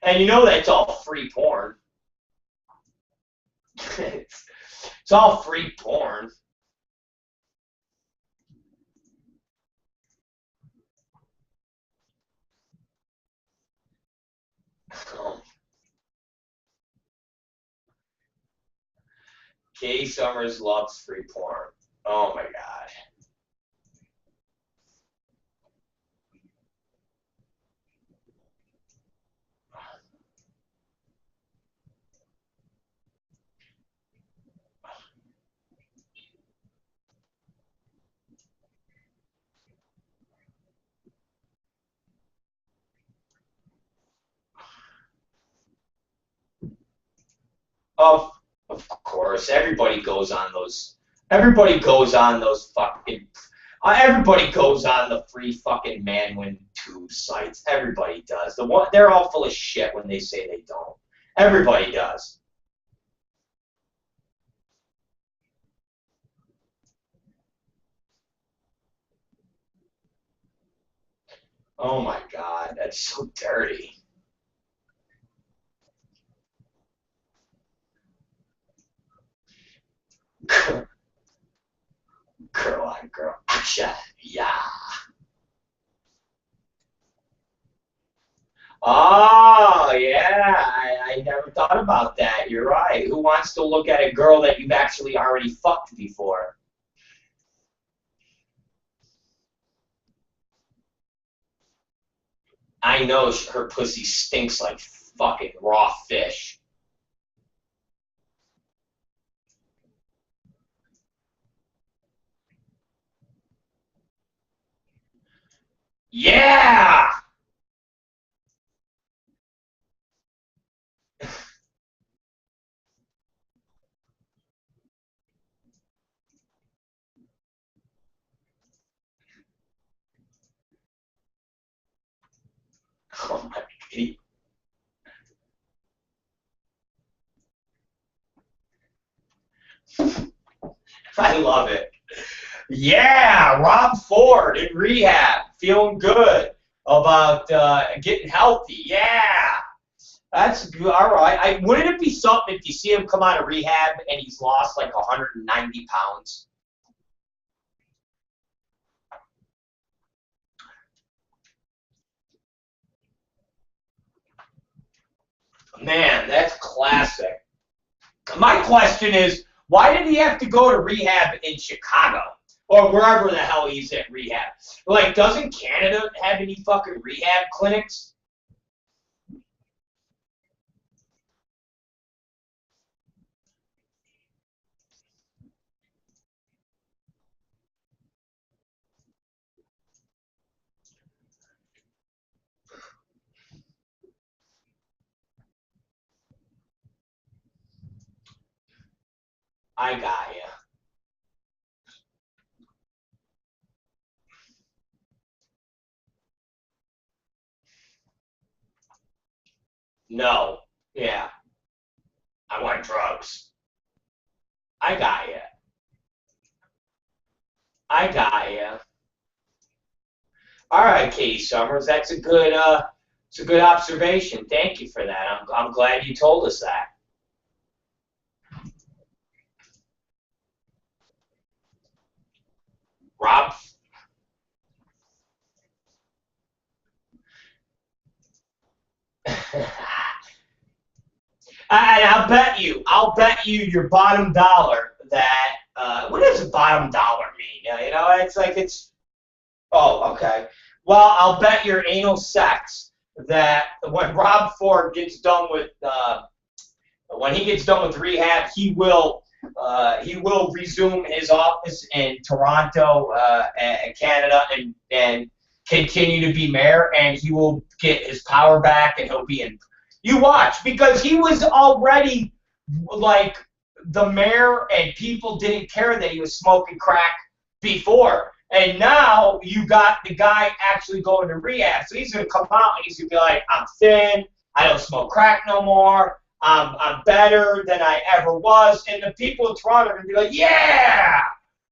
And you know that's all free porn. It's all free porn. Kay Summers loves free porn. Oh my god. Of course, everybody goes on those. Everybody goes on those fucking. Everybody goes on the free fucking Manwin tube sites. Everybody does. They're all full of shit when they say they don't. Everybody does. Oh my God, that's so dirty. Girl on girl action, yeah. Oh, yeah, I never thought about that. You're right. Who wants to look at a girl that you've actually already fucked before? I know her pussy stinks like fucking raw fish. Yeah! Oh my God. I love it. Yeah, Rob Ford in rehab, feeling good about getting healthy. Yeah, that's good. All right. Wouldn't it be something if you see him come out of rehab and he's lost like 190 pounds? Man, that's classic. My question is, why did he have to go to rehab in Chicago? Or wherever the hell he's at rehab. Like, doesn't Canada have any fucking rehab clinics? I got you. No. Yeah. I want drugs. I got you. I got you. All right, Katie Summers. It's a good observation. Thank you for that. I'm glad you told us that. Rob. And I'll bet you your bottom dollar that, what does bottom dollar mean? You know, it's like it's, oh, okay. Well, I'll bet your anal sex that when he gets done with rehab, he will resume his office in Toronto, Canada, and continue to be mayor, and he will get his power back, and he'll be in. You watch, because he was already like the mayor, and people didn't care that he was smoking crack before. And now you got the guy actually going to rehab. So he's going to come out and he's going to be like, I'm thin, I don't smoke crack no more, I'm better than I ever was. And the people in Toronto are going to be like, yeah,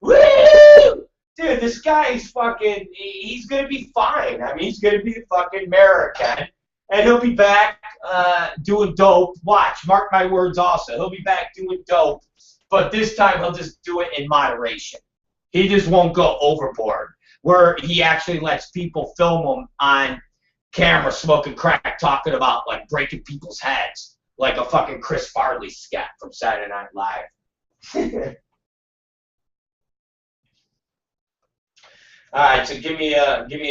woo! Dude, this guy is fucking, he's going to be fine. I mean, he's going to be the fucking mayor again. And he'll be back doing dope. Watch, mark my words also. He'll be back doing dope. But this time he'll just do it in moderation. He just won't go overboard, where he actually lets people film him on camera smoking crack, talking about like breaking people's heads, like a fucking Chris Farley sketch from Saturday Night Live. All right, so give me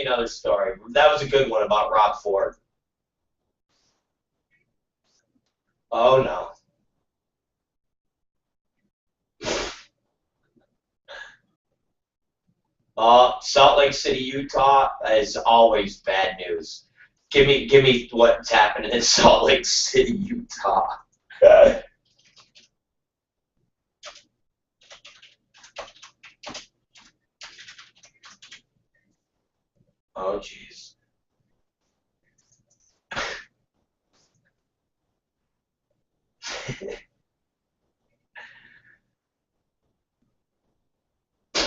another story. That was a good one about Rob Ford. Oh no. Salt Lake City, Utah is always bad news. Give me what's happening in Salt Lake City, Utah. Oh, jeez.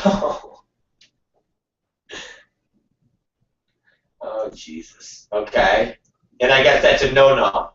Oh, oh, Jesus. Okay. And I guess that's a no-no.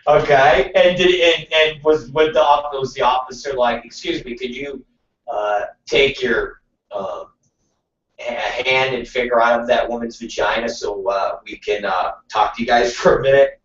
Okay. And was with was the officer like, excuse me, could you take your hand and finger out of that woman's vagina so we can talk to you guys for a minute?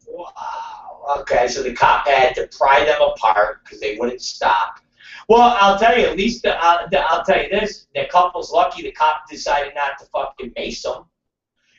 Wow. Okay, so the cop had to pry them apart because they wouldn't stop. Well, I'll tell you, at least I'll tell you this: the couple's lucky the cop decided not to fucking mace them.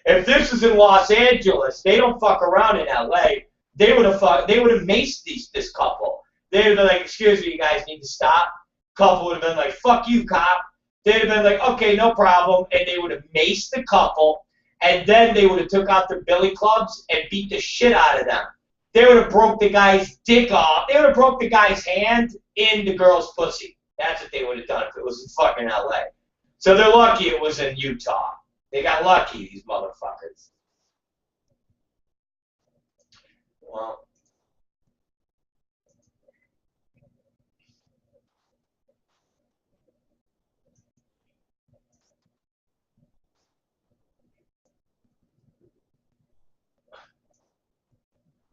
If this was in Los Angeles, they don't fuck around in L.A. They would have maced this couple. They'd have been like, "Excuse me, you guys need to stop." Couple would have been like, "Fuck you, cop." They'd have been like, "Okay, no problem," and they would have maced the couple, and then they would have took out their billy clubs and beat the shit out of them. They would have broke the guy's dick off. They would have broke the guy's hand in the girl's pussy. That's what they would have done if it was in fucking L.A. So they're lucky it was in Utah. They got lucky, these motherfuckers. Well.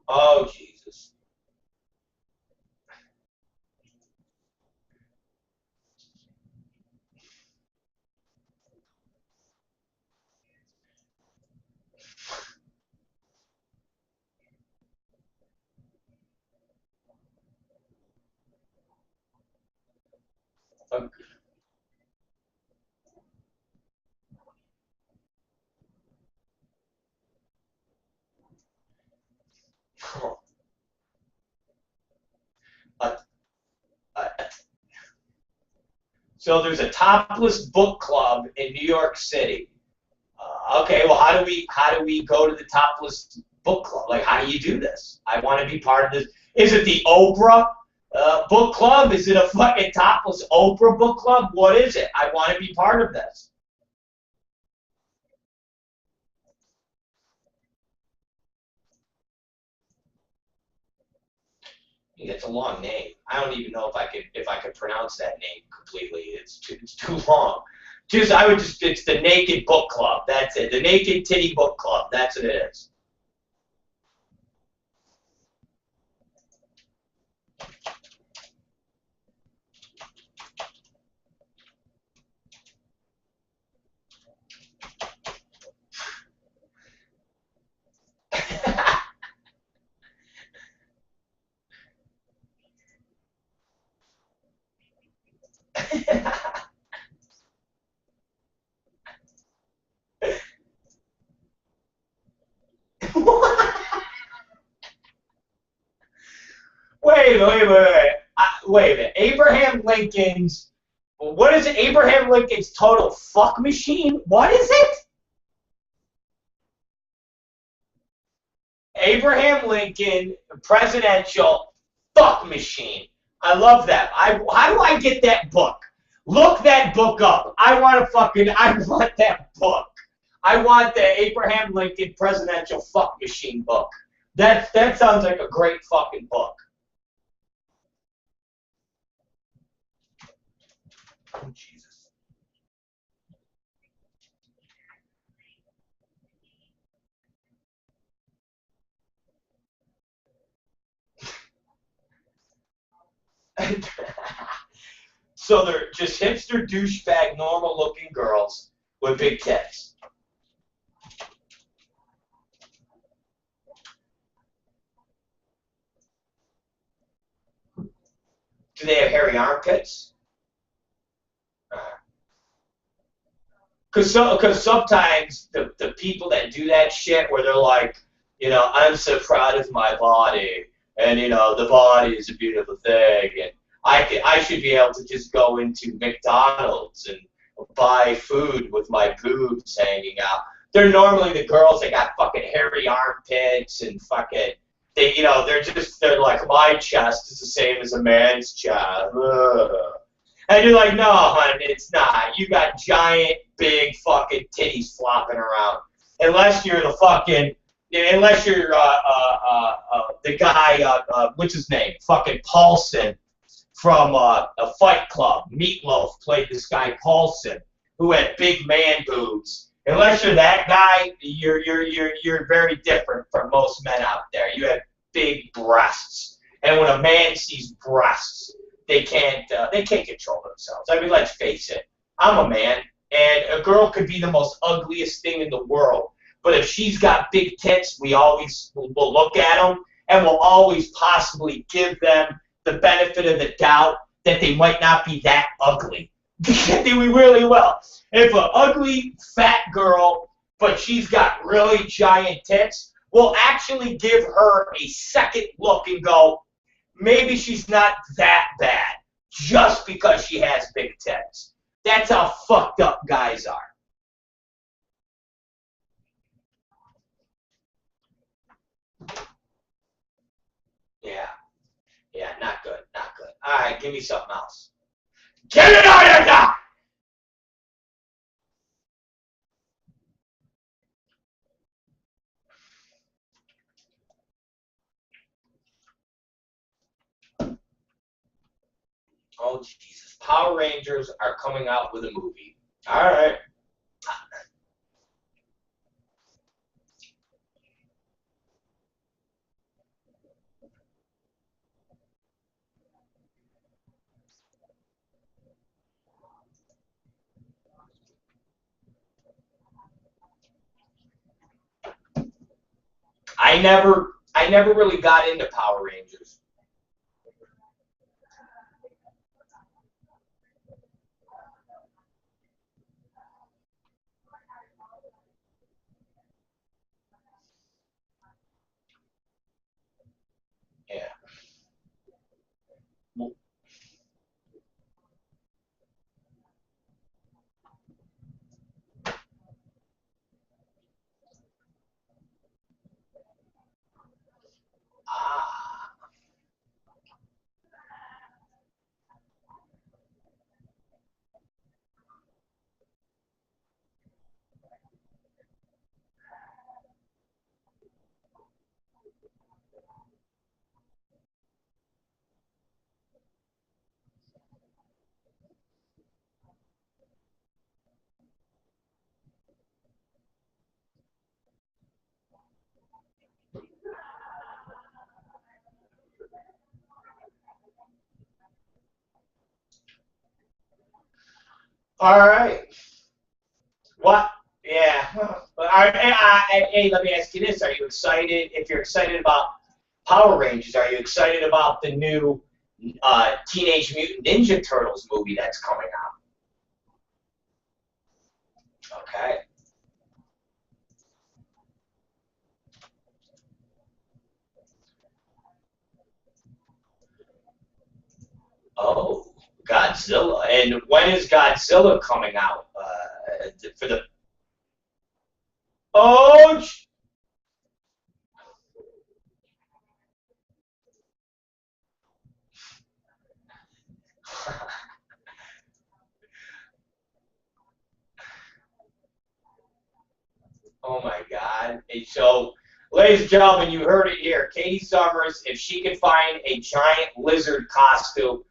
Oh, Jesus. So there's a topless book club in New York City. Okay, well, how do we go to the topless book club? Like, how do you do this? I want to be part of this. Is it the Oprah book club? Is it a fucking topless Oprah book club? What is it? I want to be part of this. It's a long name. I don't even know if I could pronounce that name completely. It's too long. It's the Naked Book Club. That's it. The Naked Titty Book Club. That's what it is. Wait a minute. Abraham Lincoln's, what is it? Abraham Lincoln's total fuck machine? What is it? Abraham Lincoln presidential fuck machine. I love that. How do I get that book? Look that book up. I want that book. I want the Abraham Lincoln Presidential Fuck Machine book. That sounds like a great fucking book. Oh, Jesus. So they're just hipster, douchebag, normal-looking girls with big tits. Do they have hairy armpits? Because sometimes the people that do that shit where they're like, you know, I'm so proud of my body, and, you know, the body is a beautiful thing, and I should be able to just go into McDonald's and buy food with my boobs hanging out. They're normally the girls that got fucking hairy armpits and fucking, you know, they're like, my chest is the same as a man's chest. Ugh. And you're like, no, honey, it's not. You got giant, big fucking titties flopping around. Unless you're the fucking, unless you're the guy, what's his name? Fucking Paulson from a Fight Club. Meatloaf played this guy Paulson, who had big man boobs. Unless you're that guy, you're very different from most men out there. You have big breasts, and when a man sees breasts, they can't control themselves. I mean, let's face it. I'm a man, and a girl could be the most ugliest thing in the world, but if she's got big tits, we always will look at them, and we'll always possibly give them the benefit of the doubt that they might not be that ugly. We really will. If an ugly, fat girl, but she's got really giant tits, we'll actually give her a second look and go, maybe she's not that bad just because she has big tits. That's how fucked up guys are. Yeah. Yeah, not good, not good. All right, give me something else. Get it out of there! Oh, Jesus. Power Rangers are coming out with a movie. All right. I never really got into Power Rangers. Yeah. Ah. All right. What? Yeah. All right. Hey, let me ask you this. Are you excited? If you're excited about Power Rangers, are you excited about the new Teenage Mutant Ninja Turtles movie that's coming out? Okay. Oh, Godzilla. And when is Godzilla coming out? For the... Oh! Oh my God. And so, ladies and gentlemen, you heard it here. Katie Summers, if she can find a giant lizard costume,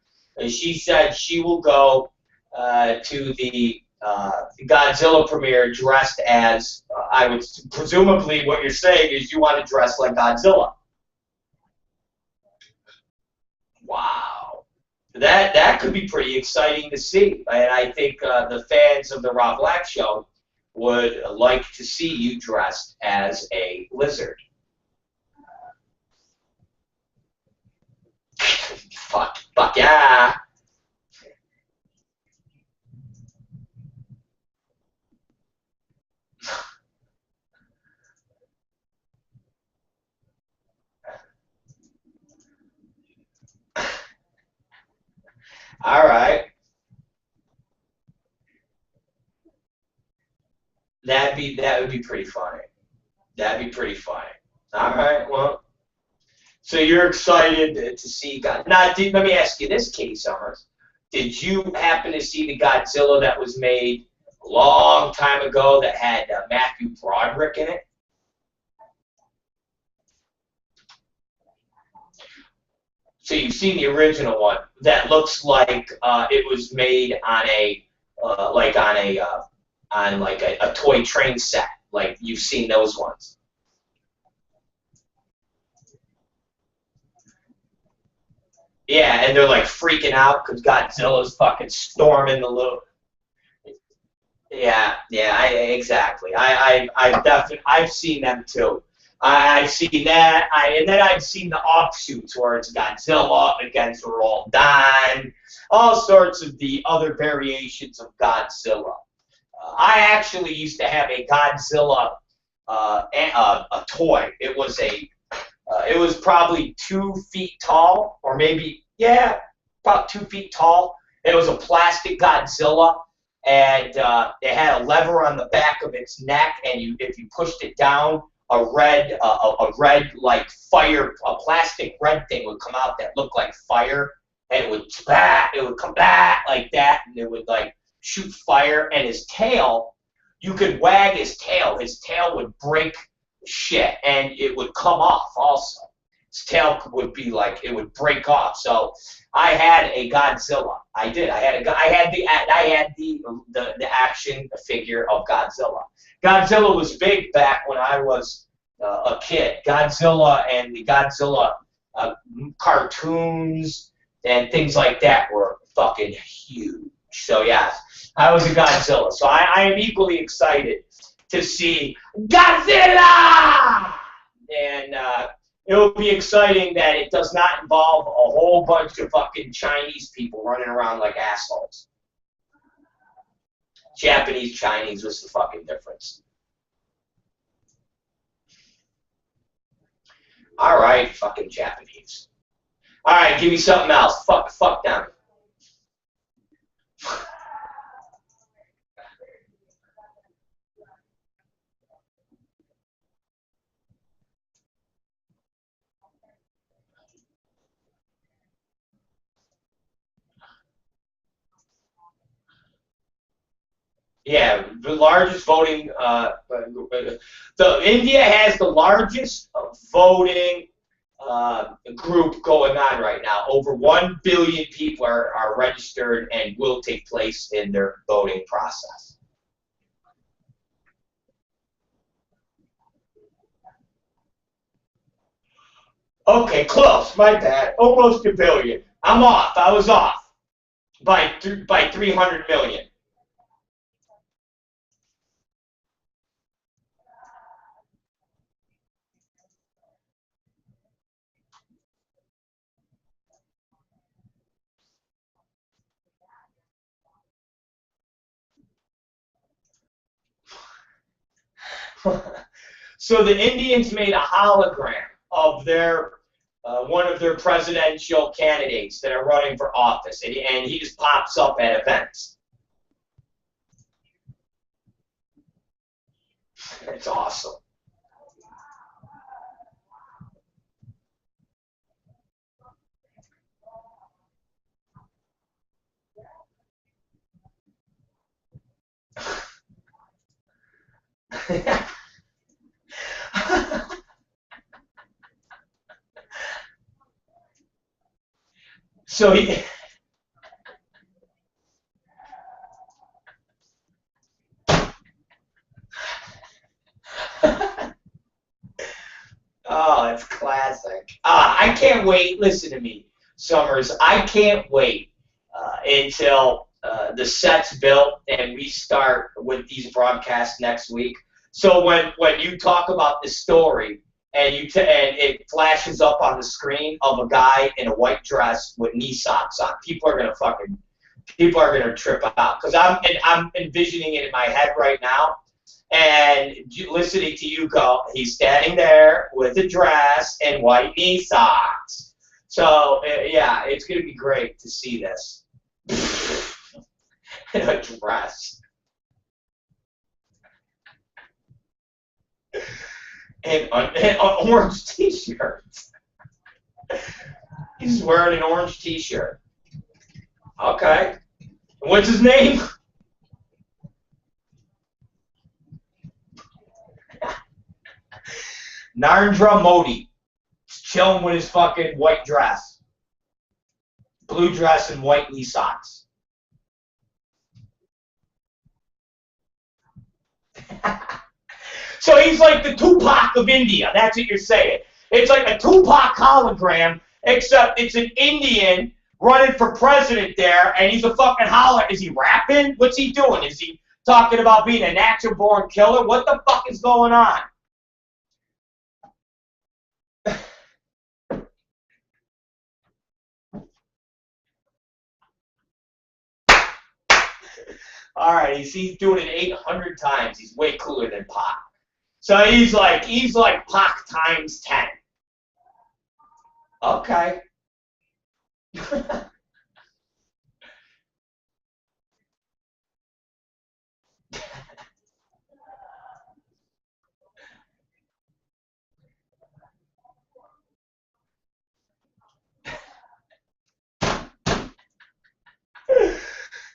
she said she will go to the Godzilla premiere dressed as, I would presumably what you're saying is you want to dress like Godzilla. Wow. That could be pretty exciting to see. And I think the fans of the ROB Black Show would like to see you dressed as a lizard. Fuck yeah. All right. That would be pretty funny. That'd be pretty funny. All right. Well, so you're excited to see God. Now, let me ask you this, Katie Summers. Did you happen to see the Godzilla that was made a long time ago that had Matthew Broderick in it? So you've seen the original one that looks like it was made on a a toy train set. Like you've seen those ones. Yeah, and they're like freaking out because Godzilla's fucking storming the little. Yeah, yeah, exactly. I've seen them too. I've seen that. And then I've seen the offshoots where it's Godzilla against Roald Dahl, all sorts of the other variations of Godzilla. I actually used to have a Godzilla a toy. It was probably 2 feet tall, or maybe, yeah, about 2 feet tall. It was a plastic Godzilla, and it had a lever on the back of its neck, and if you pushed it down, a red like fire, a plastic red thing would come out that looked like fire, and it would come back like that, and it would like shoot fire, and his tail, you could wag his tail would break shit, and it would come off also. His tail would be like, it would break off. So I had a Godzilla. I did. I had the action figure of Godzilla. Godzilla was big back when I was a kid. Godzilla and the Godzilla cartoons and things like that were fucking huge. So yeah, I was a Godzilla. So I am equally excited to see Godzilla! And it'll be exciting that it does not involve a whole bunch of fucking Chinese people running around like assholes. Japanese, Chinese, what's the fucking difference? All right, fucking Japanese. All right, give me something else. Fuck them. Yeah, the largest voting. India has the largest voting group going on right now. Over 1 billion people are registered and will take place in their voting process. Okay, close. My bad. Almost a billion. I'm off. I was off by 300 million. So the Indians made a hologram of their one of their presidential candidates that are running for office, and he just pops up at events. It's awesome. So he. Oh, it's classic. I can't wait. Listen to me, Summers. I can't wait until the set's built and we start with these broadcasts next week. So when you talk about the story and and it flashes up on the screen of a guy in a white dress with knee socks on, people are gonna trip out because I'm envisioning it in my head right now. And listening to you go, he's standing there with a dress and white knee socks. So, yeah, it's going to be great to see this. In a dress. And an orange t-shirt. He's wearing an orange t-shirt. Okay. What's his name? Narendra Modi. He's chilling with his fucking white dress. Blue dress and white knee socks. So he's like the Tupac of India. That's what you're saying. It's like a Tupac hologram, except it's an Indian running for president there, and he's a fucking holler. Is he rapping? What's he doing? Is he talking about being a natural-born killer? What the fuck is going on? All right, he's doing it 800 times. He's way cooler than Pac. So he's like Pac times 10. Okay.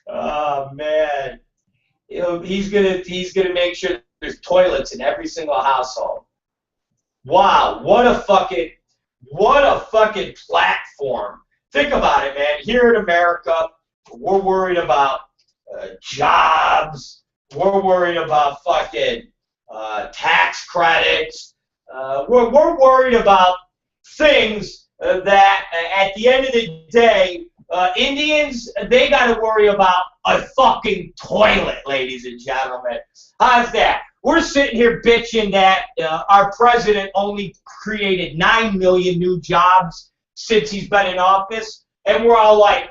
Oh man, he's gonna make sure there's toilets in every single household. Wow, what a fucking platform. Think about it, man. Here in America, we're worried about jobs. We're worried about fucking tax credits. We're worried about things that at the end of the day, Indians, they got to worry about a fucking toilet, ladies and gentlemen. How's that? We're sitting here bitching that our president only created 9 million new jobs since he's been in office, and we're all like,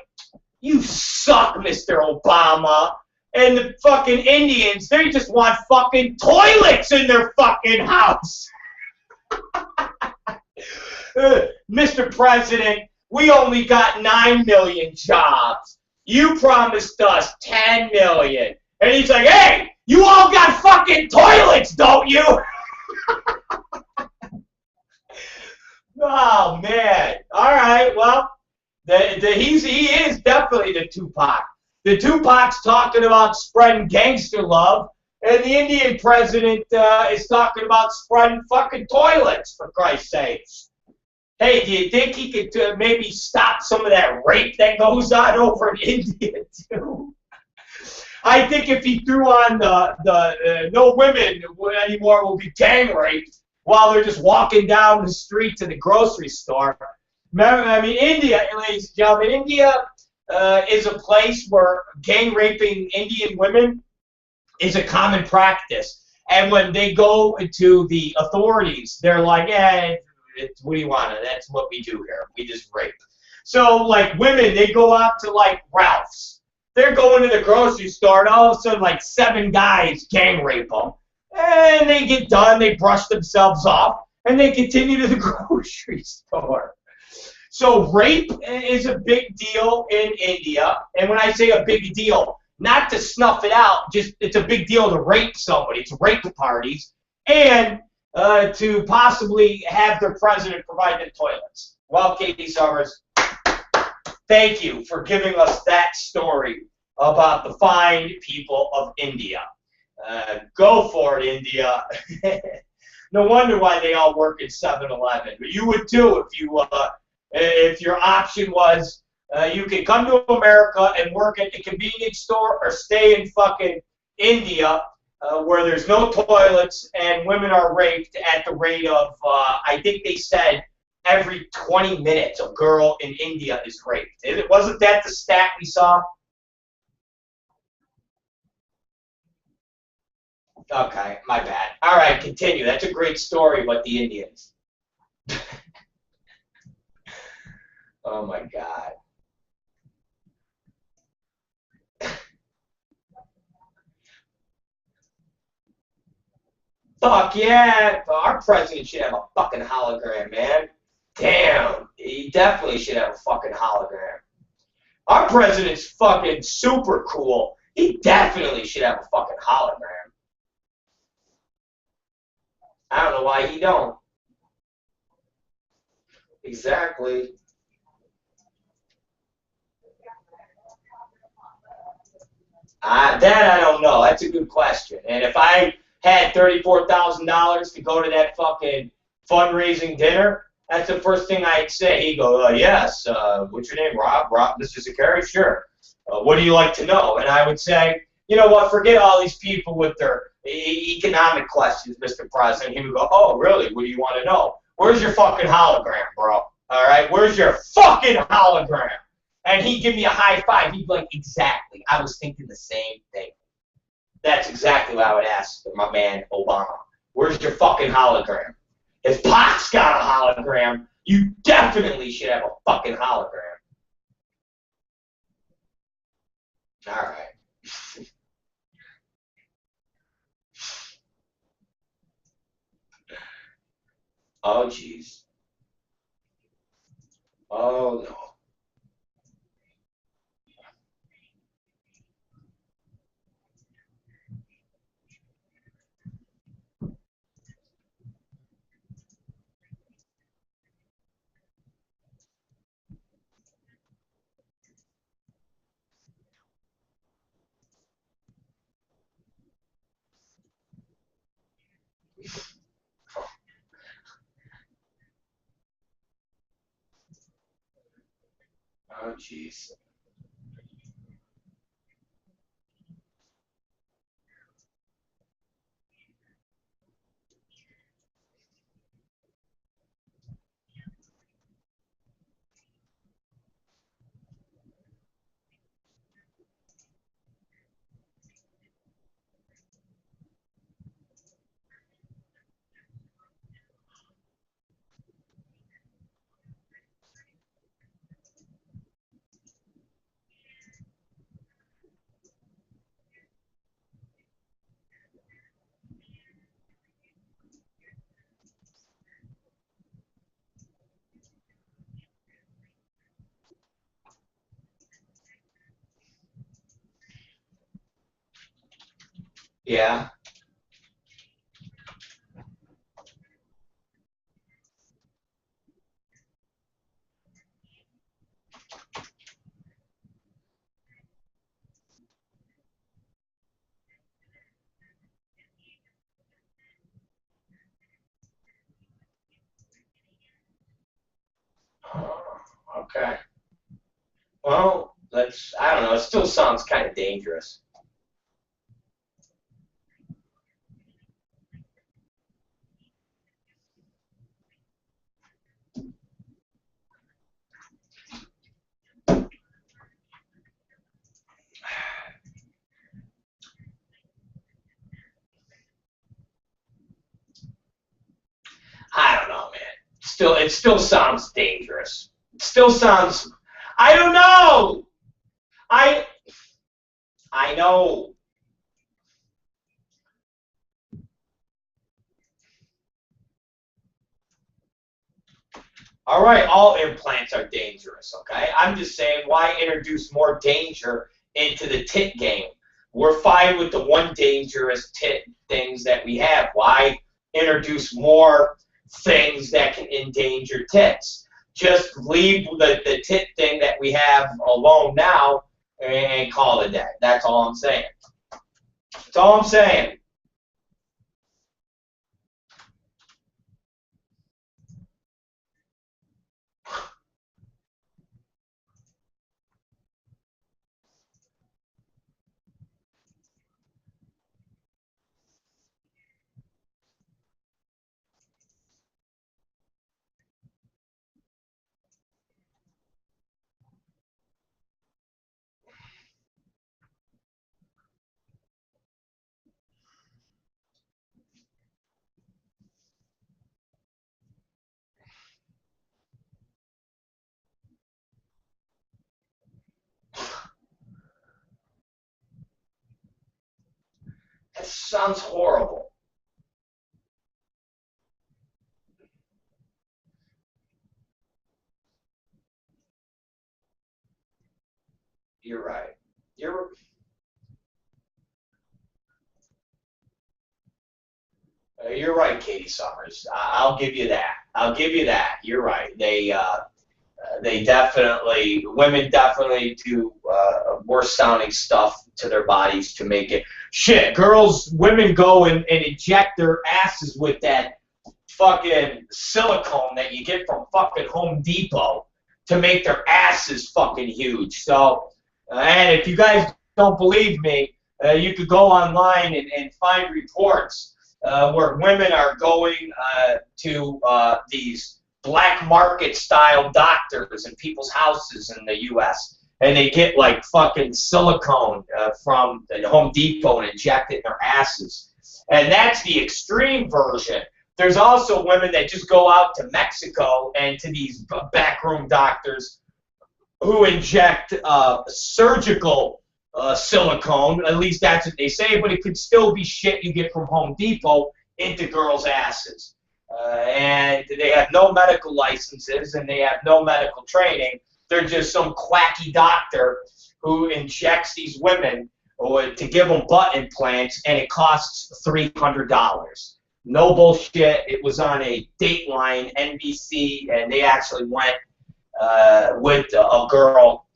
you suck, Mr. Obama. And the fucking Indians, they just want fucking toilets in their fucking house. Mr. President, we only got 9 million jobs. You promised us 10 million. And he's like, hey, you all got fucking toilets, don't you? Oh, man. All right, well, he is definitely the Tupac. The Tupac's talking about spreading gangster love, and the Indian president is talking about spreading fucking toilets, for Christ's sakes. Hey, do you think he could maybe stop some of that rape that goes on over in India, too? I think if he threw on the no women anymore will be gang raped while they're just walking down the street to the grocery store. I mean, India, ladies and gentlemen, India is a place where gang raping Indian women is a common practice. And when they go to the authorities, they're like, yeah, what do you want? That's what we do here. We just rape. So, like, women, they go out to, like, Ralph's. They're going to the grocery store, and all of a sudden, like, 7 guys gang rape them. And they get done, they brush themselves off, and they continue to the grocery store. So rape is a big deal in India. And when I say a big deal, not to snuff it out, just it's a big deal to rape somebody. It's rape parties. And to possibly have their president provide them toilets. Well, Katie Summers, thank you for giving us that story about the fine people of India. Go for it, India. No wonder why they all work at 7-Eleven. But you would too if your option was You can come to America and work at the convenience store or stay in fucking India where there's no toilets and women are raped at the rate of, I think they said, every 20 minutes a girl in India is raped. Wasn't that the stat we saw? Okay, my bad. All right, continue. That's a great story about the Indians. Oh, my God. Fuck yeah. Our president should have a fucking hologram, man. Damn. He definitely should have a fucking hologram. Our president's fucking super cool. He definitely should have a fucking hologram. I don't know why he don't. Exactly. That I don't know. That's a good question. And if I had $34,000 to go to that fucking fundraising dinner, that's the first thing I'd say. He'd go, yes, what's your name, Rob? Rob, Mr. Zakari? Sure. What do you like to know? And I would say, you know what, forget all these people with their economic questions, Mr. President. He would go, oh, really? What do you want to know? Where's your fucking hologram, bro? All right, where's your fucking hologram? And he'd give me a high five. He'd be like, exactly. I was thinking the same thing. That's exactly what I would ask my man Obama. Where's your fucking hologram? If Pac's got a hologram, you definitely should have a fucking hologram. All right. Oh, jeez. Oh, no. Oh, jeez. Yeah. Oh, okay. Well, I don't know. It still sounds kind of dangerous. I don't know, man. It still sounds dangerous. It still sounds. I don't know. I I know. All right, all implants are dangerous. Okay, I'm just saying, why introduce more danger into the tit game? We're fine with the one dangerous tit things that we have. Why introduce more things that can endanger tits? Just leave the tit thing that we have alone now and call it a day. That's all I'm saying. That's all I'm saying. sounds horrible. You're right. You're right, Katie Summers. I'll give you that. I'll give you that. You're right. They definitely, women definitely do worse sounding stuff to their bodies to make it. Shit, women go and inject their asses with that fucking silicone that you get from fucking Home Depot to make their asses fucking huge. So, and if you guys don't believe me, you could go online and find reports where women are going to these black market style doctors in people's houses in the U.S. and they get like fucking silicone from the Home Depot and inject it in their asses. And that's the extreme version. There's also women that just go out to Mexico and to these backroom doctors who inject surgical silicone. At least that's what they say, but it could still be shit you get from Home Depot into girls' asses. And they have no medical licenses and they have no medical training. They're just some quacky doctor who injects these women to give them butt implants, and it costs $300. No bullshit. It was on a Dateline, NBC, and they actually went with a girl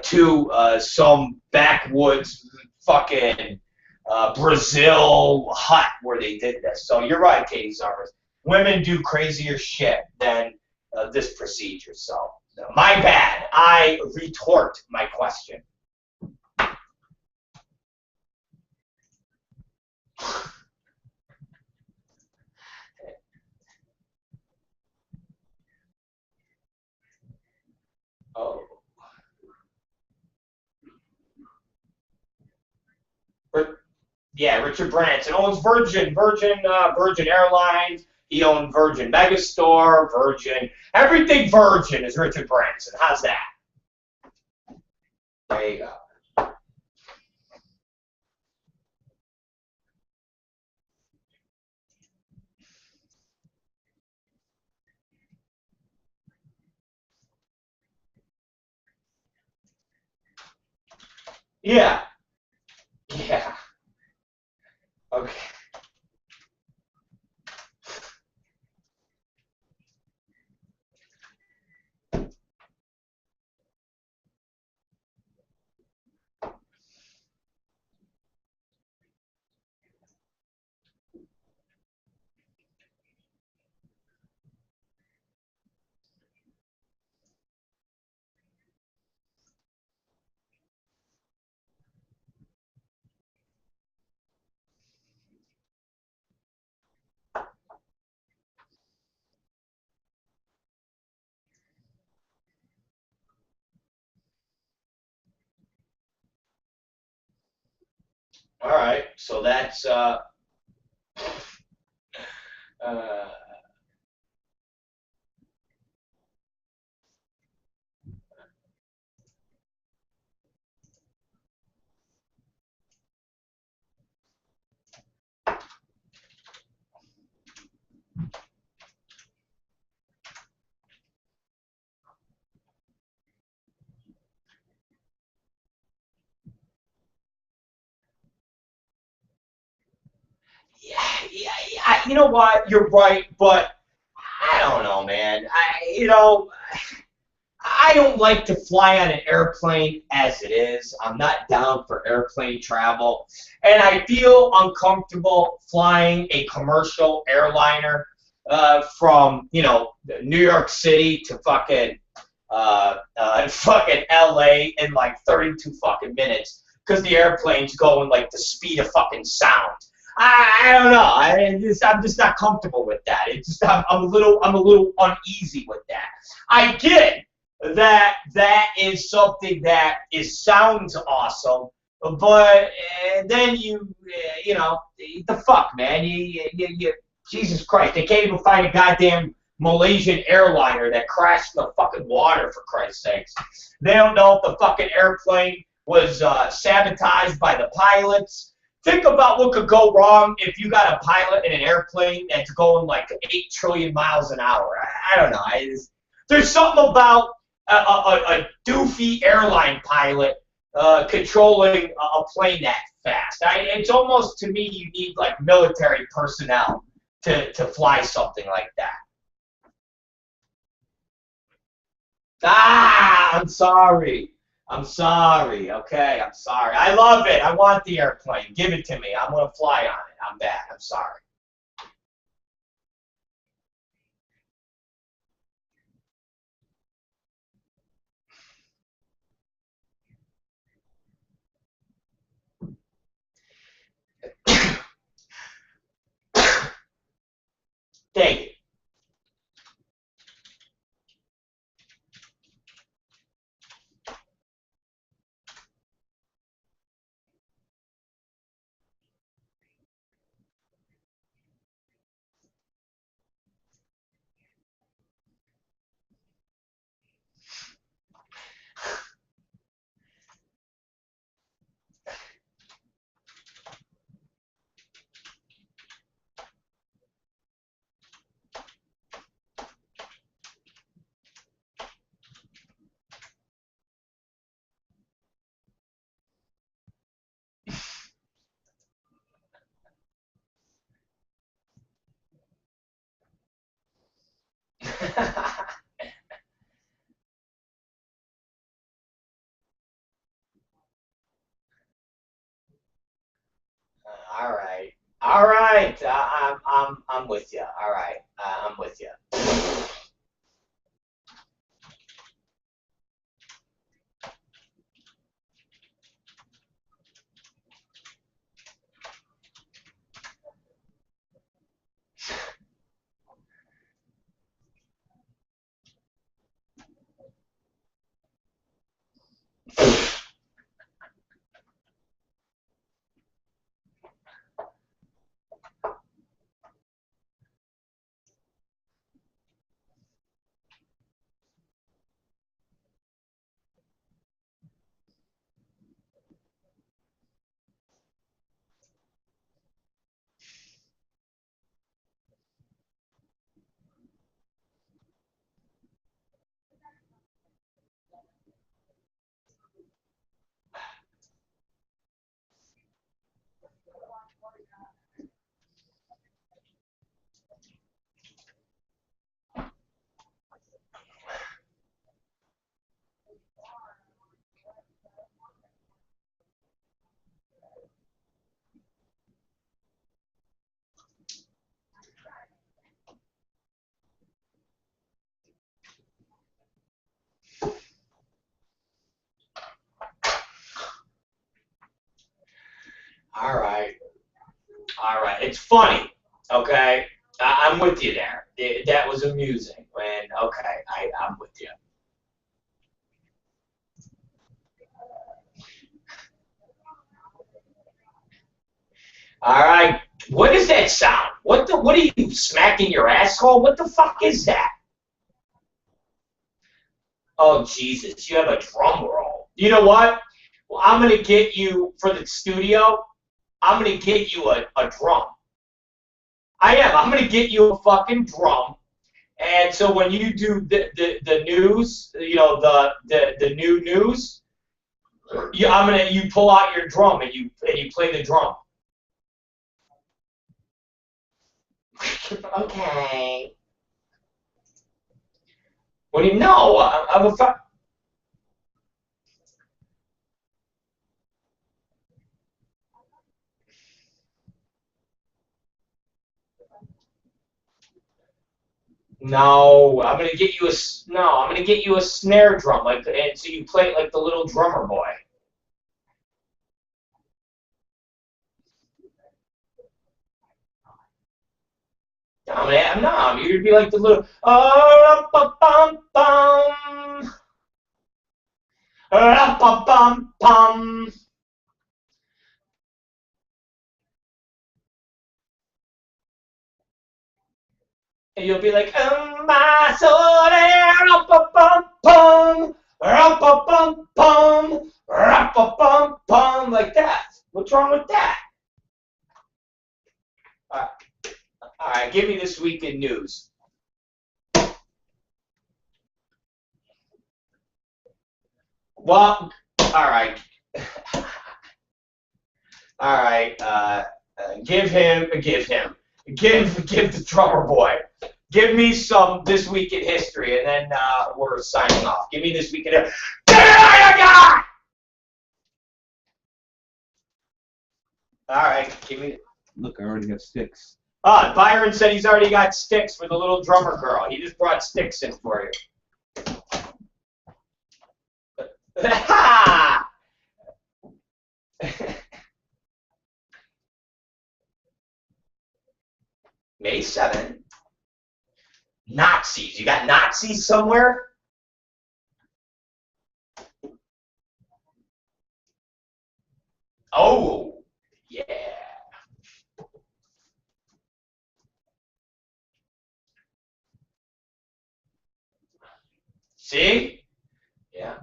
to some backwoods fucking Brazil hut where they did this. So you're right, Katie Summers. Women do crazier shit than this procedure. So my bad. I retort my question. Oh. Yeah, Richard Branson owns Virgin Airlines. He owned Virgin Megastore, Virgin. Everything Virgin is Richard Branson. How's that? There you go. Yeah. Yeah. Okay. All right, so that's yeah, you know what? You're right, but I don't know, man. I don't like to fly on an airplane as it is. I'm not down for airplane travel, and I feel uncomfortable flying a commercial airliner from New York City to fucking LA in like 32 fucking minutes because the airplane's going like the speed of fucking sound. I don't know. I'm just not comfortable with that. I'm a little uneasy with that. I get it. That is something that sounds awesome, but then the fuck, man, you Jesus Christ, they can't even find a goddamn Malaysian airliner that crashed in the fucking water, for Christ's sakes. They don't know if the fucking airplane was sabotaged by the pilots. think about what could go wrong if you got a pilot in an airplane that's going like 8 trillion miles an hour. I don't know. There's something about a doofy airline pilot controlling a plane that fast. It's almost, to me, you need like military personnel to fly something like that. I'm sorry. I'm sorry. Okay, I'm sorry. I love it. I want the airplane. Give it to me. I'm going to fly on it. I'm bad. I'm sorry. Thank you. All right. All right. I'm with you. All right. I'm with you. All right. All right. It's funny. Okay. I'm with you there. That was amusing. And okay, I'm with you. All right. What is that sound? What are you smacking your asshole? What the fuck is that? Oh Jesus, you have a drum roll. You know what? Well, I'm gonna get you for the studio. I'm gonna get you a drum. I am. I'm gonna get you a fucking drum. And so when you do the news, you know, the new news, you pull out your drum and you play the drum. Okay. What do you know? I'm a No, I'm gonna get you I'm gonna get you a snare drum, and so you play it like the little drummer boy. No, you're gonna be like the little bum bum bum bum. And you'll be like, my soul, bum bum bum bum bum, like that. What's wrong with that? right, give me this week in news. Well, all right. All right. Give the drummer boy. Give me some this week in history, and then we're signing off. Give me this week in history. All right, give me. Look, I already got sticks. Byron said he's already got sticks for the little drummer girl. He just brought sticks in for you. May 7th. Nazis. You got Nazis somewhere? Oh, yeah. See? Yeah.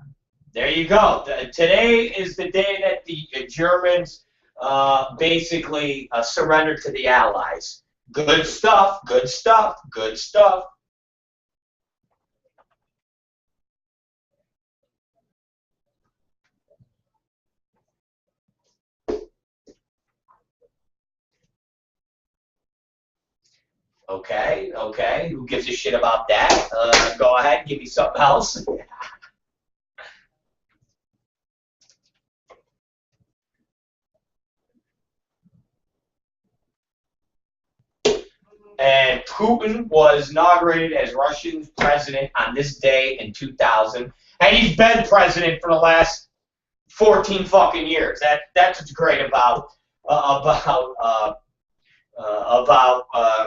There you go. Today is the day that the Germans basically surrendered to the Allies. Good stuff, good stuff, good stuff. Okay, okay. Who gives a shit about that? Go ahead, give me something else. And Putin was inaugurated as Russian president on this day in 2000. And he's been president for the last 14 fucking years. That's what's great about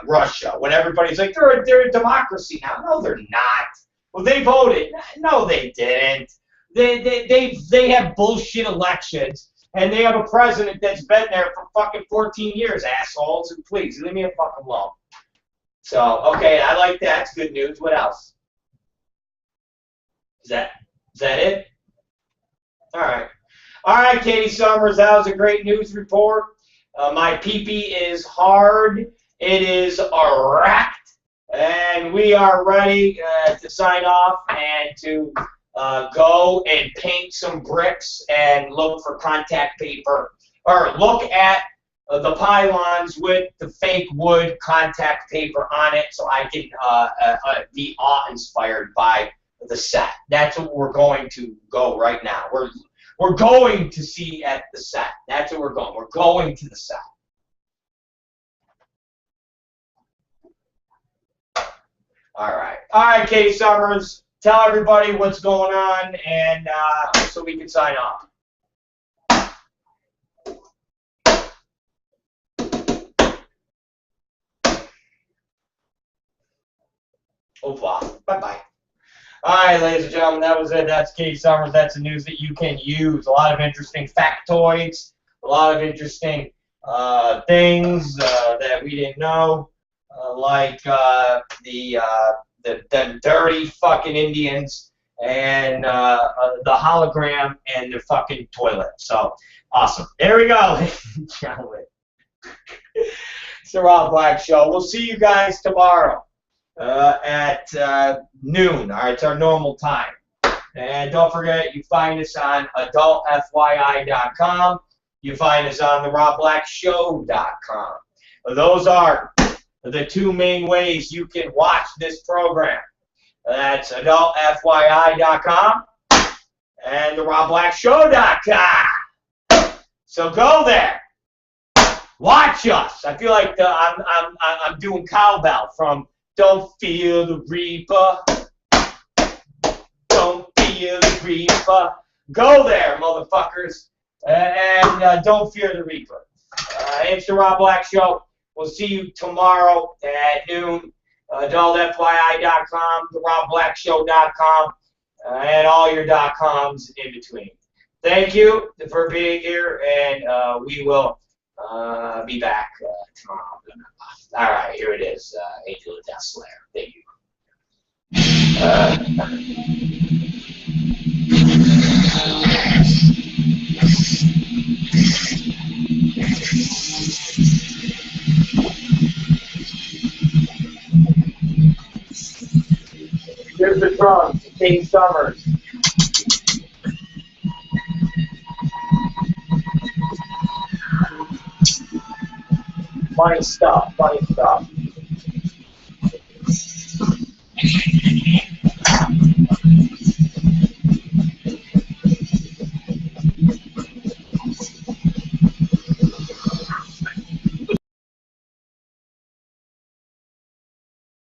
Russia. When everybody's like, they're a democracy now. No, they're not. Well, they voted. No, they didn't. They have bullshit elections. And they have a president that's been there for fucking 14 years, assholes. And please, leave me a fucking alone. So, okay, I like that. It's good news. What else? Is that it? All right. All right, Katie Summers, that was a great news report. My pee-pee is hard. It is erect. And we are ready to sign off and to go and paint some bricks and look for contact paper. Or look at the pylons with the fake wood contact paper on it so I can be awe-inspired by the set. That's what we're going to go right now. We're going to see at the set. That's what we're going. We're going to the set. All right. All right, Katie Summers. Tell everybody what's going on and so we can sign off. Au revoir. Bye-bye. All right, ladies and gentlemen, that was it. That's Katie Summers. That's the news that you can use. A lot of interesting factoids, a lot of interesting things that we didn't know, like the dirty fucking Indians and the hologram and the fucking toilet. So, awesome. There we go, ladies and gentlemen. It's the ROB Black Show. We'll see you guys tomorrow. At noon. All right, it's our normal time. And don't forget, you find us on adultfyi.com. You find us on the robblackshow.com. Those are the two main ways you can watch this program. That's adultfyi.com and the robblackshow.com. So go there. Watch us. I feel like I'm doing cowbell from Don't Feel the Reaper. Don't feel the Reaper. Go there, motherfuckers. And don't fear the Reaper. It's the ROB Black Show. We'll see you tomorrow at noon. AdultFYI.com, the robblackshow.com, and all your .coms in between. Thank you for being here, and we will be back tomorrow. All right, here it is, Angel of Death Slayer. Thank you. Here's the drums, King Summers. Funny stuff, funny stuff.